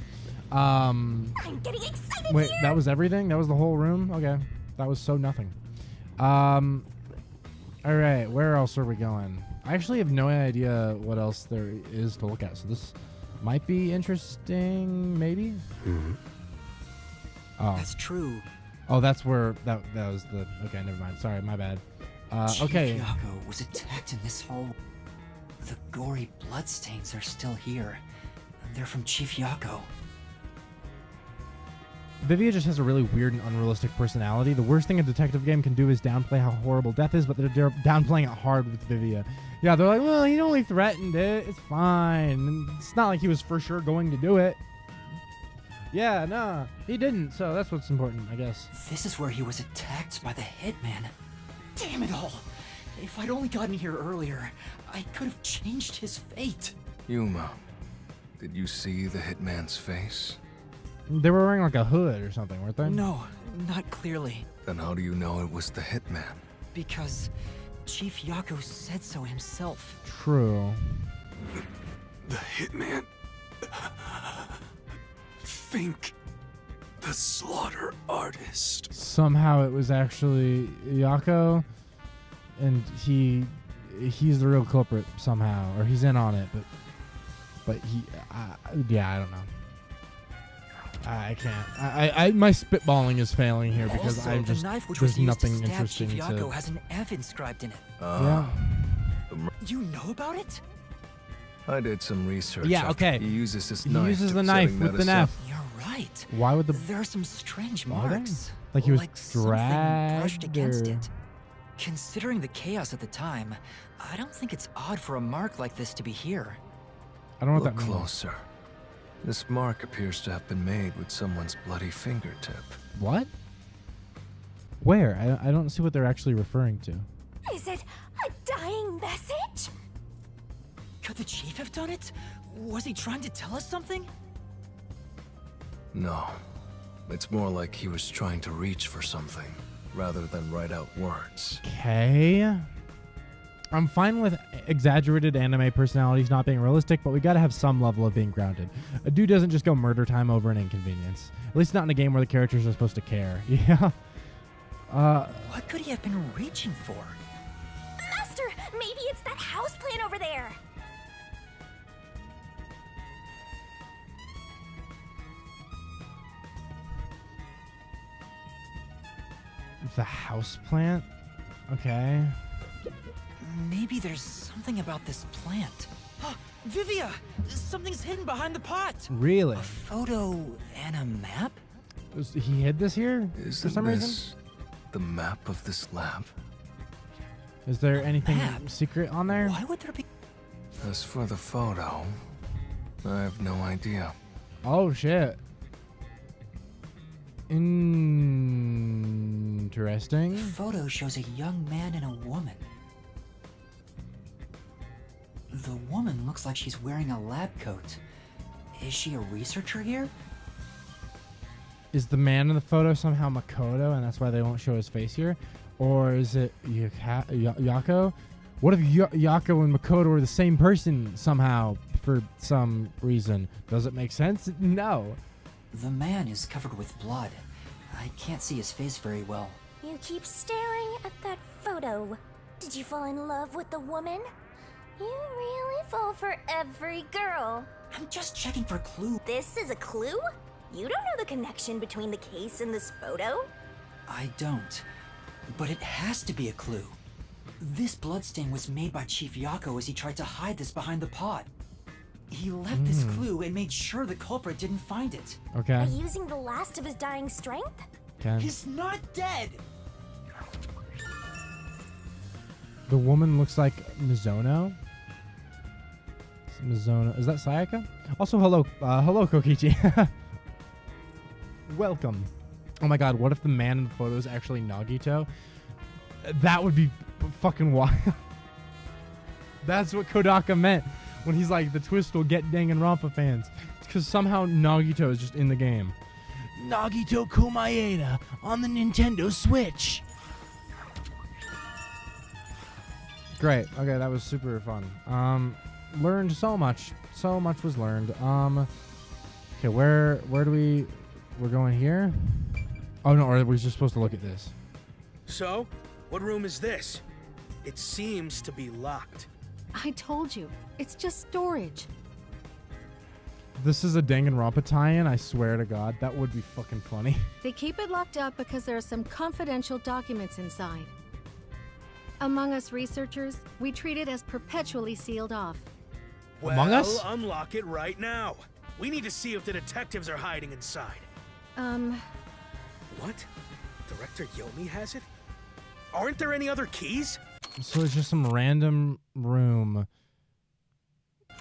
I'm getting excited Wait, here. that was everything? That was the whole room? Okay. That was so nothing. All right, where else are we going? I actually have no idea what else there is to look at, so this might be interesting, maybe? Oh. That's true. Oh, that's where that was the... Okay, never mind. Sorry, my bad. Okay. Chief Yako was attacked in this hole. The gory bloodstains are still here. They're from Chief Yako. Vivia just has a really weird and unrealistic personality. The worst thing a detective game can do is downplay how horrible death is, but they're downplaying it hard with Vivia. Yeah, they're like, well, he only threatened it. It's fine. And it's not like he was for sure going to do it. Yeah, nah, he didn't, so that's what's important, I guess. This is where he was attacked by the hitman. Damn it all! If I'd only gotten here earlier, I could have changed his fate. Yuma, did you see the hitman's face? They were wearing like a hood or something, weren't they? No, not clearly. Then how do you know it was the hitman? Because Chief Yako said so himself. True. The hitman. Fink, the slaughter artist. Somehow it was actually Yako, and he's the real culprit somehow, or he's in on it, but he, yeah, I don't know. I can't. My spitballing is failing here because Also, I'm just the knife which there's was used nothing to stab interesting Chief Yako to. has an F inscribed in it. Yeah. You know about it? I did some research. Yeah, after okay. He uses his He knife. uses to the knife setting with that the aside. F. You're right. Why would the There are some strange Are there? marks. Like he was something brushed dragged against or- it. Considering the chaos at the time, I don't think it's odd for a mark like this to be here. I don't know what Look that means. closer. This mark appears to have been made with someone's bloody fingertip. What? Where? I don't see what they're actually referring to. Is it a dying message? Could the chief have done it? Was he trying to tell us something? No. It's more like he was trying to reach for something, rather than write out words. Okay. I'm fine with exaggerated anime personalities not being realistic, but we gotta have some level of being grounded. A dude doesn't just go murder time over an inconvenience. At least not in a game where the characters are supposed to care. Yeah. What could he have been reaching for? Master, maybe it's that house plan over there. The house plant? Okay. Maybe there's something about this plant. Vivia! Something's hidden behind the pot! Really? A photo and a map? He hid this here for Isn't some this reason? the map of this lab? Is there anything map? secret on there? Why would there be? As for the photo, I have no idea. Oh shit. Interesting. The photo shows a young man and a woman. The woman looks like she's wearing a lab coat. Is she a researcher here? Is the man in the photo somehow Makoto, and that's why they won't show his face here? Or is it Yako? What if Yako and Makoto are the same person somehow for some reason? Does it make sense? No. The man is covered with blood. I can't see his face very well. You keep staring at that photo. Did you fall in love with the woman? You really fall for every girl. I'm just checking for a clue. This is a clue? You don't know the connection between the case and this photo? I don't. But it has to be a clue. This bloodstain was made by Chief Yako as he tried to hide this behind the pot. He left this clue and made sure the culprit didn't find it. Okay. By using the last of his dying strength? Okay. He's not dead! The woman looks like Mizono. Mizono. Is that Sayaka? Also, hello, Kokichi. Welcome. Oh my god, what if the man in the photo is actually Nagito? That would be fucking wild. That's what Kodaka meant when he's like, the twist will get Danganronpa fans. It's because somehow Nagito is just in the game. Nagito Komaeda on the Nintendo Switch. Great. Okay, that was super fun. Learned so much. So much was learned. Okay, where do we're going here? Oh no, or are we just supposed to look at this? So, what room is this? It seems to be locked. I told you, it's just storage. This is a Danganronpa tie-in, I swear to God. That would be fucking funny. They keep it locked up because there are some confidential documents inside. Among us researchers, we treat it as perpetually sealed off. Well, Among Us? unlock it right now. We need to see if the detectives are hiding inside. What? Director Yomi has it? Aren't there any other keys? So it's just some random room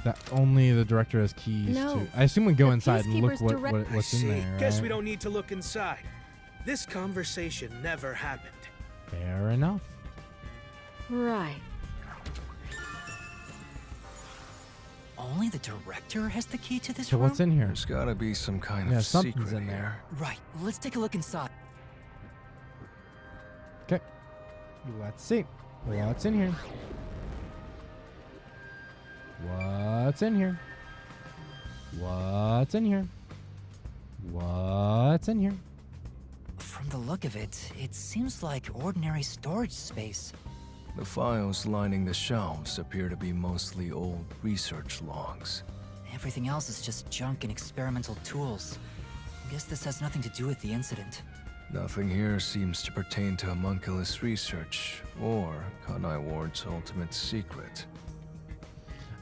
that only the director has keys No. to. I assume we go The inside and look Peacekeeper's direct- what's I in see. there. Guess right? we don't need to look inside. This conversation never happened. Fair enough. Right. Only the director has the key to this So room? what's in here? There's gotta be some kind Yeah, of something's secret in there. Right, let's take a look inside. Okay. Let's see. What's in here? What's in here? What's in here? What's in here? From the look of it, it seems like ordinary storage space. The files lining the shelves appear to be mostly old research logs. Everything else is just junk and experimental tools. Guess this has nothing to do with the incident. Nothing here seems to pertain to homunculus research or Kanai Ward's ultimate secret.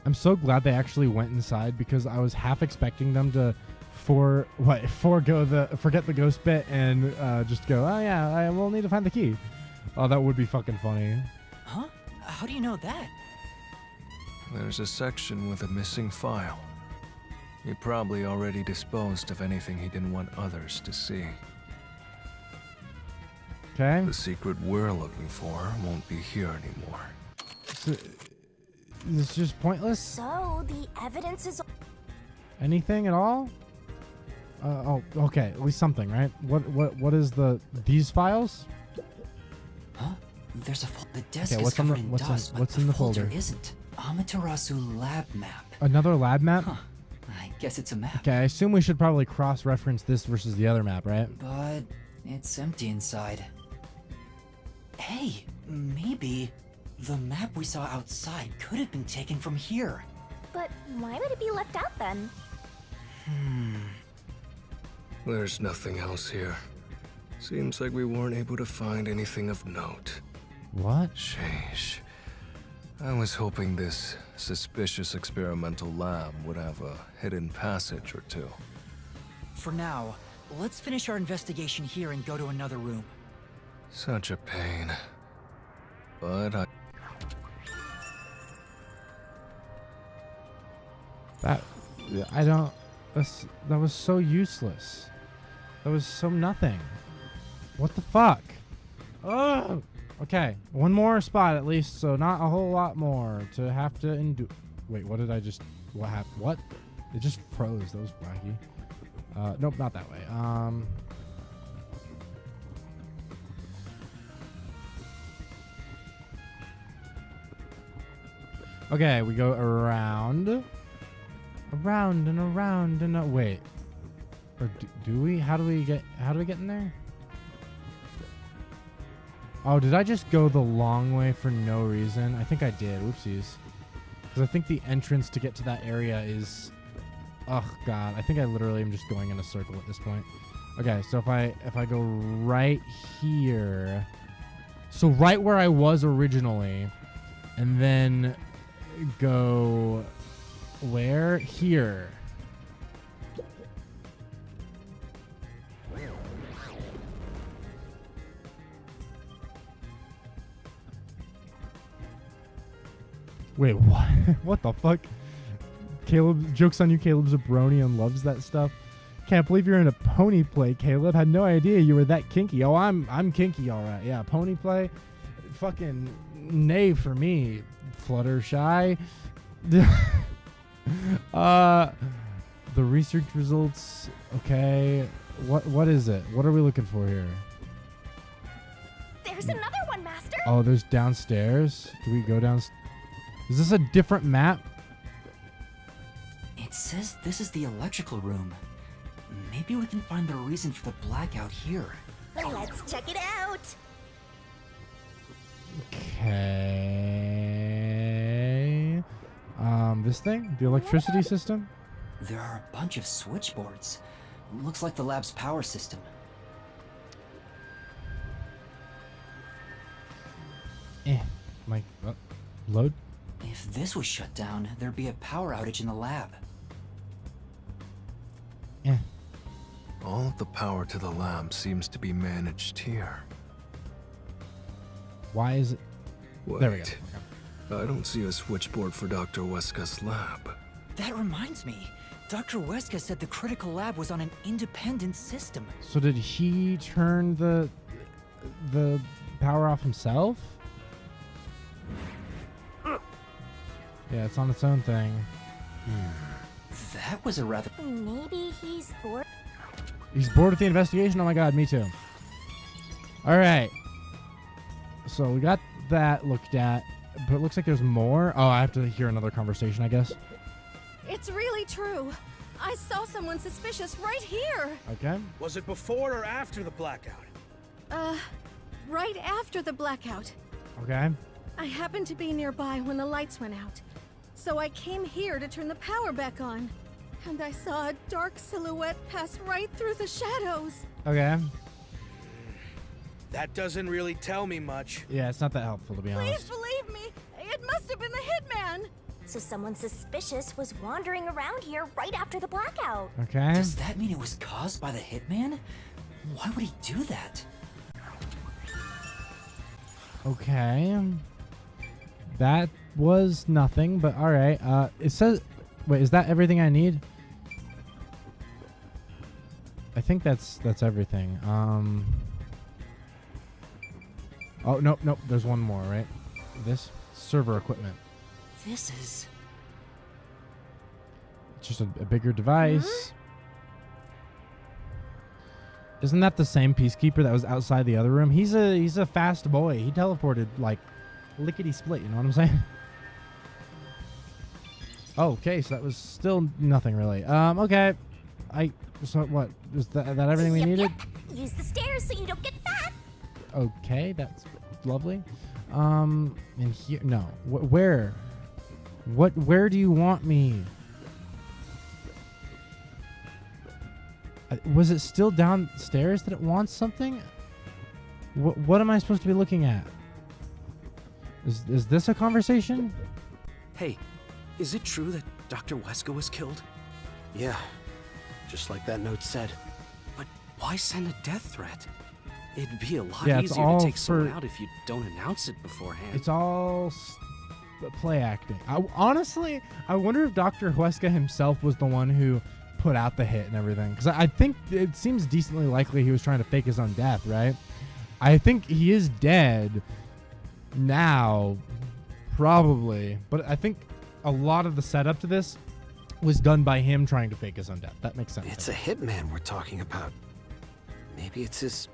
I'm so glad they actually went inside because I was half expecting them to forget the ghost bit and just go, oh yeah, I will need to find the key. Oh, that would be fucking funny. Huh? How do you know that? There's a section with a missing file. He probably already disposed of anything he didn't want others to see. Okay. The secret we're looking for won't be here anymore. So, it's just pointless? So the evidence is. Anything at all? Oh, okay. At least something, right? What is these files? Huh? There's the desk Okay, is what's in covered the- in what's in- dust, what's but in the the folder folder? isn't. Amaterasu lab map. Another lab map? Huh. I guess it's a map. Okay, I assume we should probably cross-reference this versus the other map, right? But it's empty inside. Hey, maybe the map we saw outside could have been taken from here. But why would it be left out then? There's nothing else here. Seems like we weren't able to find anything of note. What? Sheesh. I was hoping this suspicious experimental lab would have a hidden passage or two. For now, let's finish our investigation here and go to another room. Such a pain. But That was so useless. That was so nothing. What the fuck? Oh. Okay, one more spot at least, so not a whole lot more to have to endure. Wait, what did I just? What happened? What? It just froze. That was wacky. Nope, not that way. Okay, we go around and around and wait. Or do we? How do we get in there? Oh, did I just go the long way for no reason? I think I did. Whoopsies. Because I think the entrance to get to that area is... Oh, God. I think I literally am just going in a circle at this point. Okay, so if I go right here... So right where I was originally, and then go... Where? Here. Wait, what? What the fuck? Caleb, joke's on you, Caleb's a brony and loves that stuff. Can't believe you're in a pony play, Caleb. Had no idea you were that kinky. Oh, I'm kinky, all right. Yeah, pony play. Fucking nay for me. Fluttershy. The research results. Okay. What is it? What are we looking for here? There's another one, Master. Oh, there's downstairs. Do we go down? Is this a different map? It says this is the electrical room. Maybe we can find the reason for the blackout here. Let's check it out. Okay. This thing? The electricity system? There are a bunch of switchboards. Looks like the lab's power system. Load? If this was shut down, there'd be a power outage in the lab. All of the power to the lab seems to be managed here. Why is it? Wait. There we go. I don't see a switchboard for Dr. Weska's lab. That reminds me. Dr. Weska said the critical lab was on an independent system. So did he turn the power off himself? Yeah, it's on its own thing. That was a rather... Maybe he's bored. He's bored with the investigation? Oh my god, me too. Alright. So we got that looked at, but it looks like there's more. Oh, I have to hear another conversation, I guess. It's really true. I saw someone suspicious right here. Okay. Was it before or after the blackout? Right after the blackout. Okay. I happened to be nearby when the lights went out. So I came here to turn the power back on. And I saw a dark silhouette pass right through the shadows. Okay. That doesn't really tell me much. Yeah, it's not that helpful, to be honest. Please believe me, it must have been the hitman. So someone suspicious was wandering around here right after the blackout. Okay. Does that mean it was caused by the hitman? Why would he do that? Okay. That was nothing, but alright. It says... Wait, is that everything I need? I think that's everything. Oh, nope. There's one more, right? This server equipment. This is... It's just a bigger device. Isn't that the same peacekeeper that was outside the other room? He's a fast boy. He teleported like lickety split, you know what I'm saying? Oh, okay, so that was still nothing really. Okay. So what? Is that everything we needed? Yep. Use the stairs so you don't get fat. Okay, that's lovely. And here, no. Where? Where do you want me? Was it still downstairs that it wants something? What am I supposed to be looking at? Is this a conversation? Hey, is it true that Dr. Weska was killed? Yeah, just like that note said. But why send a death threat? It'd be a lot Yeah, it's easier all to take someone for- out if you don't announce it beforehand. It's all play acting. Honestly, I wonder if Dr. Huesca himself was the one who put out the hit and everything. Because I think it seems decently likely he was trying to fake his own death, right? I think he is dead now, probably. But I think a lot of the setup to this was done by him trying to fake his own death. That makes sense. It's a hitman we're talking about. Maybe it's his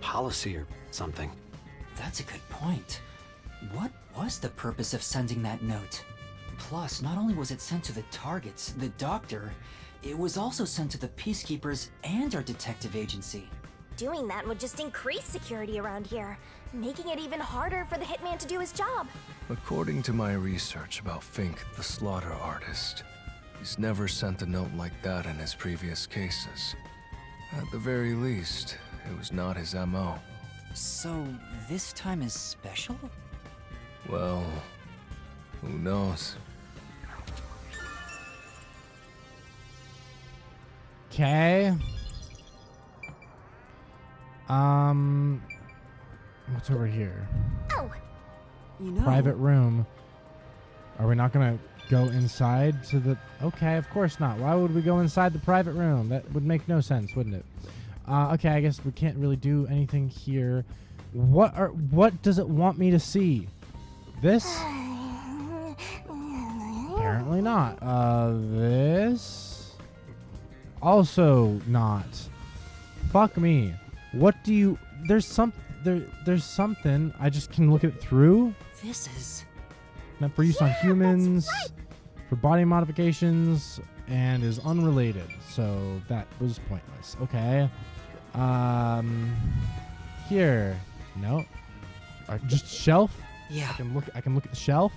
policy or something. That's a good point. What was the purpose of sending that note? Plus, not only was it sent to the targets, the doctor, it was also sent to the peacekeepers and our detective agency. Doing that would just increase security around here, making it even harder for the hitman to do his job. According to my research about Fink, the slaughter artist, he's never sent a note like that in his previous cases. At the very least, it was not his MO. So, this time is special? Well, who knows? Okay. What's over here? Oh, You know, Private room. Are we not gonna go inside to the... Okay, of course not. Why would we go inside the private room? That would make no sense, wouldn't it? Okay, I guess we can't really do anything here. What does it want me to see? This? Apparently not. This? Also not. Fuck me. What do you... There's something I just can look it through. This is... Meant for use on humans, for body modifications, and is unrelated. So that was pointless. Okay. Here. No. Just shelf? Yeah. I can look at the shelf.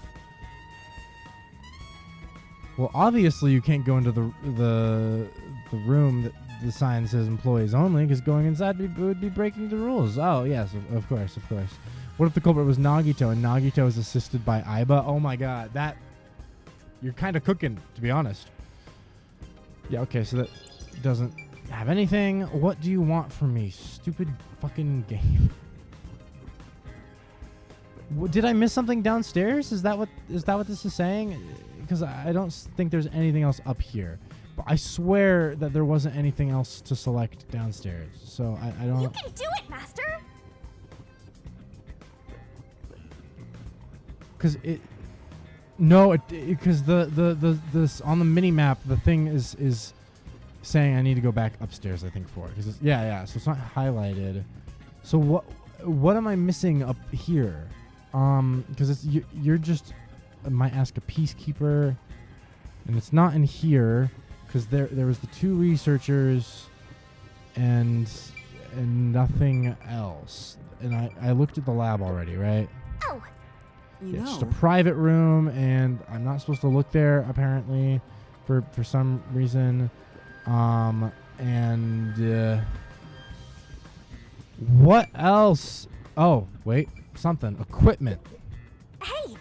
Well, obviously you can't go into the room that the sign says employees only, because going inside would be breaking the rules. Oh, yes, of course. What if the culprit was Nagito, and Nagito is assisted by Aiba? Oh my god, that... You're kind of cooking, to be honest. Yeah, okay, so that doesn't have anything. What do you want from me? Stupid fucking game. Did I miss something downstairs? Is that what this is saying? Because I don't think there's anything else up here. But I swear that there wasn't anything else to select downstairs. So I don't... You can do it, Master! Because it... No, because the on the mini map, the thing is saying I need to go back upstairs, I think, for it. Cause yeah, so it's not highlighted. So what am I missing up here? Because you're just... I might ask a peacekeeper, and it's not in here because there was the 2 researchers and nothing else. And I looked at the lab already, right? Oh, It's just a private room, and I'm not supposed to look there apparently for some reason. What else? Oh, wait, something. Equipment. Hey.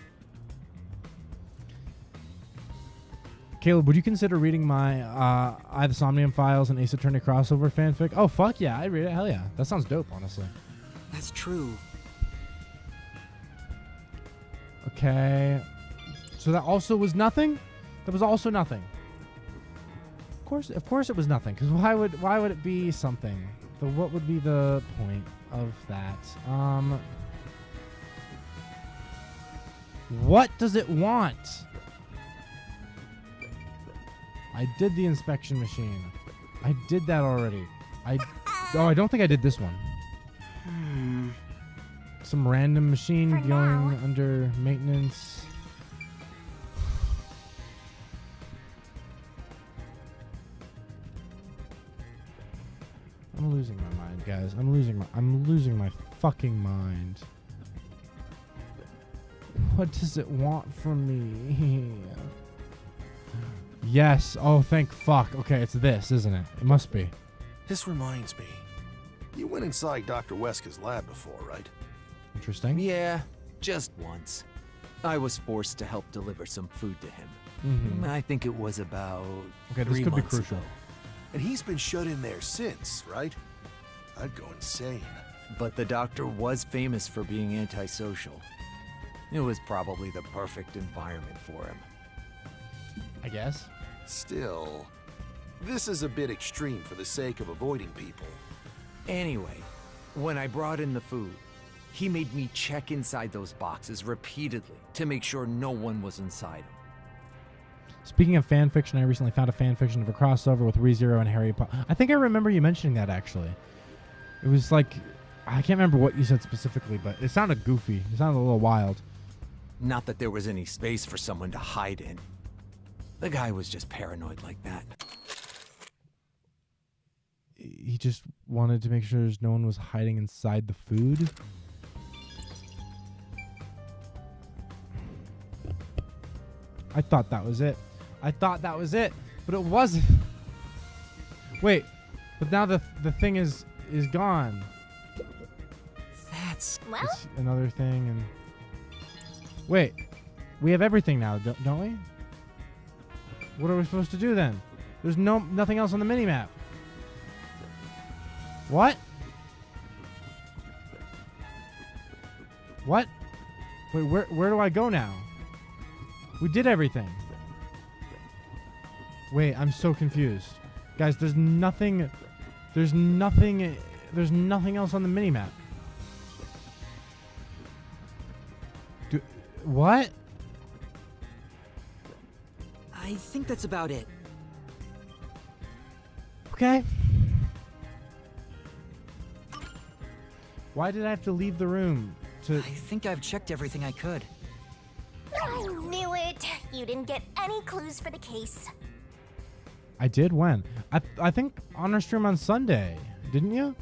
Caleb, would you consider reading my I the Somnium Files and Ace Attorney crossover fanfic? Oh, fuck yeah, I'd read it. Hell yeah. That sounds dope, honestly. That's true. Okay. So that also was nothing? That was also nothing. Of course it was nothing, because why would it be something? What would be the point of that? What does it want? I did the inspection machine. I did that already. I don't think I did this one. Some random machine going under maintenance. I'm losing my mind, guys. I'm losing my fucking mind. What does it want from me? Yes. Oh, thank fuck. Okay, it's this, isn't it? It must be. This reminds me. You went inside Dr. Weska's lab before, right? Interesting. Yeah, just once. I was forced to help deliver some food to him. Mm-hmm. I think it was about Okay, 3 this could be months crucial. ago. And he's been shut in there since, right? I'd go insane. But the doctor was famous for being antisocial. It was probably the perfect environment for him. I guess. Still, this is a bit extreme for the sake of avoiding people. Anyway, when I brought in the food, he made me check inside those boxes repeatedly to make sure no one was inside them. Speaking of fan fiction, I recently found a fan fiction of a crossover with ReZero and Harry Potter. I think I remember you mentioning that, actually. It was like... I can't remember what you said specifically, but it sounded goofy. It sounded a little wild. Not that there was any space for someone to hide in. The guy was just paranoid like that. He just wanted to make sure no one was hiding inside the food. I thought that was it. But it wasn't. Wait, but now the thing is gone. That's... Well? It's another thing, and... Wait, we have everything now, don't we? What are we supposed to do then? There's nothing else on the minimap. What? What? Wait, where do I go now? We did everything. Wait, I'm so confused. Guys, there's nothing else on the minimap. What? I think that's about it. Okay. Why did I have to leave the room? I think I've checked everything I could. I knew it. You didn't get any clues for the case. I did when? I think on our stream on Sunday, didn't you?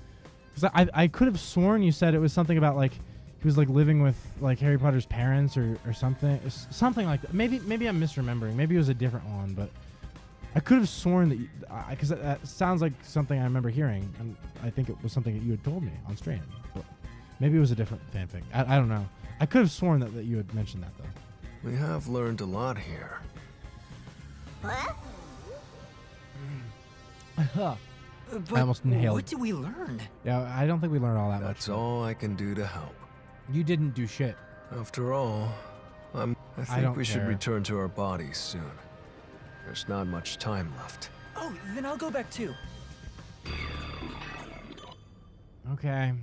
Because I could have sworn you said it was something about like he was like living with like Harry Potter's parents or something like that. Maybe I'm misremembering. Maybe it was a different one, but I could have sworn that because that sounds like something I remember hearing, and I think it was something that you had told me on stream. But maybe it was a different fanfic. I don't know. I could have sworn that you had mentioned that though. We have learned a lot here. What? I almost inhaled. What did we learn? Yeah, I don't think we learned all that much. That's all I can do to help. You didn't do shit. After all, I think don't we should care. return to our bodies soon. There's not much time left. Oh, then I'll go back too. Okay.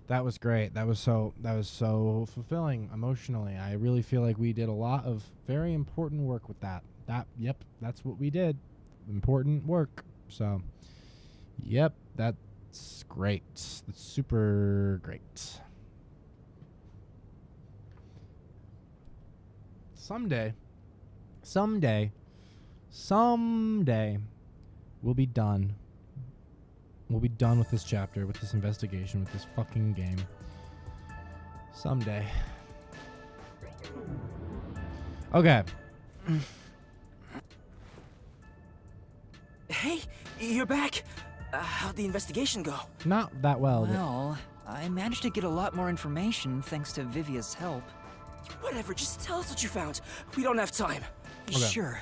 That was great. That was so fulfilling emotionally. I really feel like we did a lot of very important work with that. Yep, that's what we did. Important work. So, yep, that's great. That's super great. Someday, we'll be done. We'll be done with this chapter, with this investigation, with this fucking game. Someday. Okay. Hey, you're back. How'd the investigation go? Not that well. Well, I managed to get a lot more information thanks to Vivia's help. Whatever, just tell us what you found. We don't have time. Okay. Sure.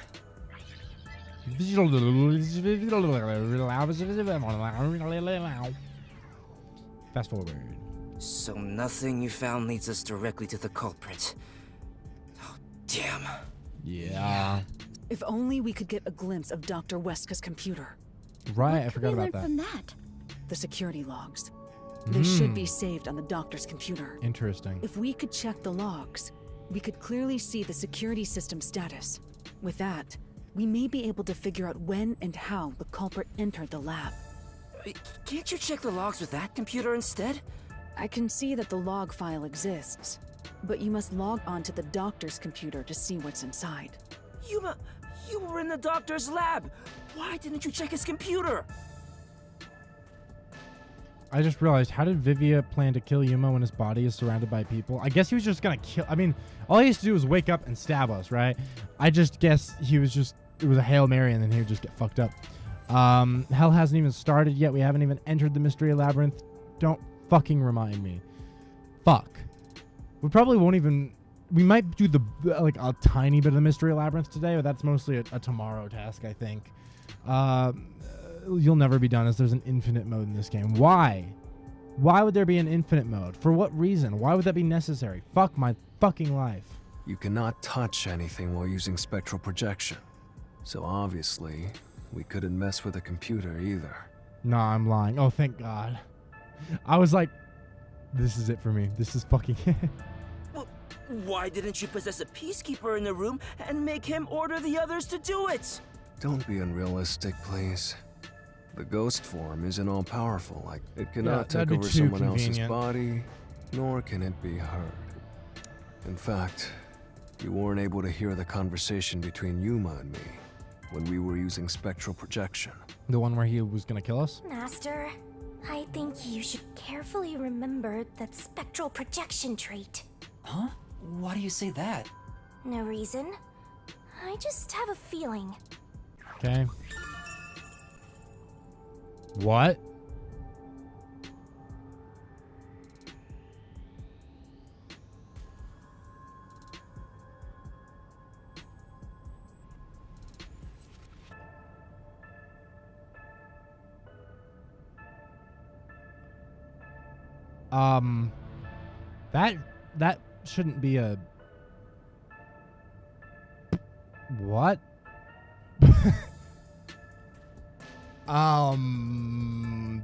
Fast forward. So nothing you found leads us directly to the culprit. Oh, damn. Yeah. If only we could get a glimpse of Dr. Weska's computer. Right, I forgot about that. From that? The security logs. They should be saved on the doctor's computer. Interesting. If we could check the logs, we could clearly see the security system status. With that, we may be able to figure out when and how the culprit entered the lab. Can't you check the logs with that computer instead? I can see that the log file exists, but you must log onto the doctor's computer to see what's inside. You were in the doctor's lab. Why didn't you check his computer? I just realized, how did Vivia plan to kill Yuma when his body is surrounded by people? I guess he was just gonna kill. I mean, all he has to do is wake up and stab us, right? I just guess he was just, it was a Hail Mary and then he would just get fucked up. Hell hasn't even started yet. We haven't even entered the mystery labyrinth. Don't fucking remind me. Fuck. We probably won't even, we might do like a tiny bit of the mystery labyrinth today, but that's mostly a tomorrow task, I think. You'll never be done, as there's an infinite mode in this game. Why? Why would there be an infinite mode? For what reason? Why would that be necessary? Fuck my fucking life. You cannot touch anything while using spectral projection. So obviously, we couldn't mess with a computer either. Nah, I'm lying. Oh, thank God. I was like, this is it for me. This is fucking it. Well, why didn't you possess a peacekeeper in the room and make him order the others to do it? Don't be unrealistic, please. The ghost form isn't all-powerful. Like, it cannot take over someone else's body, nor can it be heard. In fact, you weren't able to hear the conversation between Yuma and me when we were using spectral projection. The one where he was gonna kill us? Master, I think you should carefully remember that spectral projection trait. Huh? Why do you say that? No reason. I just have a feeling. Okay. What? That shouldn't be a... What?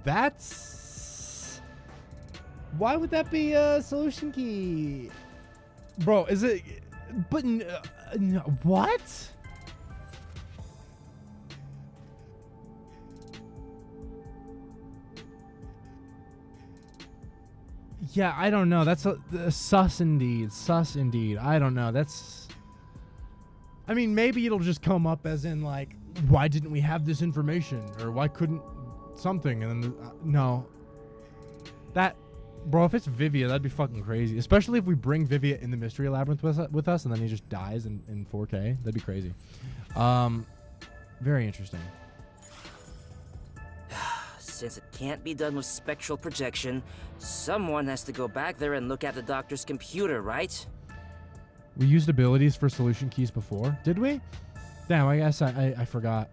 That's... Why would that be a solution key? Bro, is it... But... what? Yeah, I don't know. That's sus indeed. Sus indeed. I don't know. That's... I mean, maybe it'll just come up as in, like, why didn't we have this information? Or why couldn't something? And then, no. That... Bro, if it's Vivia, that'd be fucking crazy. Especially if we bring Vivia in the Mystery Labyrinth with us and then he just dies in 4K. That'd be crazy. Very interesting. Since it can't be done with spectral projection, someone has to go back there and look at the doctor's computer, right? We used abilities for solution keys before, did we? Damn, I guess I forgot.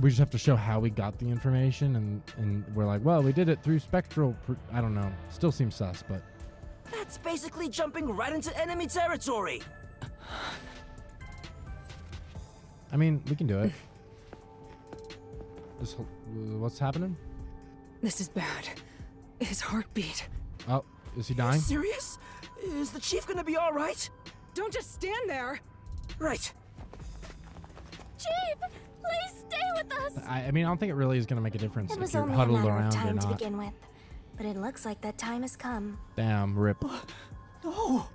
we just have to show how we got the information, and we're like, well, we did it through spectral. I don't know. Still seems sus, but That's basically jumping right into enemy territory. I mean, we can do it. What's happening? This is bad. His heartbeat. Oh, is he dying? Serious? Is the chief gonna be all right? Don't just stand there. Right. Chief, please stay with us. I mean, I don't think it really is going to make a difference It if was you're only a huddled matter of around or time to not. begin with, but it looks like that time has come. Damn, rip. No!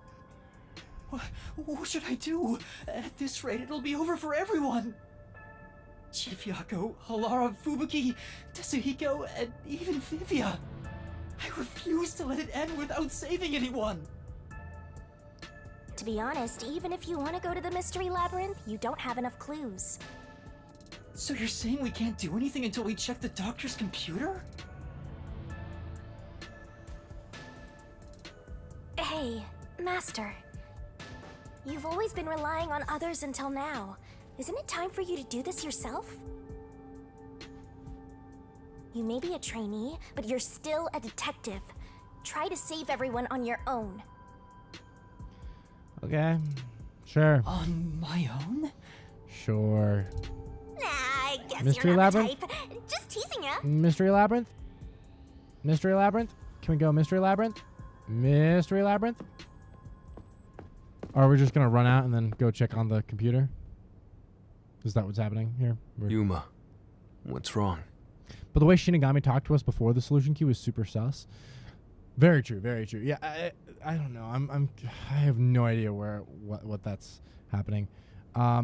What should I do? At this rate, it'll be over for everyone. Chief Yako, Halara, Fubuki, Tetsuhiko, and even Vivia. I refuse to let it end without saving anyone. To be honest, even if you want to go to the mystery labyrinth, you don't have enough clues. So you're saying we can't do anything until we check the doctor's computer? Hey, Master. You've always been relying on others until now. Isn't it time for you to do this yourself? You may be a trainee, but you're still a detective. Try to save everyone on your own. Okay, sure. On my own? Sure. Nah, I guess Mystery you're not the Labyrinth? type. Just teasing ya. Mystery Labyrinth? Mystery Labyrinth? Can we go Mystery Labyrinth? Mystery Labyrinth? Or are we just going to run out and then go check on the computer? Is that what's happening here? Yuma, what's wrong? But the way Shinigami talked to us before the solution key was super sus. Very true, very true. Yeah, I don't know. I have no idea what that's happening.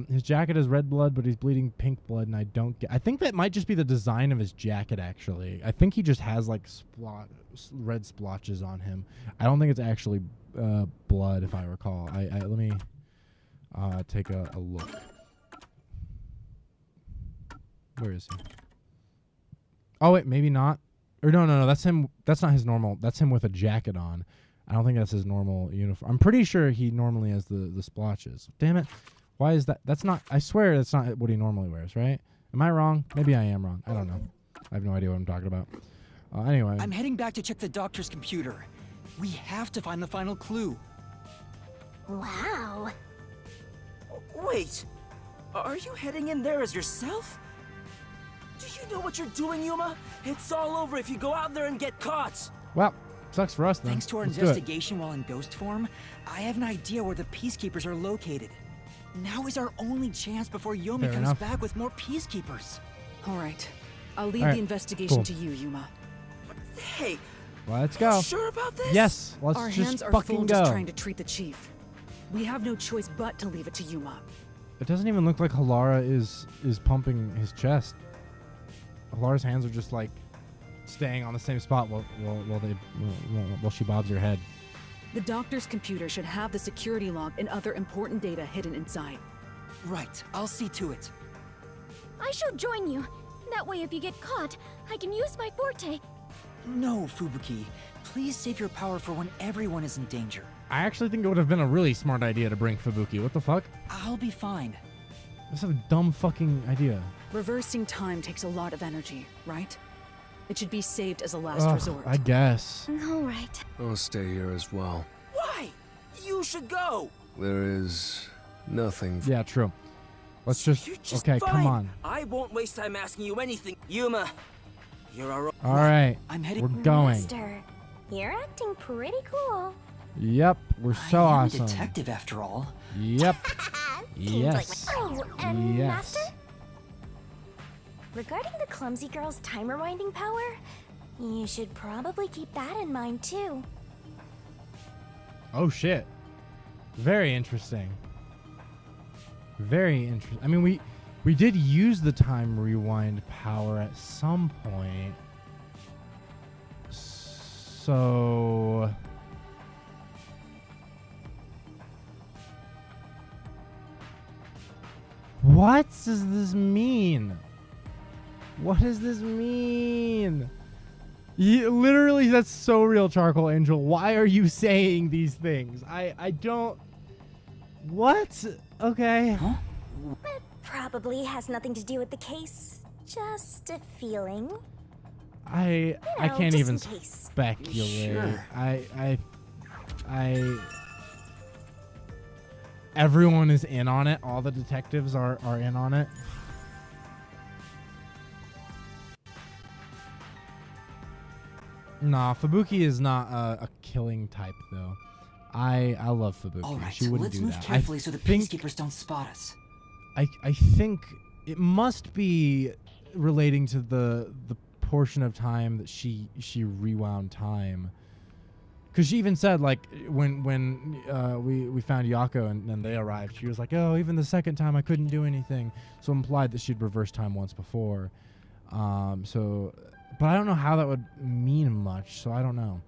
His jacket is red blood, but he's bleeding pink blood, and I don't get. I think that might just be the design of his jacket. Actually, I think he just has like red splotches on him. I don't think it's actually blood, if I recall. Let me take a look. Where is he? Oh wait, maybe not. Or no, that's him. That's not his normal. That's him with a jacket on. I don't think that's his normal uniform. I'm pretty sure he normally has the splotches. Damn it. Why is that? That's not, I swear that's not what he normally wears, right? Am I wrong? Maybe I am wrong. I don't know. I have no idea what I'm talking about. Anyway. I'm heading back to check the doctor's computer. We have to find the final clue. Wow. Wait, are you heading in there as yourself? Do you know what you're doing, Yuma? It's all over if you go out there and get caught. Well, sucks for us then. Thanks to our Let's do it. investigation while in ghost form, I have an idea where the peacekeepers are located. Now is our only chance before Yomi Fair comes enough. back with more peacekeepers. All right. I'll leave All right, the investigation cool. to you, Yuma. Hey, Let's go. sure about this? Yes, let's Our just hands are fucking full go. just trying to treat the chief. We have no choice but to leave it to Yuma. It doesn't even look like Halara is pumping his chest. Halara's hands are just like staying on the same spot while she bobs her head. The doctor's computer should have the security log and other important data hidden inside. Right, I'll see to it. I shall join you. That way if you get caught, I can use my forte. No, Fubuki. Please save your power for when everyone is in danger. I actually think it would have been a really smart idea to bring Fubuki. What the fuck? I'll be fine. That's a dumb fucking idea. Reversing time takes a lot of energy, right? It should be saved as a last Ugh, resort. I guess. All right. I'll stay here as well. Why? You should go. There is nothing. Yeah, true. Let's just. You're just Okay, fine. come on. I won't waste time asking you anything. Yuma, you're our... All right. I'm heading. We're going. Master, you're acting pretty cool. Yep, we're so I am awesome. a detective after all. Yep. Seems Yes. like my... Oh, and Yes. Master? Regarding the clumsy girl's time rewinding power, you should probably keep that in mind too. Oh shit. Very interesting. Very interesting. I mean, we did use the time rewind power at some point. So what does this mean? What does this mean? Literally, that's so real, Charcoal Angel. Why are you saying these things? I don't... What? Okay. Huh? It probably has nothing to do with the case. Just a feeling. I know, can't just even in case. speculate. Sure. I everyone is in on it. All the detectives are in on it. Nah, Fubuki is not a killing type though. I love Fubuki. All right, She wouldn't let's do move that. carefully so the peacekeepers don't spot us. I think it must be relating to the portion of time that she rewound time. Because she even said, like, when we found Yako and they arrived, she was like, oh, even the second time I couldn't do anything. So implied that she'd reversed time once before. But I don't know how that would mean much, so I don't know.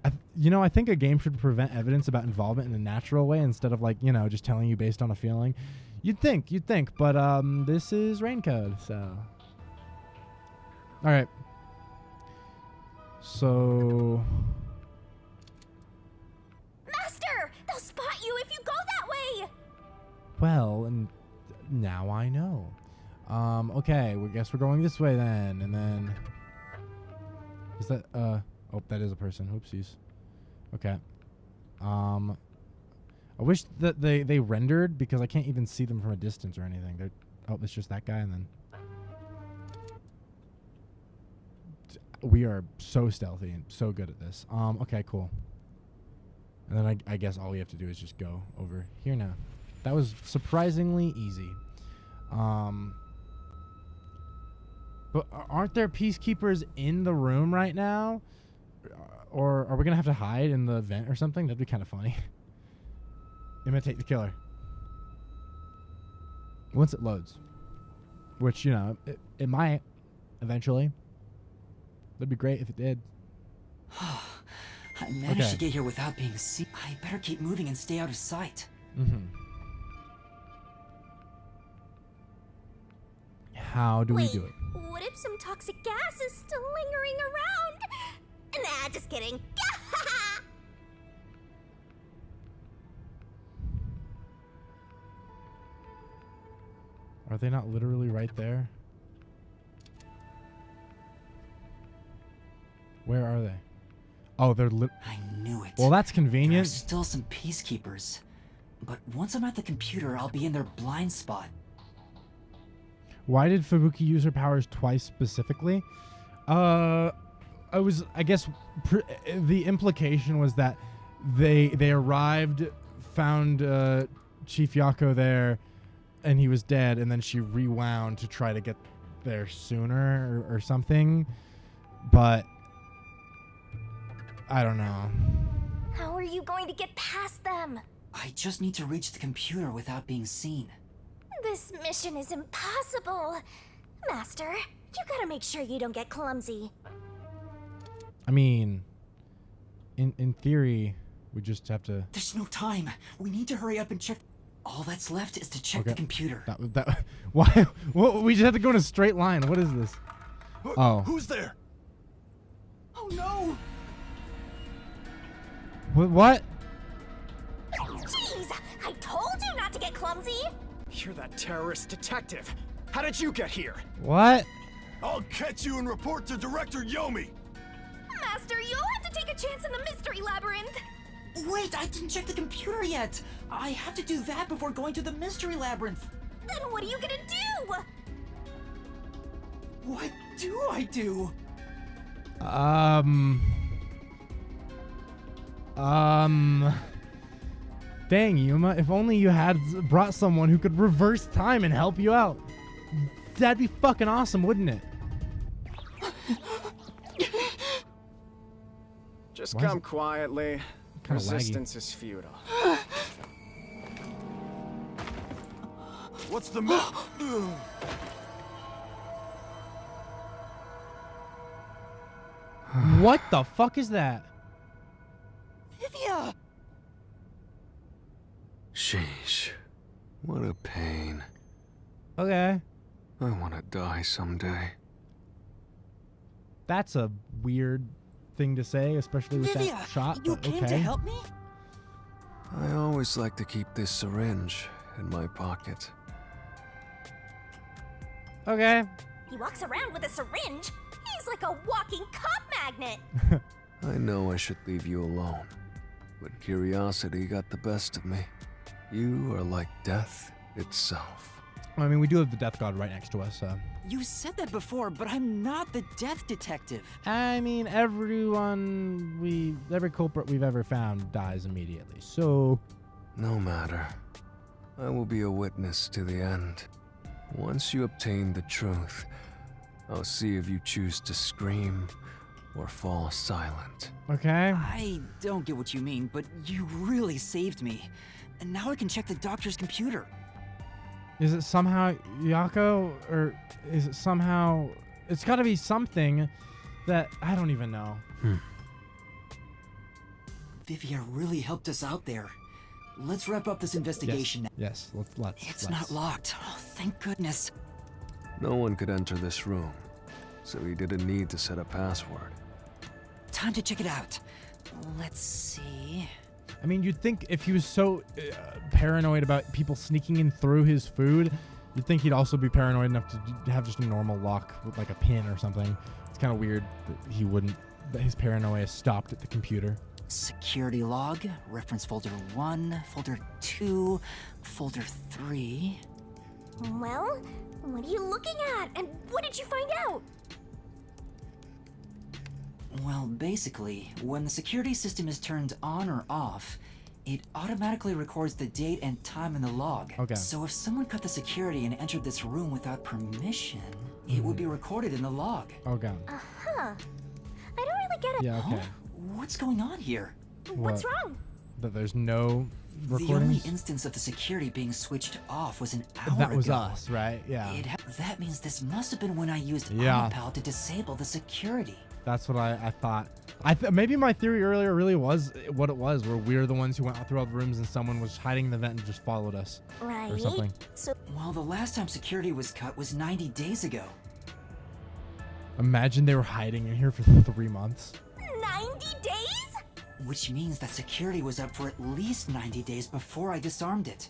I think a game should prevent evidence about involvement in a natural way instead of, like, just telling you based on a feeling. You'd think, but this is rain code, so. All right. So. Master! They'll spot you if you go that way! Well, and now I know. Okay, I guess we're going this way then, and then. Is that, oh, that is a person. Oopsies. Okay. I wish that they rendered, because I can't even see them from a distance or anything. It's just that guy, and then. We are so stealthy and so good at this. Okay, cool. And then I guess all we have to do is just go over here now. That was surprisingly easy. But aren't there peacekeepers in the room right now? Or are we going to have to hide in the vent or something? That'd be kind of funny. Imitate the killer. Once it loads. Which, it might eventually. That'd be great if it did. I managed to get here without being seen. I better keep moving and stay out of sight. Mm-hmm. How do we do it? What if some toxic gas is still lingering around? Nah, just kidding. Are they not literally right there? Where are they? Oh, they're I knew it. Well, that's There are convenient. still some peacekeepers. But once I'm at the computer, I'll be in their blind spot. Why did Fubuki use her powers twice specifically? I guess the implication was that they arrived, found Chief Yako there, and he was dead, and then she rewound to try to get there sooner or something. But I don't know. How are you going to get past them? I just need to reach the computer without being seen. This mission is impossible. Master, you gotta make sure you don't get clumsy. I mean, in theory, we just have to. There's no time. We need to hurry up and check. All that's left is to check the computer. Why? Well, we just have to go in a straight line. What is this? Oh. Who's there? Oh no! What? Jeez, I told you not to get clumsy. You're that terrorist detective. How did you get here? What? I'll catch you and report to Director Yomi. Master, you'll have to take a chance in the mystery labyrinth. Wait, I didn't check the computer yet. I have to do that before going to the mystery labyrinth. Then what are you gonna do? What do I do? Dang, Yuma, if only you had brought someone who could reverse time and help you out. That'd be fucking awesome, wouldn't it? Just Why is come it quietly. kinda laggy? Resistance is futile. What's the matter? What the fuck is that? Vivia! Sheesh. What a pain. Okay. I want to die someday. That's a weird thing to say, especially with Vivia, that shot. you but came okay. to help me? I always like to keep this syringe in my pocket. Okay. He walks around with a syringe. He's like a walking cop magnet. I know I should leave you alone, but curiosity got the best of me. You are like death itself. I mean, we do have the death god right next to us, so. You said that before, but I'm not the death detective. I mean, every culprit we've ever found dies immediately, so. No matter. I will be a witness to the end. Once you obtain the truth, I'll see if you choose to scream or fall silent. Okay. I don't get what you mean, but you really saved me. And now I can check the doctor's computer. Is it somehow Yako, or is it somehow... It's gotta be something that I don't even know. Vivia really helped us out there. Let's wrap up this investigation now. Yes, let's. It's not locked. Oh, thank goodness. No one could enter this room, so he didn't need to set a password. Time to check it out. Let's see. I mean, you'd think if he was so paranoid about people sneaking in through his food, you'd think he'd also be paranoid enough to have just a normal lock with like a pin or something. It's kind of weird that he wouldn't, that his paranoia stopped at the computer. Security log, reference folder 1, folder 2, folder 3. Well, what are you looking at? And what did you find out? Well, basically, when the security system is turned on or off, it automatically records the date and time in the log. Okay. So if someone cut the security and entered this room without permission, it would be recorded in the log. Okay. Uh-huh. I don't really get it. Yeah, okay. What's going on here? What's wrong? That there's no recordings? The only instance of the security being switched off was an hour ago. That was us, right? Yeah. That means this must have been when I used Yeah. Omapal to disable the security. That's what I thought. Maybe my theory earlier really was what it was, where we're the ones who went through all the rooms and someone was hiding in the vent and just followed us. Right. Or something. So, well, the last time security was cut was 90 days ago. Imagine they were hiding in here for 3 months. 90 days? Which means that security was up for at least 90 days before I disarmed it.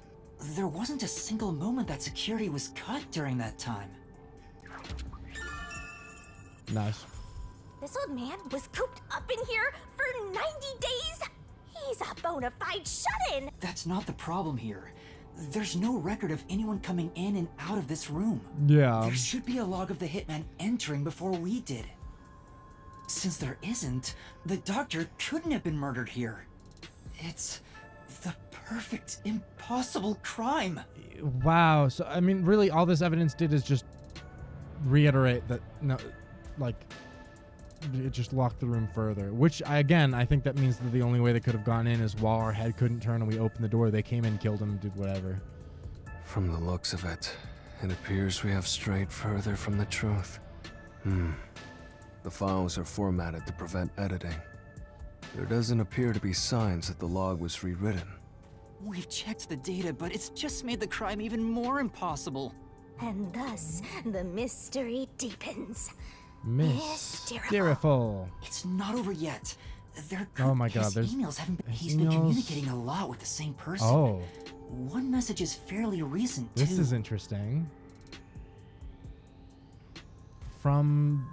There wasn't a single moment that security was cut during that time. Nice. This old man was cooped up in here for 90 days? He's a bona fide shut-in! That's not the problem here. There's no record of anyone coming in and out of this room. Yeah. There should be a log of the hitman entering before we did. Since there isn't, the doctor couldn't have been murdered here. It's the perfect, impossible crime. Wow. So, I mean, really, all this evidence did is just reiterate that, no, like, it just locked the room further. Which, I think that means that the only way they could have gone in is while our head couldn't turn and we opened the door, they came in, killed him, did whatever. From the looks of it, it appears we have strayed further from the truth. The files are formatted to prevent editing. There doesn't appear to be signs that the log was rewritten. We've checked the data, but it's just made the crime even more impossible. And thus, the mystery deepens. Mysteriful. It's not over yet. Oh my god, his emails haven't been, he's been communicating a lot with the same person. Oh. One message is fairly recent, too. This is interesting. From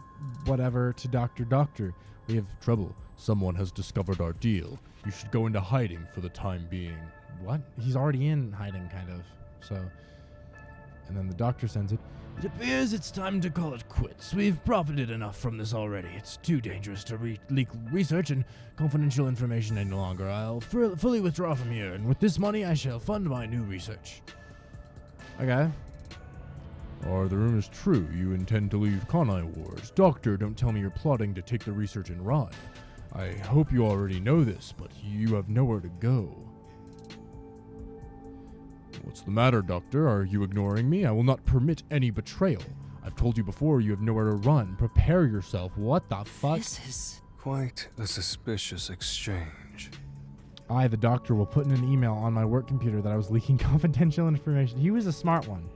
whatever to Doctor, we have trouble. Someone has discovered our deal. You should go into hiding for the time being. What? He's already in hiding, kind of. So, and then the doctor sends it. It appears it's time to call it quits. We've profited enough from this already. It's too dangerous to leak research and confidential information any longer. I'll fully withdraw from here, and with this money I shall fund my new research. Okay. Are the rumors true? You intend to leave Kanai Wars? Doctor, don't tell me you're plotting to take the research and run. I hope you already know this, but you have nowhere to go. What's the matter, Doctor? Are you ignoring me? I will not permit any betrayal. I've told you before you have nowhere to run. Prepare yourself. What the fuck? This is quite a suspicious exchange. I, the doctor, will put in an email on my work computer that I was leaking confidential information. He was a smart one.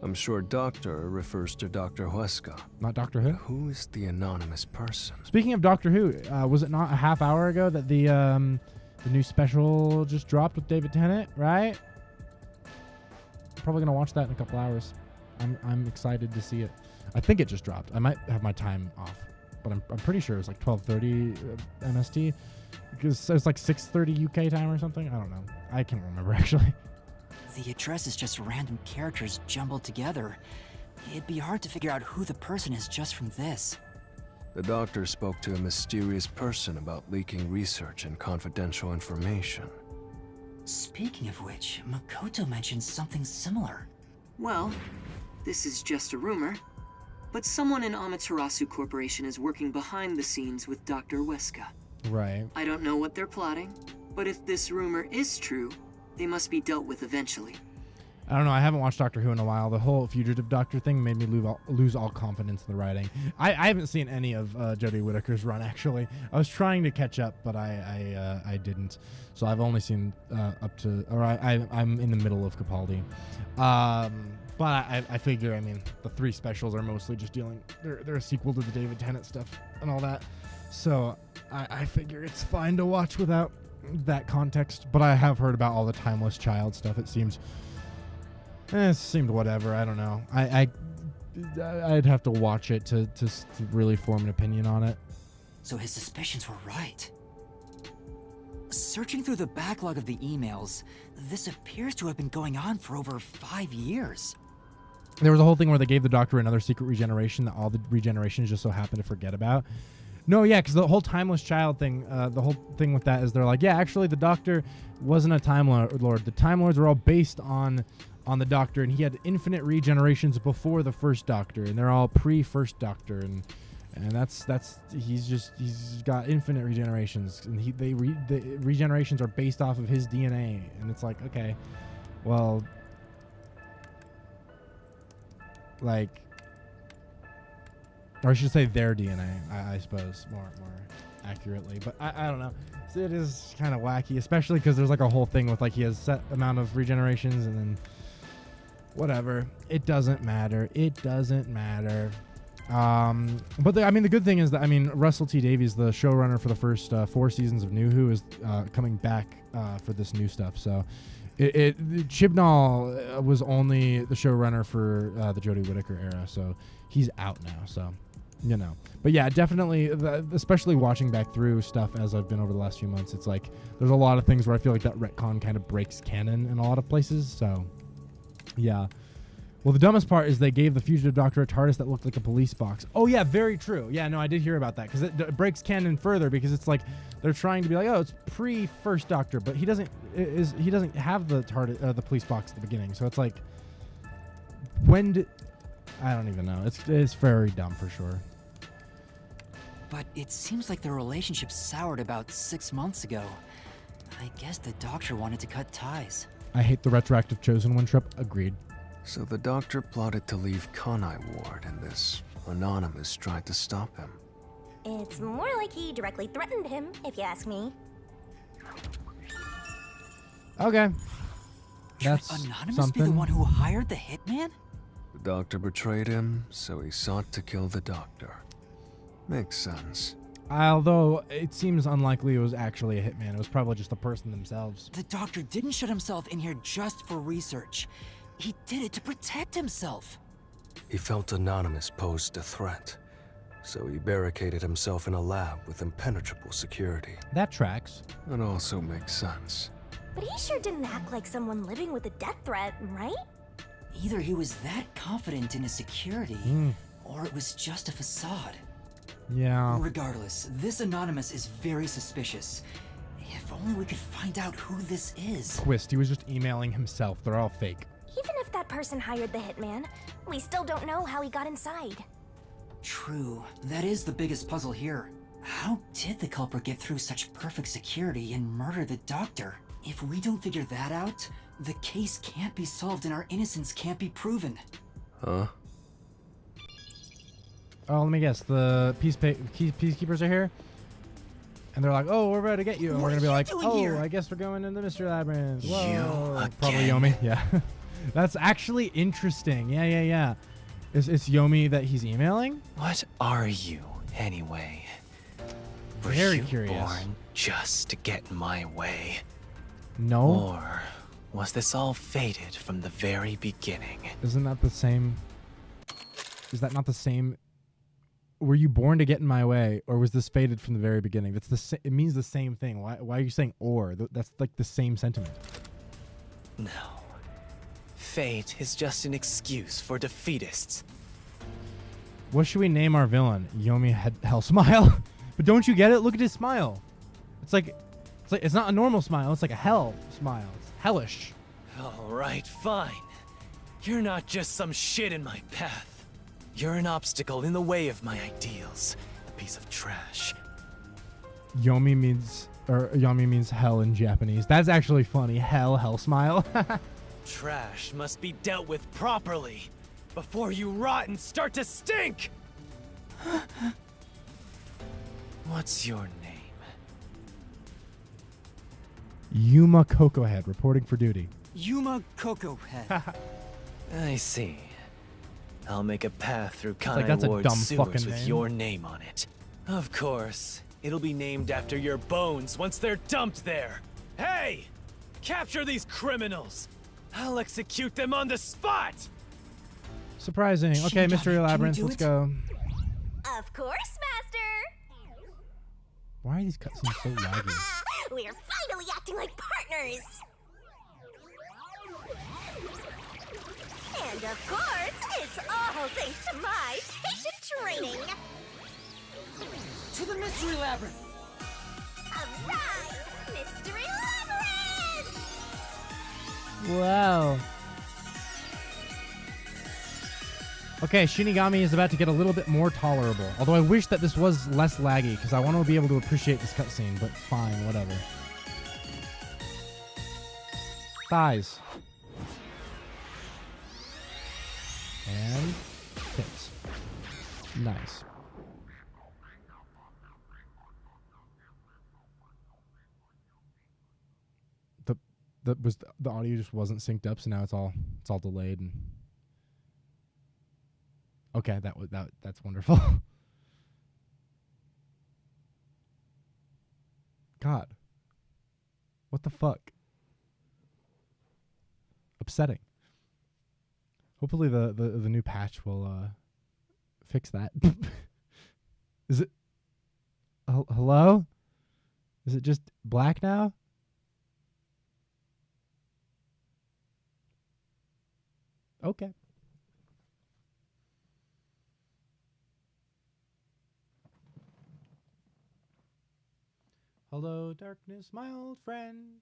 I'm sure Doctor refers to Dr. Huesca. Not Doctor Who? Who is the anonymous person? Speaking of Doctor Who, was it not a half hour ago that the new special just dropped with David Tennant, right? Probably gonna watch that in a couple hours. I'm excited to see it. I think it just dropped. I might have my time off, but I'm pretty sure it was like 12:30 MST, because it's like 6:30 UK time or something. I don't know. I can't remember actually. The address is just random characters jumbled together. It'd be hard to figure out who the person is just from this. The doctor spoke to a mysterious person about leaking research and confidential information. Speaking of which, Makoto mentioned something similar. Well, this is just a rumor, but someone in Amaterasu Corporation is working behind the scenes with Dr. Weska. Right. I don't know what they're plotting, but if this rumor is true, they must be dealt with eventually. I don't know. I haven't watched Doctor Who in a while. The whole Fugitive Doctor thing made me lose all confidence in the writing. I haven't seen any of Jodie Whittaker's run, actually. I was trying to catch up, but I didn't. So I've only seen up to, or I'm in the middle of Capaldi. But I figure, I mean, the 3 specials are mostly just dealing, they're a sequel to the David Tennant stuff and all that. So I figure it's fine to watch without that context. But I have heard about all the Timeless Child stuff. It seemed whatever. I don't know. I'd have to watch it to really form an opinion on it. So his suspicions were right. Searching through the backlog of the emails, this appears to have been going on for over 5 years. There was a whole thing where they gave the Doctor another secret regeneration that all the regenerations just so happened to forget about. No, yeah, because the whole Timeless Child thing, the whole thing with that is they're like, yeah, actually the Doctor wasn't a Time Lord. The Time Lords were all based on the Doctor, and he had infinite regenerations before the first Doctor, and they're all pre-first Doctor, and that's he's got infinite regenerations, and the regenerations are based off of his DNA, and it's like, okay, well, like, or I should say their DNA, I suppose, more accurately, but I don't know. So it is kind of wacky, especially because there's like a whole thing with like he has set amount of regenerations, and then whatever. It doesn't matter. It doesn't matter. But I mean, the good thing is that, I mean, Russell T Davies, the showrunner for the first 4 seasons of New Who, is coming back for this new stuff. So Chibnall was only the showrunner for the Jodie Whittaker era, so he's out now. So, you know. But yeah, definitely, especially watching back through stuff as I've been over the last few months, it's like there's a lot of things where I feel like that retcon kind of breaks canon in a lot of places. So, yeah. Well, the dumbest part is they gave the Fugitive Doctor a TARDIS that looked like a police box. Oh, yeah, very true. Yeah, no, I did hear about that, because it breaks canon further, because it's like they're trying to be like, oh, it's pre-first Doctor, but he doesn't have the TARDIS, the police box at the beginning. So it's like, when did... I don't even know. It's very dumb for sure. But it seems like their relationship soured about 6 months ago. I guess the Doctor wanted to cut ties. I hate the retroactive Chosen One trip. Agreed. So the Doctor plotted to leave Kanai Ward, and this Anonymous tried to stop him. It's more like he directly threatened him, if you ask me. Okay. That's Should Anonymous something. be the one who hired the hitman? The Doctor betrayed him, so he sought to kill the Doctor. Makes sense. Although it seems unlikely it was actually a hitman. It was probably just the person themselves. The Doctor didn't shut himself in here just for research. He did it to protect himself. He felt Anonymous posed a threat, so he barricaded himself in a lab with impenetrable security. That tracks. It also makes sense. But he sure didn't act like someone living with a death threat, right? Either he was that confident in his security, or it was just a facade. Yeah. Regardless, this Anonymous is very suspicious. If only we could find out who this is. Twist, he was just emailing himself. They're all fake. Even if that person hired the hitman, we still don't know how he got inside. True. That is the biggest puzzle here. How did the culprit get through such perfect security and murder the Doctor? If we don't figure that out, the case can't be solved and our innocence can't be proven. Huh? Oh, let me guess. The peacekeepers are here? And they're like, oh, we're about to get you. And we're going to be like, oh, here? I guess we're going into the Mystery Labyrinth. Whoa. You Probably again? Yomi. Yeah. That's actually interesting. Yeah. It's Yomi that he's emailing? What are you, anyway? Were Very you curious. born just to get in my way? No. Or was this all fated from the very beginning? Isn't that the same? Is that not the same? Were you born to get in my way, or was this fated from the very beginning? That's the it means the same thing. Why are you saying or? That's like the same sentiment. No. Fate is just an excuse for defeatists. What should we name our villain? Yomi Hell Smile. But don't you get it? Look at his smile. It's not a normal smile. It's like a hell smile. It's hellish. All right, fine. You're not just some shit in my path. You're an obstacle in the way of my ideals. A piece of trash. Yomi means hell in Japanese. That's actually funny. Hell smile. Trash must be dealt with properly before you rot and start to stink. What's your name? Yuma Cocohead, reporting for duty. Yuma Cocohead. I see. I'll make a path through like, Kanai that's a Ward's dumb sewers fucking with name. your name on it. Of course, it'll be named after your bones once they're dumped there. Hey! Capture these criminals! I'll execute them on the spot! Surprising. Okay, Mystery Labyrinth, let's go. Of course, Master! Why are these cutscenes so laggy? We're finally acting like partners! And of course, it's all thanks to my patient training! To the Mystery Labyrinth! Arise, Mystery Labyrinth! Wow. Okay, Shinigami is about to get a little bit more tolerable. Although I wish that this was less laggy, because I want to be able to appreciate this cutscene, but fine, whatever. Thighs. And tits. Nice. The audio just wasn't synced up, so now it's all delayed. And okay, that's wonderful. God, what the fuck? Upsetting. Hopefully the new patch will fix that. Is it? Hello? Is it just black now? Okay. Hello, darkness, my old friend.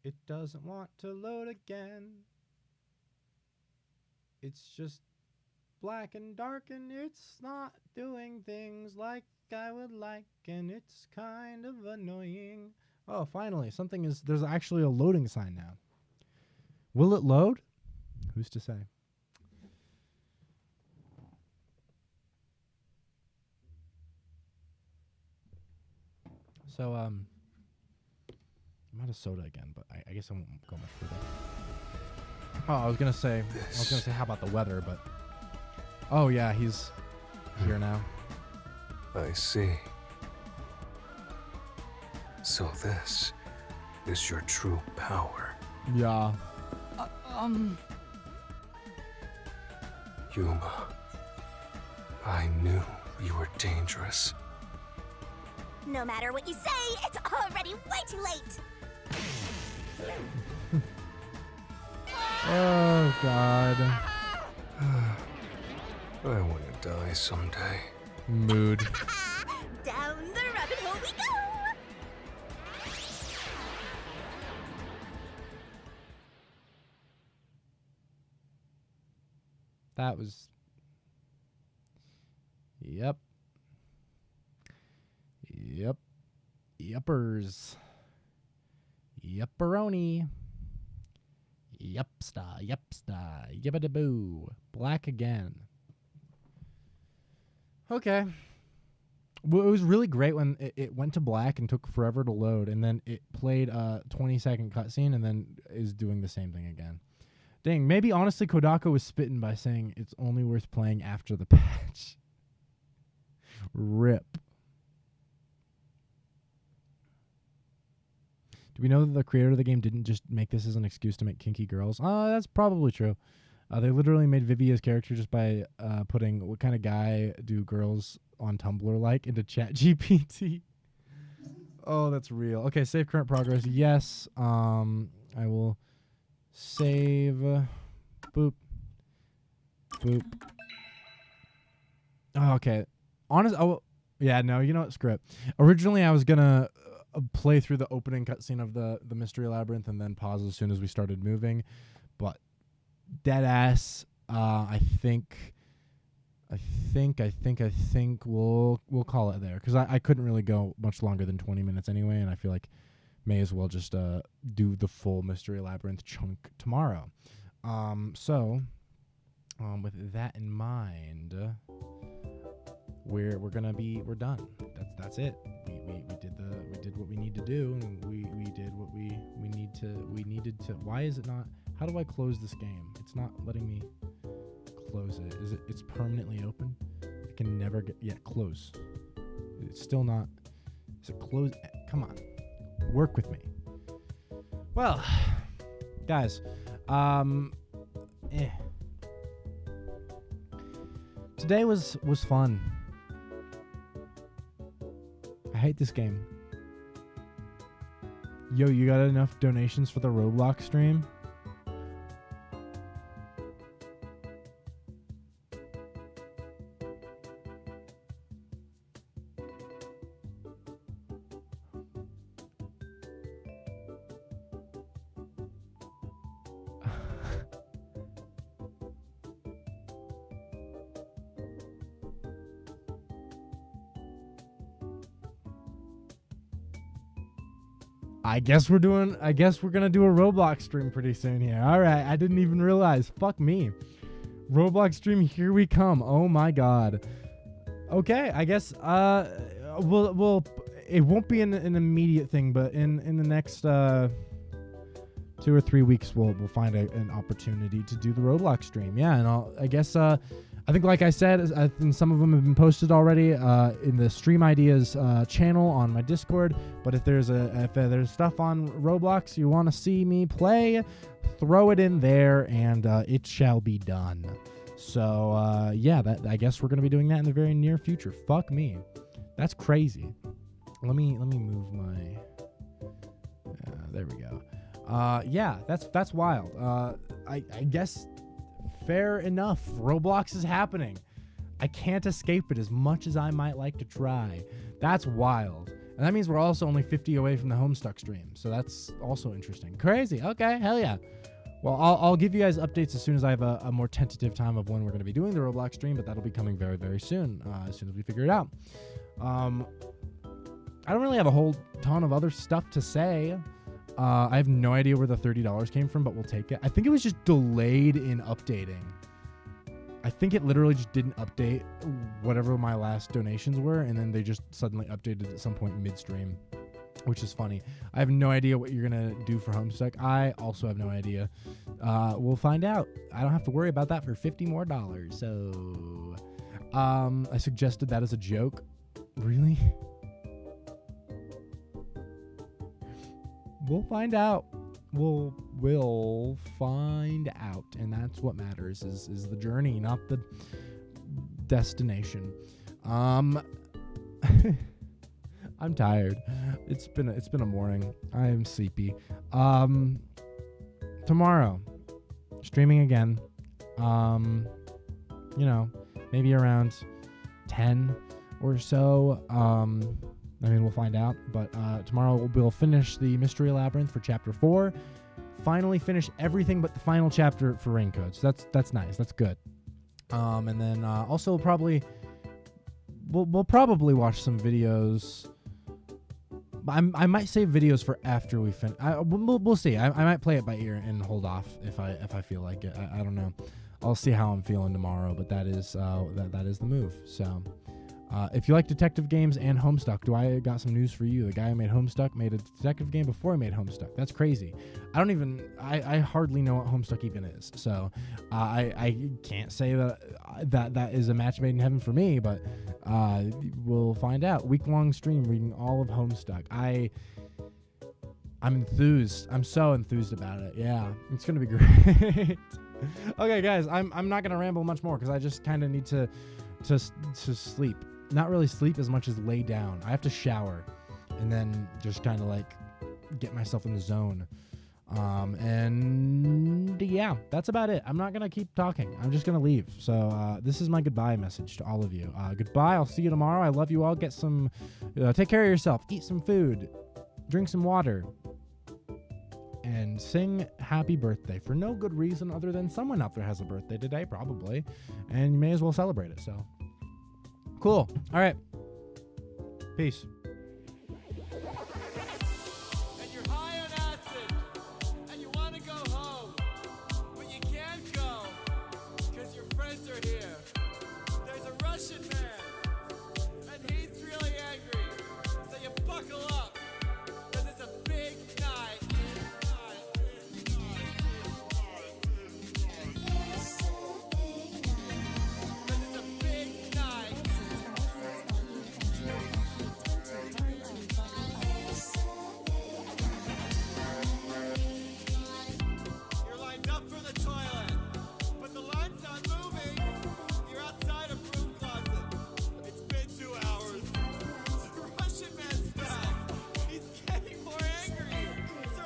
It doesn't want to load again. It's just black and dark, and it's not doing things like I would like, and it's kind of annoying. Oh, finally, there's actually a loading sign now. Will it load? Who's to say? So, I'm out of soda again, but I guess I won't go much further. Oh, I was gonna say, how about the weather? But oh yeah, he's here now. I see. So this is your true power. Yeah. Yuma, I knew you were dangerous. No matter what you say, it's already way too late! Oh God. I want to die someday. Mood. Down the rabbit hole we go! That was... Yep. Yep. Yuppers. Yupperoni. Yupsta. Yupsta. Yibbida-boo. Black again. Okay. Well, it was really great when it went to black and took forever to load, and then it played a 20-second cutscene and then is doing the same thing again. Dang, maybe honestly Kodaka was spitting by saying it's only worth playing after the patch. RIP. Do we know that the creator of the game didn't just make this as an excuse to make kinky girls? That's probably true. They literally made Vivia's character just by putting what kind of guy do girls on Tumblr like into ChatGPT. Oh, that's real. Okay, save current progress. Yes. I will save. Boop. Boop. Oh, okay. Yeah, no, you know what? Screw it. Originally, I was gonna play through the opening cutscene of the Mystery Labyrinth and then pause as soon as we started moving, but dead ass. I think we'll call it there because I couldn't really go much longer than 20 minutes anyway, and I feel like may as well just do the full Mystery Labyrinth chunk tomorrow. So with that in mind, we're done. That's it. We did what we need to do, and we did what we needed to. Why is it not? How do I close this game? It's not letting me close it. It's permanently open? I can never get Close. It's still not. Is it close? Come on. Work with me. Well, guys, today was fun. I hate this game. Yo, you got enough donations for the Roblox stream? I guess we're gonna do a Roblox stream pretty soon here. All right, I didn't even realize. Fuck me. Roblox stream, here we come. Oh my god. Okay, I guess we'll it won't be an immediate thing, but in the next 2 or 3 weeks we'll find an opportunity to do the Roblox stream. Yeah, and I think, like I said, and some of them have been posted already in the Stream Ideas channel on my Discord. But if there's stuff on Roblox you want to see me play, throw it in there, and it shall be done. So yeah, I guess we're gonna be doing that in the very near future. Fuck me, that's crazy. Let me move my. There we go. Yeah, that's wild. I guess. Fair enough. Roblox is happening. I can't escape it as much as I might like to try. That's wild. And that means we're also only 50 away from the Homestuck stream. So that's also interesting. Crazy. Okay. Hell yeah. Well, I'll give you guys updates as soon as I have a more tentative time of when we're going to be doing the Roblox stream, but that'll be coming very, very soon, as soon as we figure it out. I don't really have a whole ton of other stuff to say. I have no idea where the $30 came from, but we'll take it. I think it was just delayed in updating. I think it literally just didn't update whatever my last donations were, and then they just suddenly updated at some point midstream, which is funny. I have no idea what you're going to do for Homestuck. I also have no idea. We'll find out. I don't have to worry about that for $50 more. So I suggested that as a joke. Really? We'll find out. We'll find out, and that's what matters is the journey, not the destination. I'm tired. It's been a morning. I am sleepy. Tomorrow, streaming again. Maybe around 10 or so. I mean, we'll find out, but tomorrow we'll finish the Mystery Labyrinth for Chapter 4. Finally finish everything but the final chapter for Raincoat. So that's nice. That's good. And then also we'll probably watch some videos. I might save videos for after we finish. We'll see. I might play it by ear and hold off if I feel like it. I don't know. I'll see how I'm feeling tomorrow, but that is the move. So. If you like detective games and Homestuck, I got some news for you. The guy who made Homestuck made a detective game before he made Homestuck. That's crazy. I hardly know what Homestuck even is. So I can't say that is a match made in heaven for me, but we'll find out. Week-long stream reading all of Homestuck. I'm enthused. I'm so enthused about it. Yeah, it's going to be great. Okay, guys, I'm not gonna ramble much more because I just kind of need to sleep. Not really sleep as much as lay down. I have to shower and then just kind of like get myself in the zone. And yeah, that's about it. I'm not gonna keep talking. I'm just gonna leave. So this is my goodbye message to all of you. Goodbye. I'll see you tomorrow. I love you all. Get some, take care of yourself. Eat some food. Drink some water. And sing happy birthday for no good reason other than someone out there has a birthday today, probably. And you may as well celebrate it. So cool. All right. Peace.